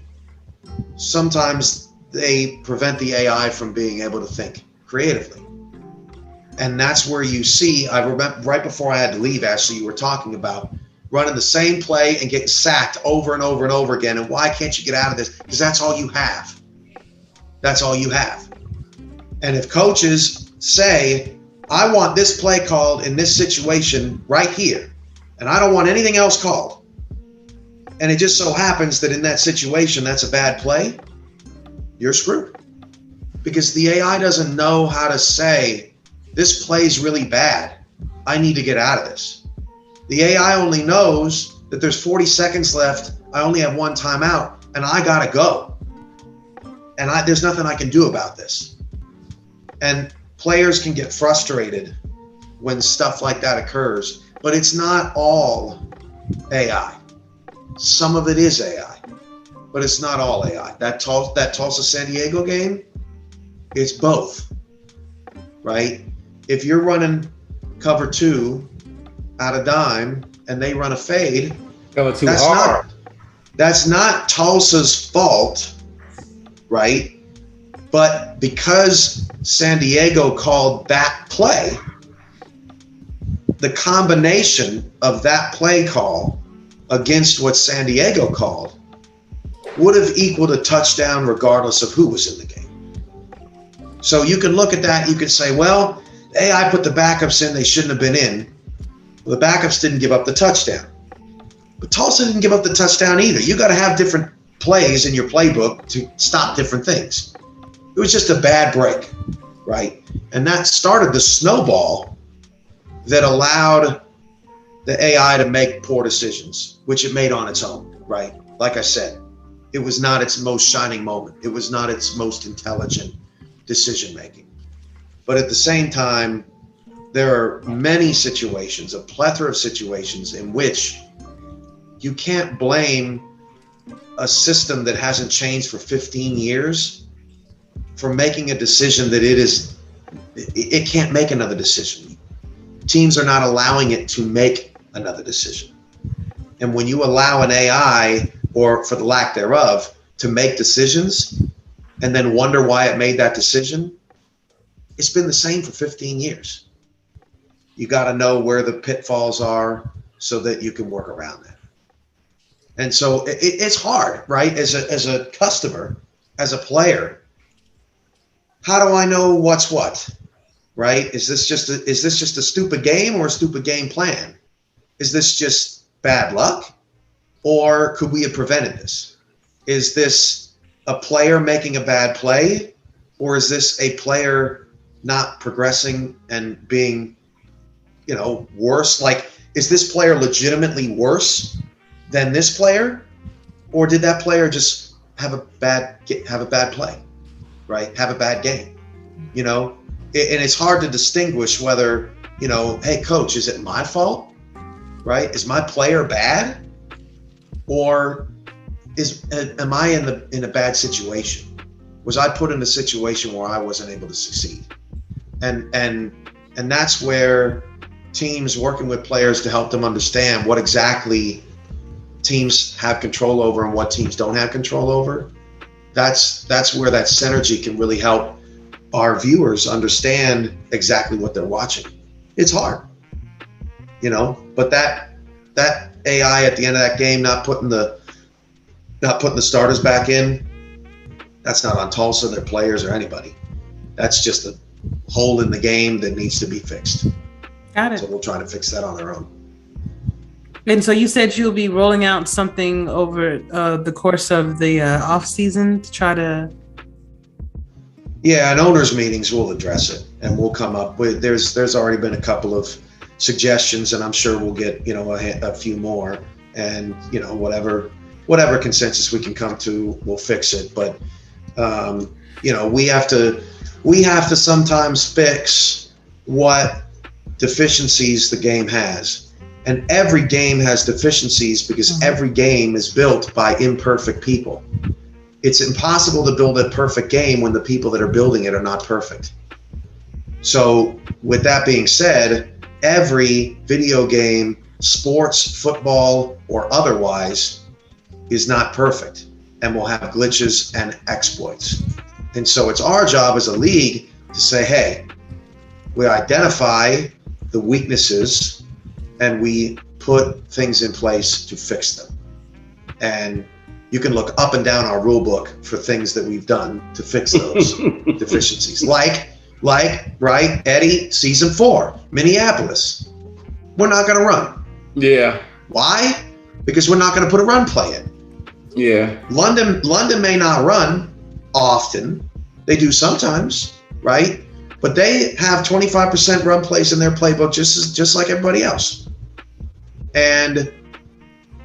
Sometimes they prevent the AI from being able to think creatively. And that's where you see, I remember right before I had to leave, Ashley, you were talking about running the same play and getting sacked over and over and over again. And why can't you get out of this? Because that's all you have. That's all you have. And if coaches say, I want this play called in this situation right here, and I don't want anything else called, and it just so happens that in that situation that's a bad play, you're screwed. Because the AI doesn't know how to say, this play's really bad, I need to get out of this. The AI only knows that there's 40 seconds left, I only have one timeout, and I gotta go. And there's nothing I can do about this. And players can get frustrated when stuff like that occurs, but it's not all AI. Some of it is AI, but it's not all AI. That Tulsa San Diego game, it's both, right? If you're running cover 2 out of dime and they run a fade, that's not Tulsa's fault, right? But because San Diego called that play, the combination of that play call against what San Diego called would have equaled a touchdown regardless of who was in the game. So you can look at that, you could say, well, AI put the backups in, they shouldn't have been in. Well, the backups didn't give up the touchdown. But Tulsa didn't give up the touchdown either. You got to have different plays in your playbook to stop different things. It was just a bad break, right? And that started the snowball that allowed the AI to make poor decisions, which it made on its own, right? Like I said, it was not its most shining moment. It was not its most intelligent decision making. But at the same time, there are many situations, a plethora of situations in which you can't blame a system that hasn't changed for 15 years for making a decision that it can't make another decision. Teams are not allowing it to make another decision. And when you allow an AI, or for the lack thereof, to make decisions and then wonder why it made that decision, it's been the same for 15 years. You got to know where the pitfalls are so that you can work around that. And so it's hard, right? As a customer, as a player, how do I know what's what, right? Is this just a stupid game or a stupid game plan? Is this just bad luck, or could we have prevented this? Is this a player making a bad play, or is this a player not progressing and being, worse? Like, is this player legitimately worse than this player, or did that player just have a bad play, right? Have a bad game, and it's hard to distinguish whether, hey coach, is it my fault, right? Is my player bad, or am I in a bad situation? Was I put in a situation where I wasn't able to succeed? And that's where teams working with players to help them understand what exactly teams have control over and what teams don't have control over. That's where that synergy can really help our viewers understand exactly what they're watching. It's hard, but that AI at the end of that game not putting the starters back in, that's not on Tulsa, their players, or anybody. That's just a hole in the game that needs to be fixed. Got it. So we'll try to fix that on our own. And so you said you'll be rolling out something over the course of the off season to try to. Yeah, in owners meetings we'll address it, and we'll come up with. There's already been a couple of suggestions, and I'm sure we'll get a few more, and whatever consensus we can come to, we'll fix it. But we have to sometimes fix what deficiencies the game has. And every game has deficiencies because every game is built by imperfect people. It's impossible to build a perfect game when the people that are building it are not perfect. So with that being said, every video game, sports, football, or otherwise, is not perfect and will have glitches and exploits. And so it's our job as a league to say, hey, we identify the weaknesses and we put things in place to fix them. And you can look up and down our rule book for things that we've done to fix those deficiencies. Like, right, Eddie, season 4, Minneapolis. We're not gonna run. Yeah. Why? Because we're not gonna put a run play in. Yeah. London may not run often. They do sometimes, right? But they have 25% run plays in their playbook just like everybody else. And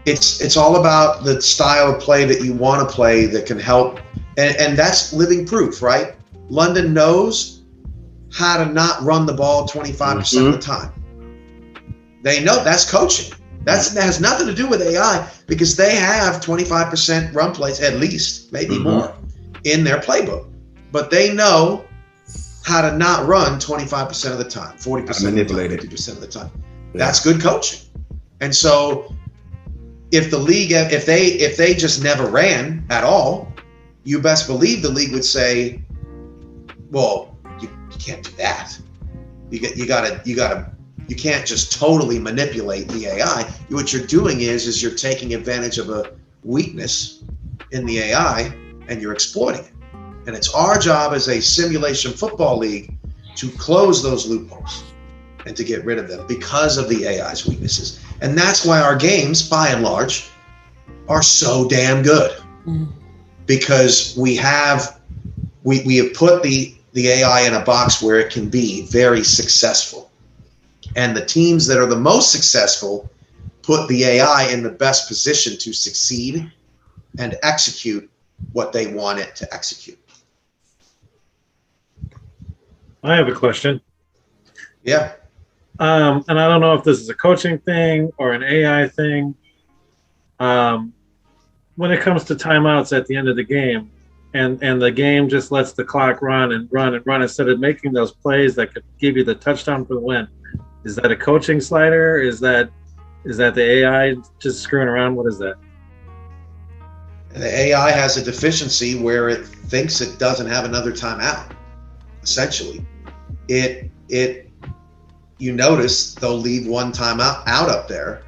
it's all about the style of play that you want to play that can help. And that's living proof, right? London knows how to not run the ball 25% of the time. They know that's coaching. That has nothing to do with AI because they have 25% run plays, at least, maybe more, in their playbook. But they know how to not run 25% of the time, 40% of the time, 50% of the time. That's good coaching. And so if the league, if they just never ran at all, you best believe the league would say, well, you can't do that. You can't just totally manipulate the AI. What you're doing is you're taking advantage of a weakness in the AI and you're exploiting it. And it's our job as a simulation football league to close those loopholes and to get rid of them because of the AI's weaknesses. And that's why our games, by and large, are so damn good. Because we have put the AI in a box where it can be very successful. And the teams that are the most successful put the AI in the best position to succeed and execute what they want it to execute. I have a question. Yeah. And I don't know if this is a coaching thing or an AI thing. When it comes to timeouts at the end of the game, and the game just lets the clock run and run and run instead of making those plays that could give you the touchdown for the win, is that a coaching slider? Is that the AI just screwing around? What is that? The AI has a deficiency where it thinks it doesn't have another timeout. Essentially, you notice they'll leave one timeout out up there,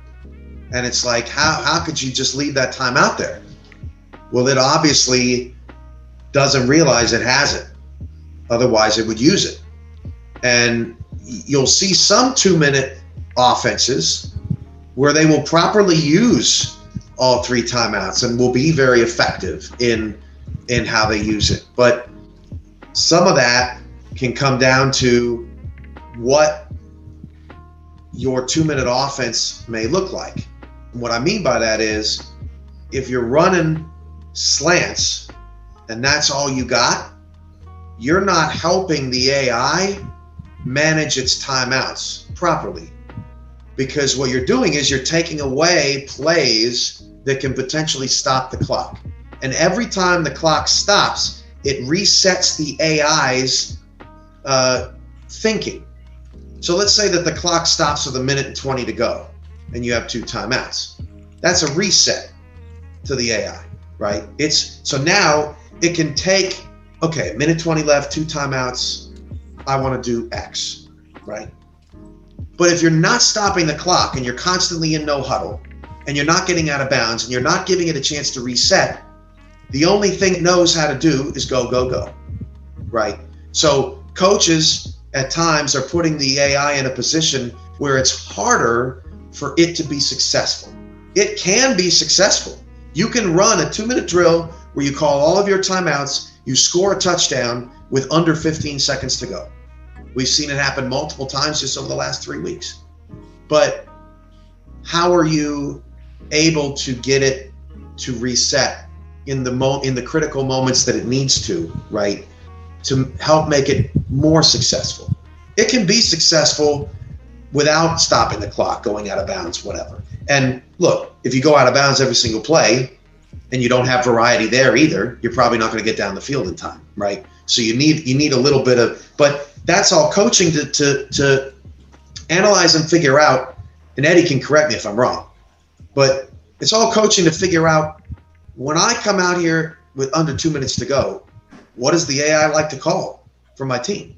and it's like, how could you just leave that timeout there? Well, it obviously doesn't realize it has it. Otherwise, it would use it. And you'll see some 2-minute offenses where they will properly use all 3 timeouts and will be very effective in how they use it. But some of that can come down to what your 2-minute offense may look like. And what I mean by that is, if you're running slants and that's all you got, you're not helping the AI manage its timeouts properly. Because what you're doing is you're taking away plays that can potentially stop the clock. And every time the clock stops, it resets the AI's thinking. So let's say that the clock stops with 1:20 to go and you have 2 timeouts. That's a reset to the AI, right? So now it can take, okay, 1:20 left, 2 timeouts, I want to do X, right? But if you're not stopping the clock and you're constantly in no huddle and you're not getting out of bounds and you're not giving it a chance to reset, the only thing it knows how to do is go, go, go, right? So coaches at times are putting the AI in a position where it's harder for it to be successful. It can be successful. You can run a 2-minute drill where you call all of your timeouts, you score a touchdown with under 15 seconds to go. We've seen it happen multiple times just over the last 3 weeks. But how are you able to get it to reset in the critical moments that it needs to, right? To help make it more successful. It can be successful without stopping the clock, going out of bounds, whatever. And look, if you go out of bounds every single play and you don't have variety there either, you're probably not going to get down the field in time, right? So you need a little bit of, but that's all coaching to analyze and figure out, and Eddie can correct me if I'm wrong, but it's all coaching to figure out, when I come out here with under 2 minutes to go, what does the AI like to call for my team?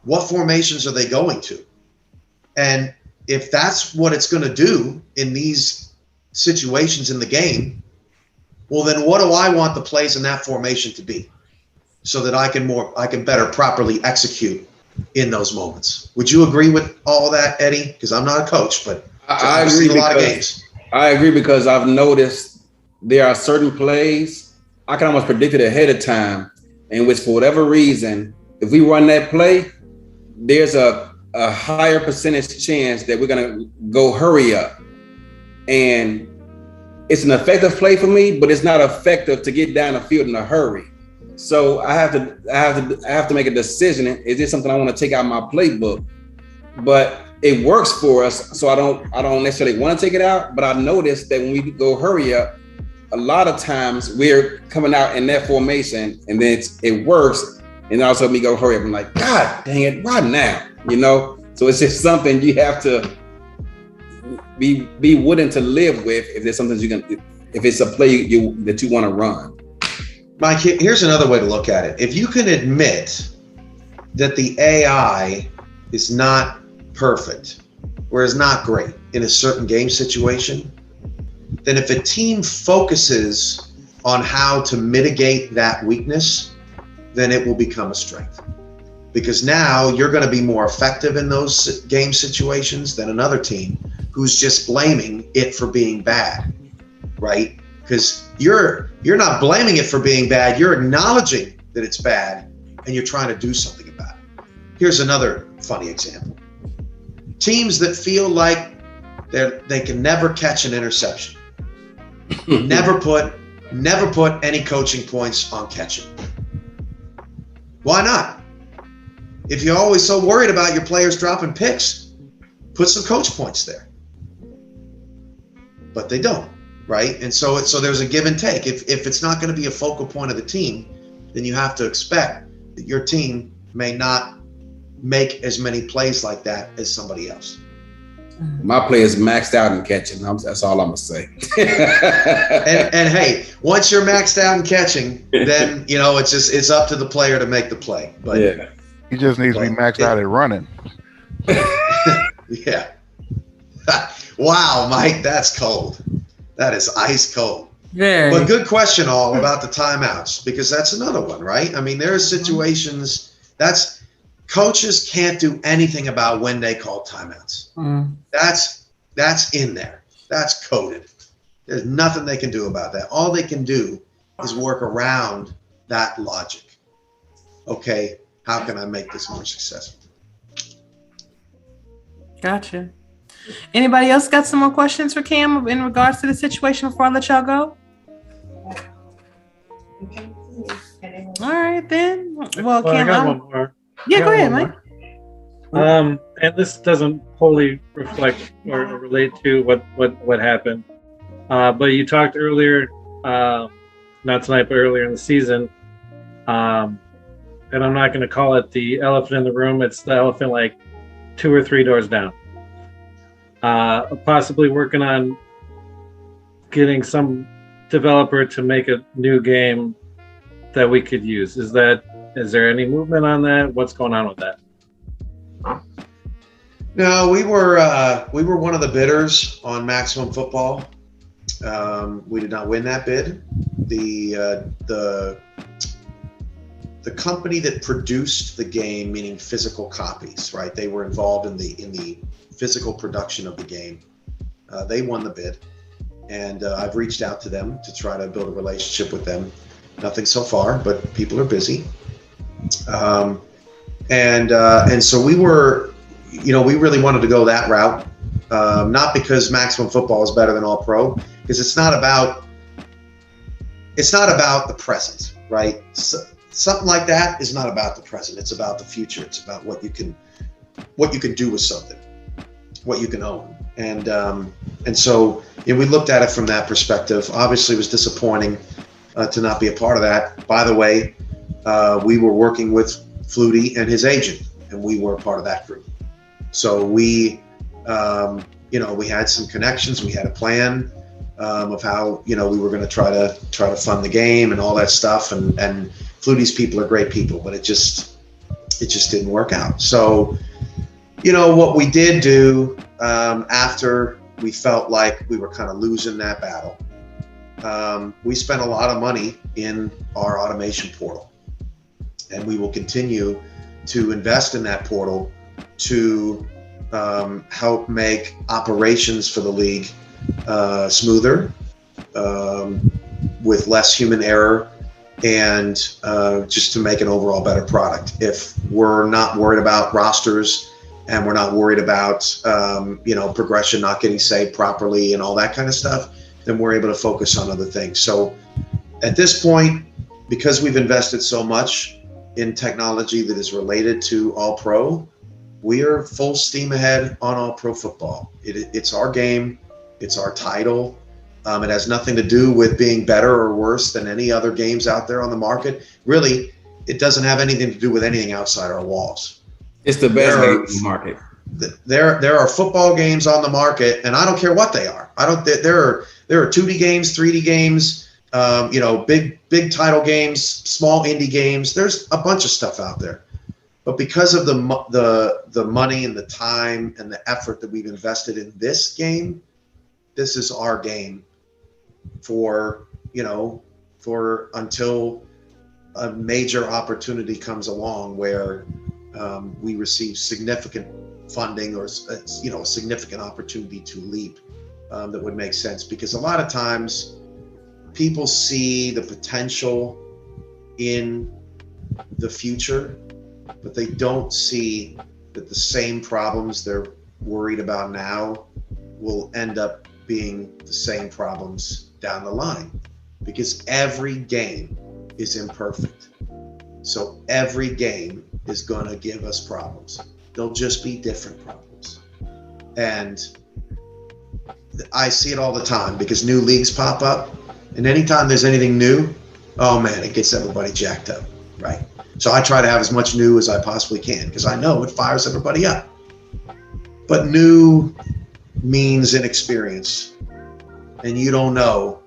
What formations are they going to? And if that's what it's going to do in these situations in the game, well, then what do I want the plays in that formation to be so that I can better properly execute in those moments? Would you agree with all of that, Eddie? Because I'm not a coach, but I've seen a lot of games. I agree, because I've noticed there are certain plays I can almost predict it ahead of time, in which, for whatever reason, if we run that play, there's a higher percentage chance that we're gonna go hurry up. And it's an effective play for me, but it's not effective to get down the field in a hurry. So I have to make a decision. Is this something I want to take out of my playbook? But it works for us, so I don't necessarily want to take it out. But I noticed that when we go hurry up, a lot of times we're coming out in that formation, and then it works, and all of a sudden we go hurry up. I'm like, God dang it, right now, you know? So it's just something you have to be willing to live with if there's something if it's a play that you want to run. Mike, here's another way to look at it. If you can admit that the AI is not perfect or is not great in a certain game situation, then if a team focuses on how to mitigate that weakness, then it will become a strength. Because now you're going to be more effective in those game situations than another team who's just blaming it for being bad, right? Because you're not blaming it for being bad, you're acknowledging that it's bad and you're trying to do something about it. Here's another funny example. Teams that feel like they can never catch an interception, never put never put any coaching points on catching. Why not? If you're always so worried about your players dropping picks, put some coach points there. But they don't, right? And so there's a give and take. If it's not going to be a focal point of the team, then you have to expect that your team may not make as many plays like that as somebody else. My players maxed out in catching. That's all I'm gonna say. and hey, once you're maxed out in catching, then it's up to the player to make the play. But yeah, he just needs to be maxed out at running. Yeah. Wow, Mike, that's cold. That is ice cold. Very. But good question, all about the timeouts, because that's another one, right? I mean, there are situations coaches can't do anything about when they call timeouts. That's in there. That's coded. There's nothing they can do about that. All they can do is work around that logic. Okay, how can I make this more successful? Gotcha. Anybody else got some more questions for Cam in regards to the situation before I let y'all go? All right, then. Well, Cam, I got one more. Yeah, go ahead, Mike. And this doesn't wholly reflect or relate to what happened. But you talked earlier, not tonight, but earlier in the season. And I'm not going to call it the elephant in the room. It's the elephant like 2 or 3 doors down. Possibly working on getting some developer to make a new game that we could use. Is there any movement on that? What's going on with that? No, we were one of the bidders on Maximum Football. We did not win that bid. The company that produced the game, meaning physical copies, right? They were involved in the physical production of the game. They won the bid, and I've reached out to them to try to build a relationship with them. Nothing so far, but people are busy. And so we were, we really wanted to go that route, not because Maximum Football is better than All Pro, because it's not about the present, right? So, something like that is not about the present. It's about the future. It's about what you can do with something, what you can own. And so we looked at it from that perspective. Obviously, it was disappointing to not be a part of that. By the way, we were working with Flutie and his agent, and we were a part of that group. So we had some connections. We had a plan of how we were going to try to fund the game and all that stuff. And Flutie's people are great people, but it just didn't work out. So what we did do after we felt like we were kind of losing that battle, we spent a lot of money in our automation portal, and we will continue to invest in that portal to help make operations for the league smoother, with less human error, and just to make an overall better product. If we're not worried about rosters and we're not worried about progression not getting saved properly and all that kind of stuff, then we're able to focus on other things. So at this point, because we've invested so much in technology that is related to All Pro, we are full steam ahead on All Pro football. It's our game. It's our title. It has nothing to do with being better or worse than any other games out there on the market. Really, it doesn't have anything to do with anything outside our walls. It's the best game in the market. There are football games on the market, and I don't care what they are. There are 2D games, 3D games, big title games, small indie games. There's a bunch of stuff out there. But because of the money and the time and the effort that we've invested in this game, this is our game for until a major opportunity comes along where we receive significant funding or a significant opportunity to leap that would make sense. Because a lot of times people see the potential in the future, but they don't see that the same problems they're worried about now will end up being the same problems down the line. because every game is imperfect. So every game is going to give us problems. They'll just be different problems. And I see it all the time because new leagues pop up. And anytime there's anything new, oh man, it gets everybody jacked up, right? So I try to have as much new as I possibly can because I know it fires everybody up. But new means inexperience. And you don't know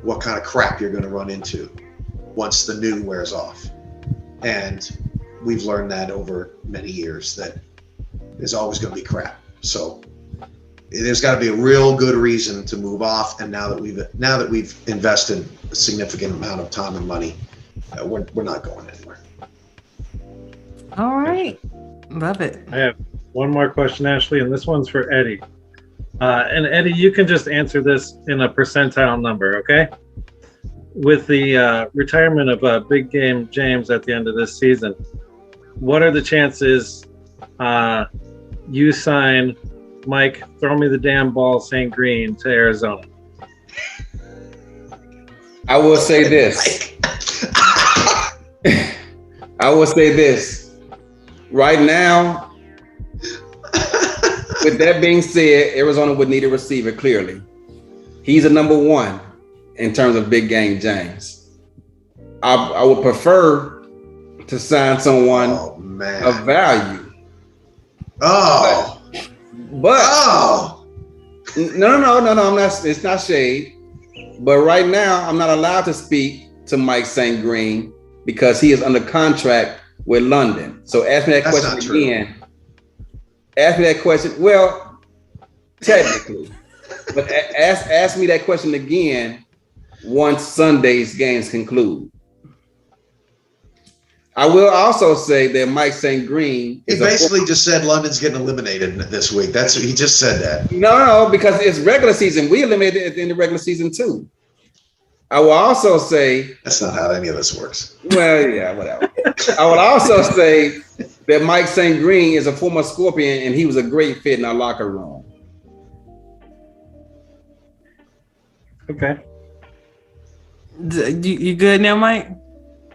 what kind of crap you're going to run into once the new wears off. And we've learned that over many years that there's always going to be crap. So there's got to be a real good reason to move off. And now that we've invested a significant amount of time and money, we're not going anywhere. All right, love it. I have one more question, Ashley, and this one's for Eddie. And Eddie, you can just answer this in a percentile number, okay? With the retirement of Big Game James at the end of this season, what are the chances you sign Mike, throw me the damn ball, St. Green to Arizona? I will say this. I will say this. Right now, with that being said, Arizona would need a receiver, clearly. He's a number one in terms of Big Game James. I would prefer to sign someone of value. Oh. But no, I'm not. It's not shade. But right now, I'm not allowed to speak to Mike St. Green because he is under contract with London. So ask me that question again. Ask me that question. Well, technically, but ask me that question again once Sunday's games conclude. I will also say that Mike St. Green he basically just said London's getting eliminated this week. That's what he just said that. No, because it's regular season. We eliminated it in the regular season too. I will also say that's not how any of this works. Well, yeah, whatever. I would also say that Mike St. Green is a former Scorpion and he was a great fit in our locker room. Okay. You good now, Mike?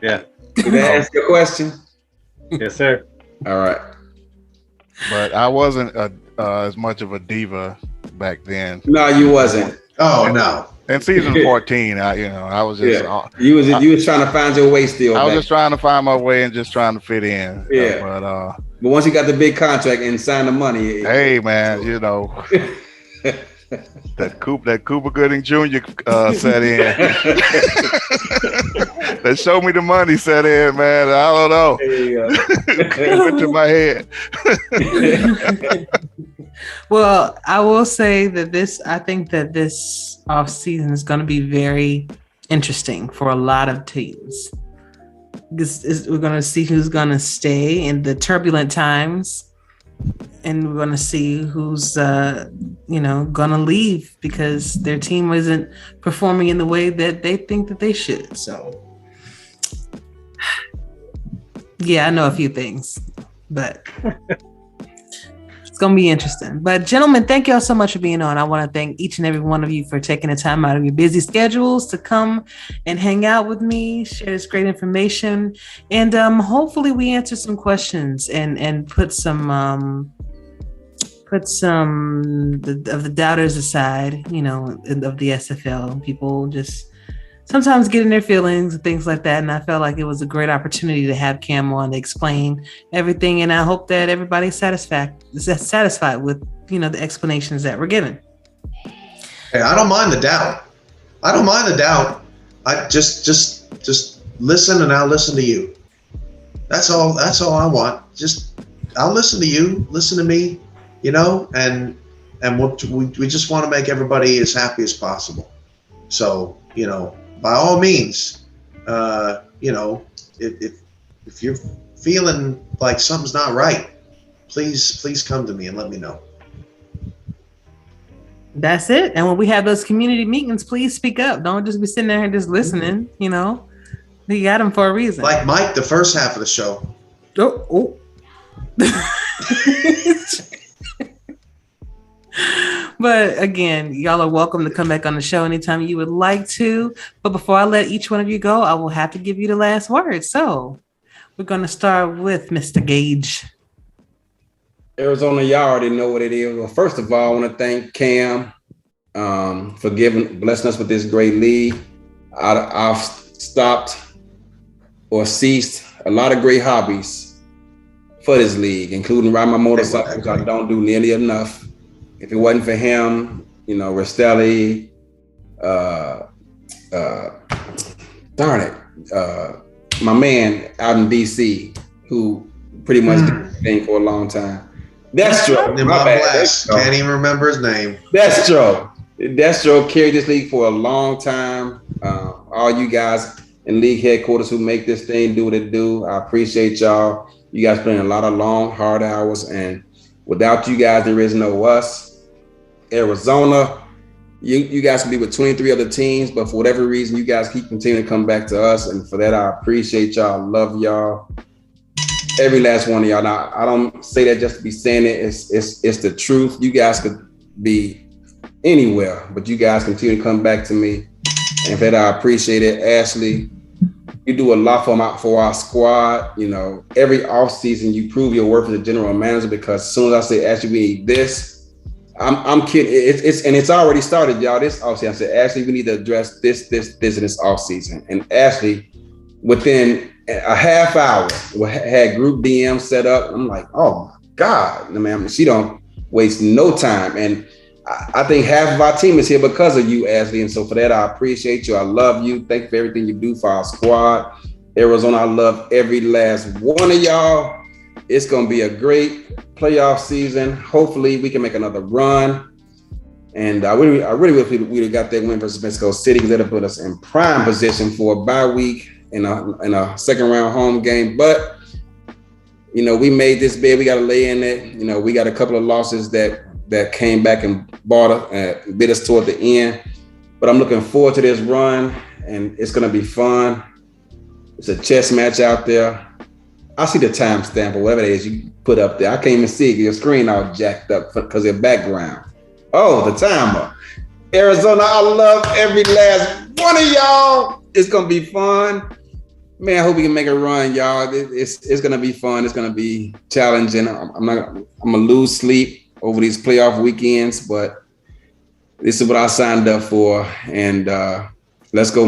Yeah. Did I ask your question? Yes, sir. All right. But I wasn't as much of a diva back then. No, you wasn't. Oh no. In season 14, I was just you was trying to find your way still. I was just trying to find my way and just trying to fit in. Yeah. But once you got the big contract and signed the money, hey man, that Cuba Gooding Jr. set in. That show me the money set in, man. I don't know. There you go. It went to my head. Well, I will say that I think that this off season is going to be very interesting for a lot of teams. We're going to see who's going to stay in the turbulent times. And we're going to see who's, going to leave because their team isn't performing in the way that they think that they should. So, yeah, I know a few things, but it's going to be interesting. But gentlemen, thank y'all so much for being on. I want to thank each and every one of you for taking the time out of your busy schedules to come and hang out with me, share this great information. And hopefully we answer some questions and put some of the doubters aside, of the SFL. People just sometimes get in their feelings and things like that. And I felt like it was a great opportunity to have Cam on to explain everything. And I hope that everybody's satisfied with, the explanations that we're given. Hey, I don't mind the doubt. I just listen and I'll listen to you. That's all I want. I'll listen to you, listen to me, and we just want to make everybody as happy as possible. So, by all means, if you're feeling like something's not right, please come to me and let me know. That's it. And when we have those community meetings, please speak up. Don't just be sitting there and just listening. You got them for a reason. Like Mike, the first half of the show. But again, y'all are welcome to come back on the show anytime you would like to. But before I let each one of you go, I will have to give you the last word. So we're going to start with Mr. Gage. Arizona, y'all already know what it is. Well, first of all, I want to thank Cam for blessing us with this great league. I've stopped or ceased a lot of great hobbies for this league, including riding my motorcycles. I don't do nearly enough. If it wasn't for him, Restelli, darn it, my man out in DC, who pretty much did the thing for a long time. Destro, my bad. Can't even remember his name. Destro carried this league for a long time. All you guys in league headquarters who make this thing do what it do, I appreciate y'all. You guys put in a lot of long, hard hours, and without you guys, there is no us. Arizona, you guys can be with 23 other teams, but for whatever reason, you guys keep continuing to come back to us, and for that, I appreciate y'all. Love y'all. Every last one of y'all. Now, I don't say that just to be saying it. It's the truth. You guys could be anywhere, but you guys continue to come back to me, and for that, I appreciate it. Ashley, you do a lot for our squad. Every offseason, you prove your worth as a general manager, because as soon as I say, Ashley, we need this, I'm kidding. It's already started, y'all. This offseason, I said, Ashley, we need to address this in this offseason. And Ashley, within a half hour, had group DM set up. I'm like, oh my God, man, she don't waste no time. And I think half of our team is here because of you, Ashley. And so for that, I appreciate you. I love you. Thank you for everything you do for our squad. Arizona, I love every last one of y'all. It's going to be a great playoff season. Hopefully we can make another run. And I really wish we'd got that win versus Mexico City, because that'll put us in prime position for a bye week in a second round home game. But, we made this bid. We got to lay in it. We got a couple of losses that came back and bit us toward the end. But I'm looking forward to this run, and it's going to be fun. It's a chess match out there. I see the timestamp or whatever it is you put up there. I can't even see it. Your screen all jacked up because of background. Oh, the timer. Arizona, I love every last one of y'all. It's going to be fun. Man, I hope we can make a run, y'all. It's going to be fun. It's going to be challenging. I'm going to lose sleep over these playoff weekends, but this is what I signed up for. And let's go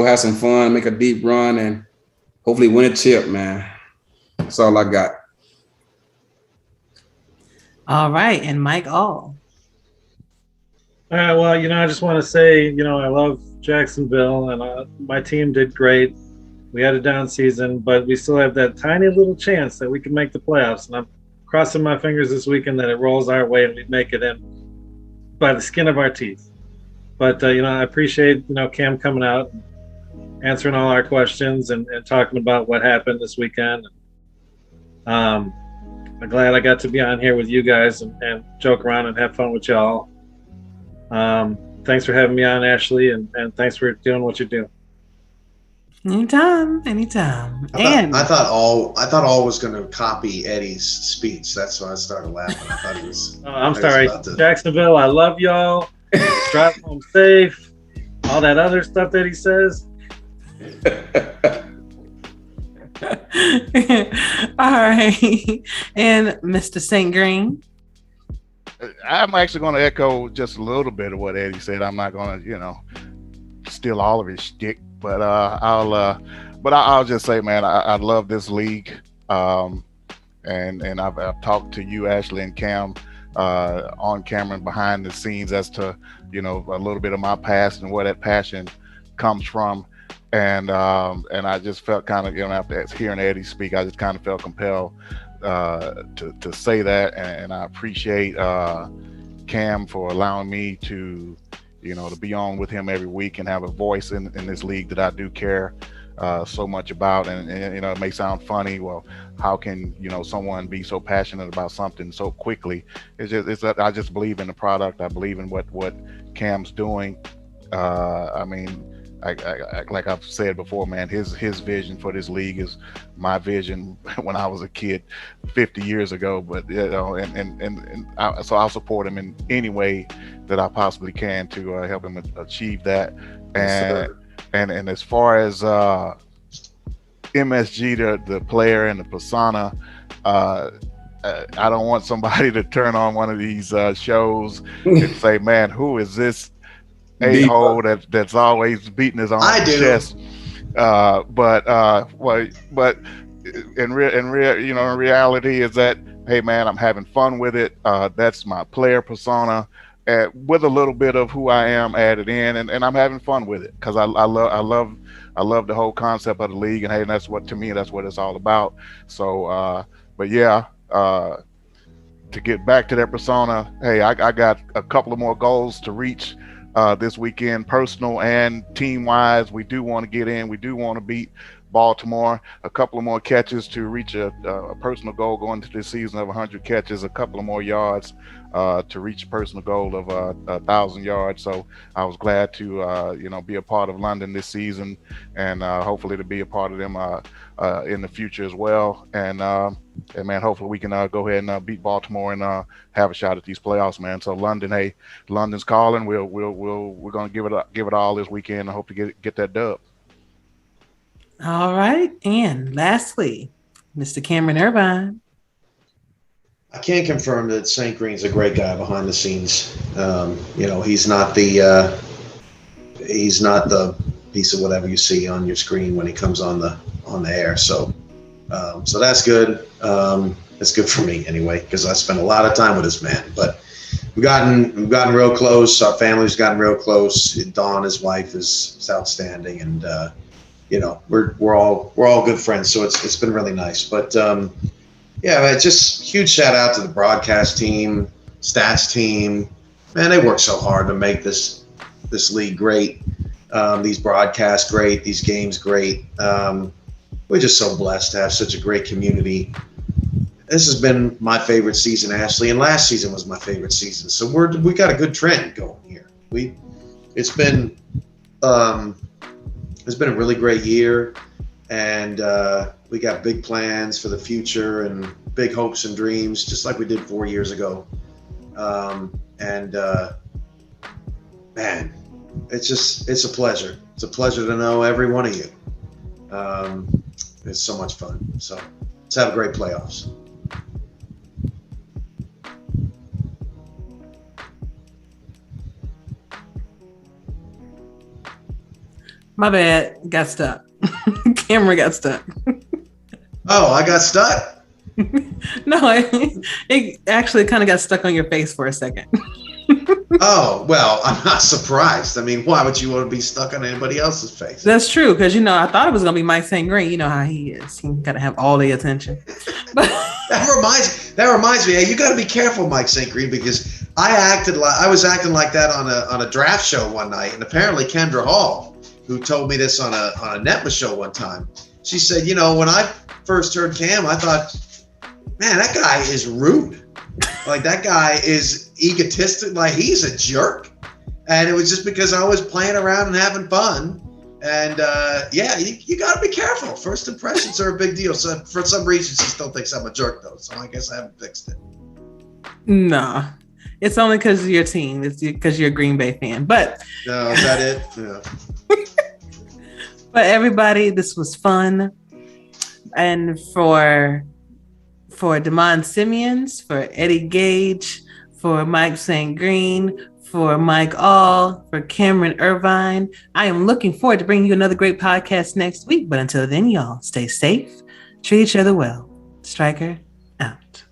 have some fun, make a deep run, and hopefully win a chip, man. That's all I got. All right. And Mike All. All right. Well, I just want to say, I love Jacksonville, and my team did great. We had a down season, but we still have that tiny little chance that we can make the playoffs. And I'm crossing my fingers this weekend that it rolls our way and we make it in by the skin of our teeth. But, I appreciate, Cam coming out, answering all our questions and talking about what happened this weekend. I'm glad I got to be on here with you guys and joke around and have fun with y'all. Thanks for having me on, Ashley, and thanks for doing what you do. Anytime. I thought all was going to copy Eddie's speech. That's why I started laughing. I thought he was. I'm sorry, Jacksonville. I love y'all. Drive home safe. All that other stuff that he says. All right. And Mr. St. Green. I'm actually going to echo just a little bit of what Eddie said. I'm not going to, steal all of his shtick, but I'll just say, man, I love this league, and I've talked to you, Ashley, and Cam, on camera and behind the scenes as to, a little bit of my past and where that passion comes from. And I just felt kind of, after hearing Eddie speak, I just kind of felt compelled to say that. And I appreciate Cam for allowing me to, to be on with him every week and have a voice in this league that I do care so much about. And it may sound funny. Well, how can, someone be so passionate about something so quickly? I just believe in the product. I believe in what Cam's doing. like I've said before, man, his vision for this league is my vision when I was a kid 50 years ago. But so I'll support him in any way that I possibly can to help him achieve that. And as far as MSG, the player and the persona, I don't want somebody to turn on one of these shows and say, man, who is this a-hole that's always beating his own chest? But in reality is that, hey man, I'm having fun with it. That's my player persona, with a little bit of who I am added in, and I'm having fun with it because I love the whole concept of the league, and hey, that's what it's all about. So, but yeah. To get back to that persona, hey, I got a couple of more goals to reach this weekend, personal and team-wise. We do want to get in. We do want to beat Baltimore. A couple of more catches to reach a personal goal going to this season of 100 catches. A couple of more yards to reach a personal goal of 1,000 yards. So I was glad to be a part of London this season, and hopefully to be a part of them in the future as well. And man, hopefully we can go ahead and beat Baltimore and have a shot at these playoffs, man. So London's calling. We're gonna give it all this weekend. I hope to get that dub. All right, and lastly, Mr. Cameron Irvine. I can confirm that St. Green's a great guy behind the scenes. He's not the piece of whatever you see on your screen when he comes on the air. So that's good. It's good for me anyway, because I spent a lot of time with this man. But we've gotten real close. Our family's gotten real close. Dawn, his wife, is outstanding, and we're all good friends. So it's been really nice. But just huge shout out to the broadcast team, stats team. Man, they work so hard to make this league great. These broadcasts great, these games great. We're just so blessed to have such a great community. This has been my favorite season, Ashley, and last season was my favorite season. So we got a good trend going here. It's been a really great year, and we got big plans for the future and big hopes and dreams, just like we did 4 years ago. Man, it's a pleasure. It's a pleasure to know every one of you. It's so much fun. So let's have a great playoffs. My bad. Got stuck. Camera got stuck. Oh, I got stuck? No, it actually kind of got stuck on your face for a second. Oh, well, I'm not surprised. I mean, why would you want to be stuck on anybody else's face? That's true, because I thought it was gonna be Mike St. Green. You know how he is. He gotta have all the attention. That reminds me. Hey, you got to be careful, Mike St. Green, because I was acting like that on a draft show one night, and apparently Kendra Hall, who told me this on a Netma show one time, she said, when I first heard Cam, I thought, man, that guy is rude. Like, that guy is egotistic. Like, he's a jerk. And it was just because I was playing around and having fun. And you got to be careful. First impressions are a big deal. So for some reason, she still thinks I'm a jerk, though. So I guess I haven't fixed it. Nah, it's only because of your team. It's because you're a Green Bay fan. But no, is that it? Yeah. But everybody, this was fun. And for Damon Simeons, for Eddie Gage, for Mike St. Green, for Mike All, for Cameron Irvine, I am looking forward to bringing you another great podcast next week. But until then, y'all, stay safe, treat each other well. Striker out.